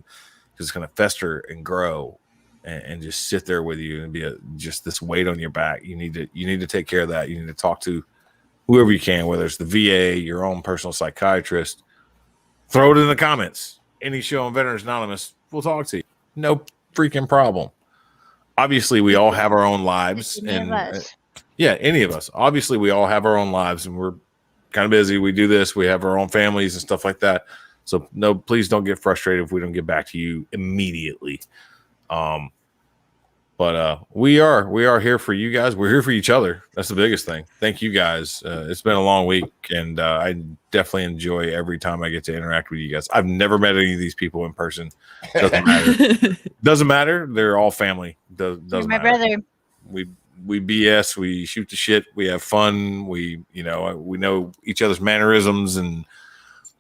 because it's going to fester and grow and just sit there with you and be just this weight on your back. You need to take care of that. You need to talk to whoever you can, whether it's the VA, your own personal psychiatrist. Throw it in the comments. Any show on Veterans Anonymous, we'll talk to you. No freaking problem. Obviously, we all have our own lives, Any of us. Yeah, any of us. Obviously, we all have our own lives, and we're kind of busy. We do this. We have our own families and stuff like that. So, no, please don't get frustrated if we don't get back to you immediately. But we are here for you guys. We're here for each other. That's the biggest thing. Thank you guys. It's been a long week, and I definitely enjoy every time I get to interact with you guys. I've never met any of these people in person. Doesn't matter. Doesn't matter. They're all family. Doesn't You're my matter. brother. We BS, we shoot the shit, we have fun, we know each other's mannerisms and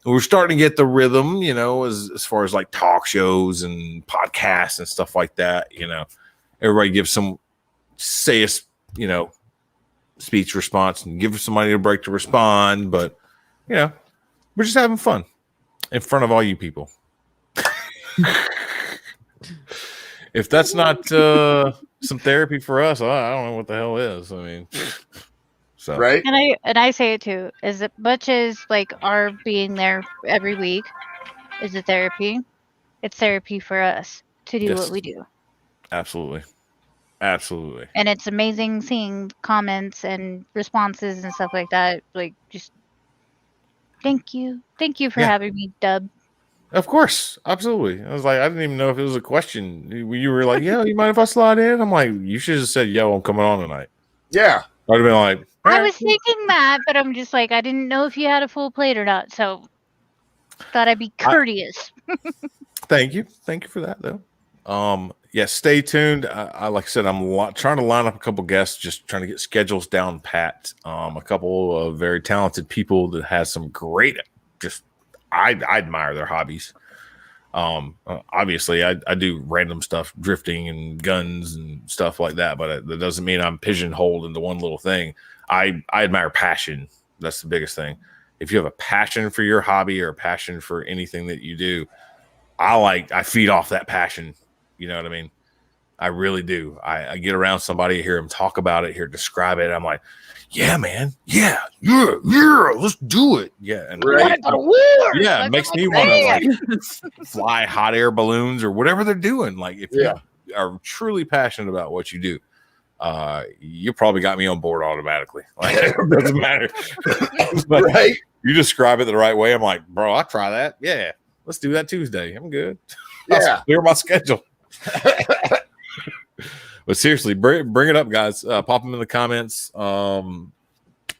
we're starting to get the rhythm, as far as like talk shows and podcasts and stuff like that. Everybody gives say a speech response and give somebody a break to respond. But, we're just having fun in front of all you people. If that's not some therapy for us, I don't know what the hell is. I mean, so Right? And I say it too. As much as like our being there every week is a therapy, it's therapy for us to do Yes. what we do. Absolutely. And it's amazing seeing comments and responses and stuff like that. Like, just thank you for having me, Dub. Of course, absolutely. I was like, I didn't even know if it was a question. You were like, "Yeah, you mind if I slide in?" I'm like, you should have said, "Yo, I'm coming on tonight." Yeah. I'd have been like, I was thinking that, but I'm just like, I didn't know if you had a full plate or not, so thought I'd be courteous. Thank you for that, though. Yeah, stay tuned. I like I said, I'm trying to line up a couple guests, just trying to get schedules down pat. A couple of very talented people that has some great, I admire their hobbies. Obviously, I do random stuff, drifting and guns and stuff like that, but that doesn't mean I'm pigeonholed into one little thing. I admire passion. That's the biggest thing. If you have a passion for your hobby or a passion for anything that you do, I feed off that passion. You know what I mean? I really do. I get around somebody, hear them talk about it, hear describe it. I'm like, yeah, man. Yeah. Let's do it. Yeah. And Right. yeah, it makes me want to like fly hot air balloons or whatever they're doing. Like if you are truly passionate about what you do, you probably got me on board automatically. Like it doesn't matter. Right. You describe it the right way. I'm like, bro, I'll try that. Yeah. Let's do that Tuesday. I'm good. Yeah. I'll clear my schedule. But seriously, bring it up, guys. Pop them in the comments.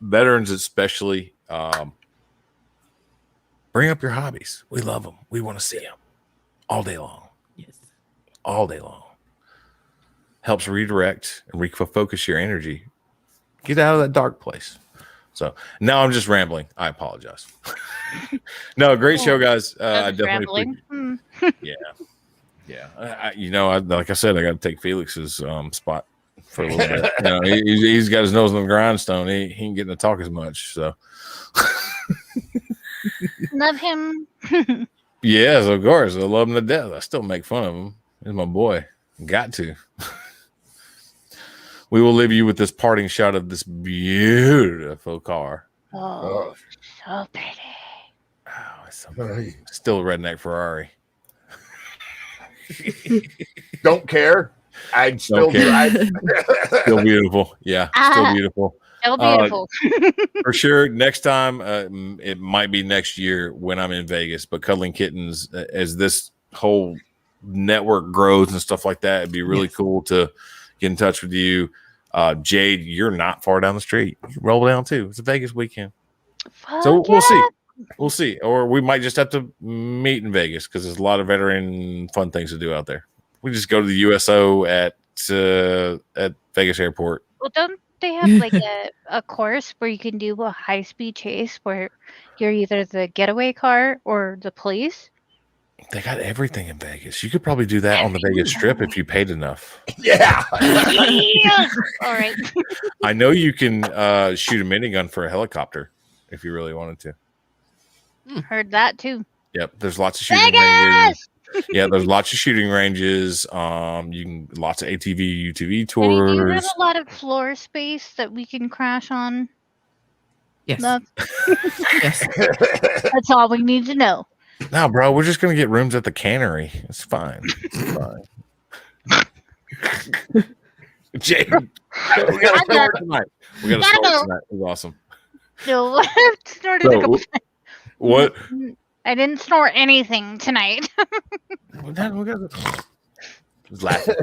Veterans especially. Bring up your hobbies. We love them. We want to see them all day long. Yes. All day long. Helps redirect and refocus your energy. Get out of that dark place. So now I'm just rambling. I apologize. No, great show, guys. I definitely. Yeah. Like I said, I got to take Felix's spot for a little bit. He's got his nose on the grindstone. He ain't getting to talk as much. So Love him. yes, of course. I love him to death. I still make fun of him. He's my boy. Got to. We will leave you with this parting shot of this beautiful car. Oh, so pretty. Oh, it's so pretty. Still a redneck Ferrari. Don't care. I'd still drive. Still beautiful. Yeah, still beautiful. So beautiful. For sure. Next time, it might be next year when I'm in Vegas, but Cuddling Kittens, as this whole network grows and stuff like that, it'd be really cool to get in touch with you. Jade, you're not far down the street. You can roll down too. It's a Vegas weekend. So we'll see. We'll see. Or we might just have to meet in Vegas because there's a lot of veteran fun things to do out there. We just go to the USO at Vegas Airport. Well, don't they have like a course where you can do a high-speed chase where you're either the getaway car or the police? They got everything in Vegas. You could probably do that on the Vegas Strip if you paid enough. Yeah. All right. I know you can shoot a minigun for a helicopter if you really wanted to. Heard that too. Yep, there's lots of shooting ranges. Yeah, there's lots of shooting ranges. You can lots of ATV, UTV tours. Do you have a lot of floor space that we can crash on? Yes. Yes. That's all we need to know. No, bro, we're just gonna get rooms at the cannery. It's fine. It's fine. Jay, we got to snort tonight. We got to snort tonight. It was awesome. No, I've snorted a couple times. What? I didn't snort anything tonight. We got laughing.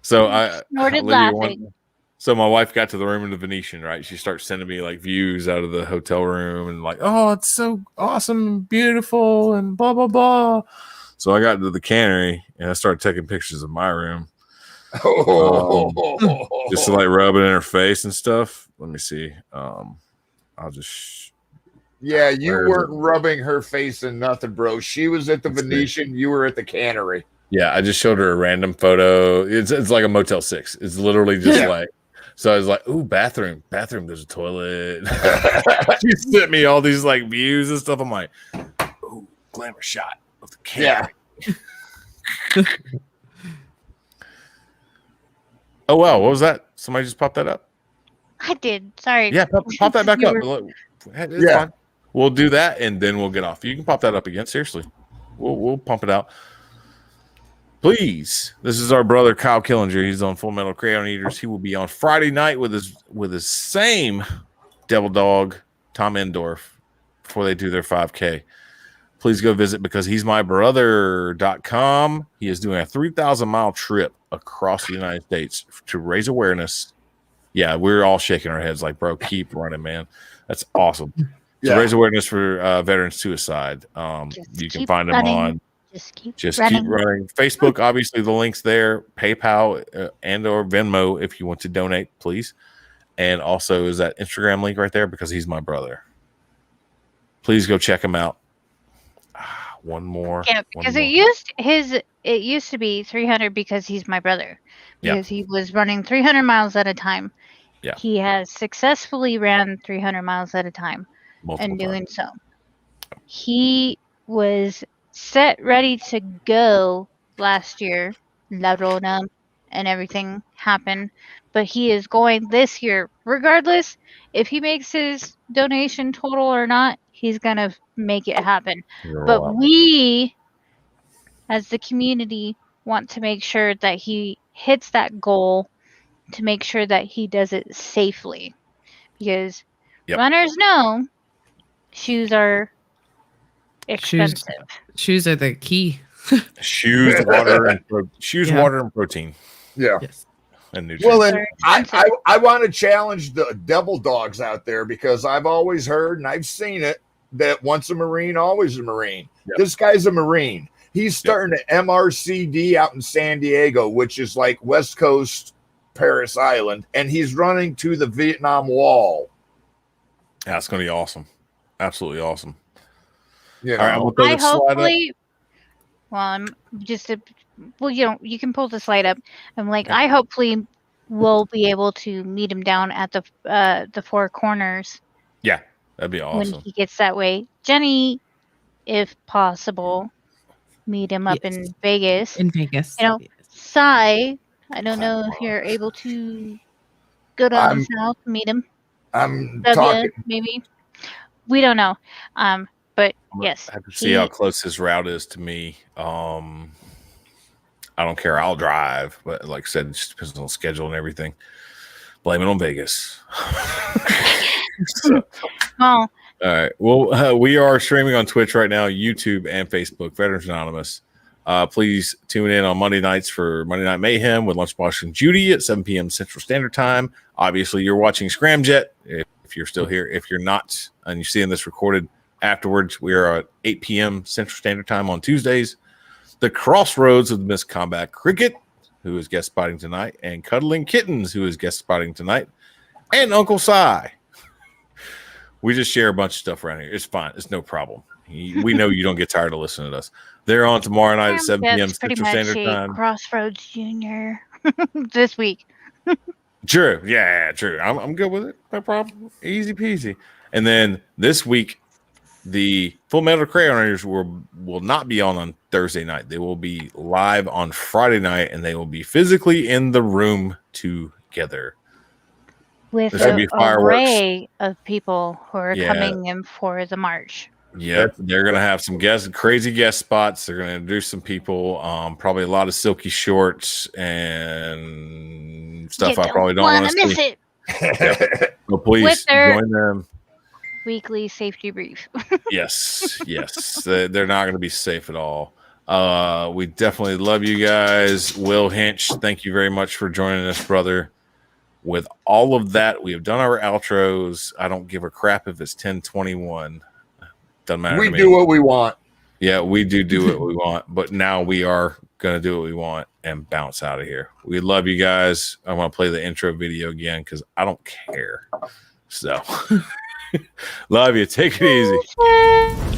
So I snorted laughing. So my wife got to the room in the Venetian, right? She starts sending me like views out of the hotel room and like, oh, it's so awesome and beautiful and blah, blah, blah. So I got into the cannery and I started taking pictures of my room. Just to like rub it in her face and stuff. Let me see. I'll just Yeah, you Where is weren't it? rubbing her face in nothing, bro. She was at the Let's see. Venetian. You were at the Cannery. Yeah, I just showed her a random photo. It's like a Motel 6. It's literally just Yeah. like, so I was like, ooh, bathroom. There's a toilet. She sent me all these like views and stuff. I'm like, ooh, glamour shot of the Cannery. Yeah. Oh, wow. What was that? Somebody just popped that up? I did. Sorry. Yeah, pop that back You up. were- Look, it's Yeah. fine. We'll do that and then we'll get off. You can pop that up again. Seriously. We'll pump it out. Please. This is our brother Kyle Killinger. He's on Full Metal Crayon Eaters. He will be on Friday night with his same devil dog, Tom Endorf, before they do their 5K. Please go visit because he's my brother.com. He is doing a 3,000-mile trip across the United States to raise awareness. Yeah, we're all shaking our heads like, bro, keep running, man. That's awesome. Yeah. To raise awareness for veteran suicide. Just You can keep find him running. on Just keep keep running. running. Facebook, obviously, the link's there. PayPal and or Venmo if you want to donate, please. And also is that Instagram link right there because he's my brother. Please go check him out. One more. Yeah, because it used to be 300 because he's my brother. Yeah. Because he was running 300 miles at a time. Yeah. He has successfully ran 300 miles at a time multiple and doing times. so. He was set ready to go last year. La Rona and everything happened. But he is going this year. Regardless, if he makes his donation total or not, he's going to make it happen. But we, as the community, want to make sure that he hits that goal to make sure that he does it safely. Because runners know shoes are expensive. Shoes are the key. Shoes, water, and water and protein. Yeah. Yes. And nutrients. Well, and I want to challenge the devil dogs out there because I've always heard and I've seen it that once a Marine, always a Marine. Yep. This guy's a Marine. He's starting at MRCD out in San Diego, which is like West Coast Paris Island, and he's running to the Vietnam Wall. That's going to be awesome. Absolutely awesome. You know, all right, we'll throw I the slide up. hopefully, well, I'm just you can pull the slide up. I'm like, I hopefully will be able to meet him down at the Four Corners. Yeah, that'd be awesome. When he gets that way. Jenny, if possible, meet him up in Vegas. In Vegas. You know, Sai, I don't know if you're able to go down the south and meet him. I'm W, talking. maybe. We don't know. But yes. I have to see how close his route is to me. I don't care. I'll drive, but like I said, it just depends on the schedule and everything. Blame it on Vegas. So, Well, all right. Well, we are streaming on Twitch right now, YouTube, and Facebook. Veterans Anonymous. Please tune in on Monday nights for Monday Night Mayhem with Lunchbox and Judy at 7 p.m. Central Standard Time. Obviously, you're watching Scram Jett. If you're still here, if you're not, and you're seeing this recorded afterwards, we are at 8 p.m. Central Standard Time on Tuesdays. The Crossroads of Miss Combat Cricket, who is guest spotting tonight, and Cuddling Kittens, who is guest spotting tonight, and Uncle Si. We just share a bunch of stuff around here. It's fine. It's no problem. We know you don't get tired of listening to us. They're on tomorrow night at 7 p.m. Central Standard Time. Crossroads Junior this week. True. Yeah, true. I'm good with it. No problem. Easy peasy. And then this week, the Full Metal Crayoners will not be on Thursday night. They will be live on Friday night, and they will be physically in the room together. With an array of people who are coming in for the march. Yep, they're gonna have some crazy guest spots. They're gonna introduce some people. Probably a lot of silky shorts and stuff I probably don't want to miss see. It. So please join them. Weekly safety brief. Yes. They're not going to be safe at all. We definitely love you guys. Will Hinch, thank you very much for joining us, brother. With all of that, we have done our outros. I don't give a crap if it's 10:21. Doesn't matter. We do what we want. Yeah, we do what we want. But now we are going to do what we want and bounce out of here. We love you guys. I want to play the intro video again because I don't care. So Love you. Take it easy. Bullshit.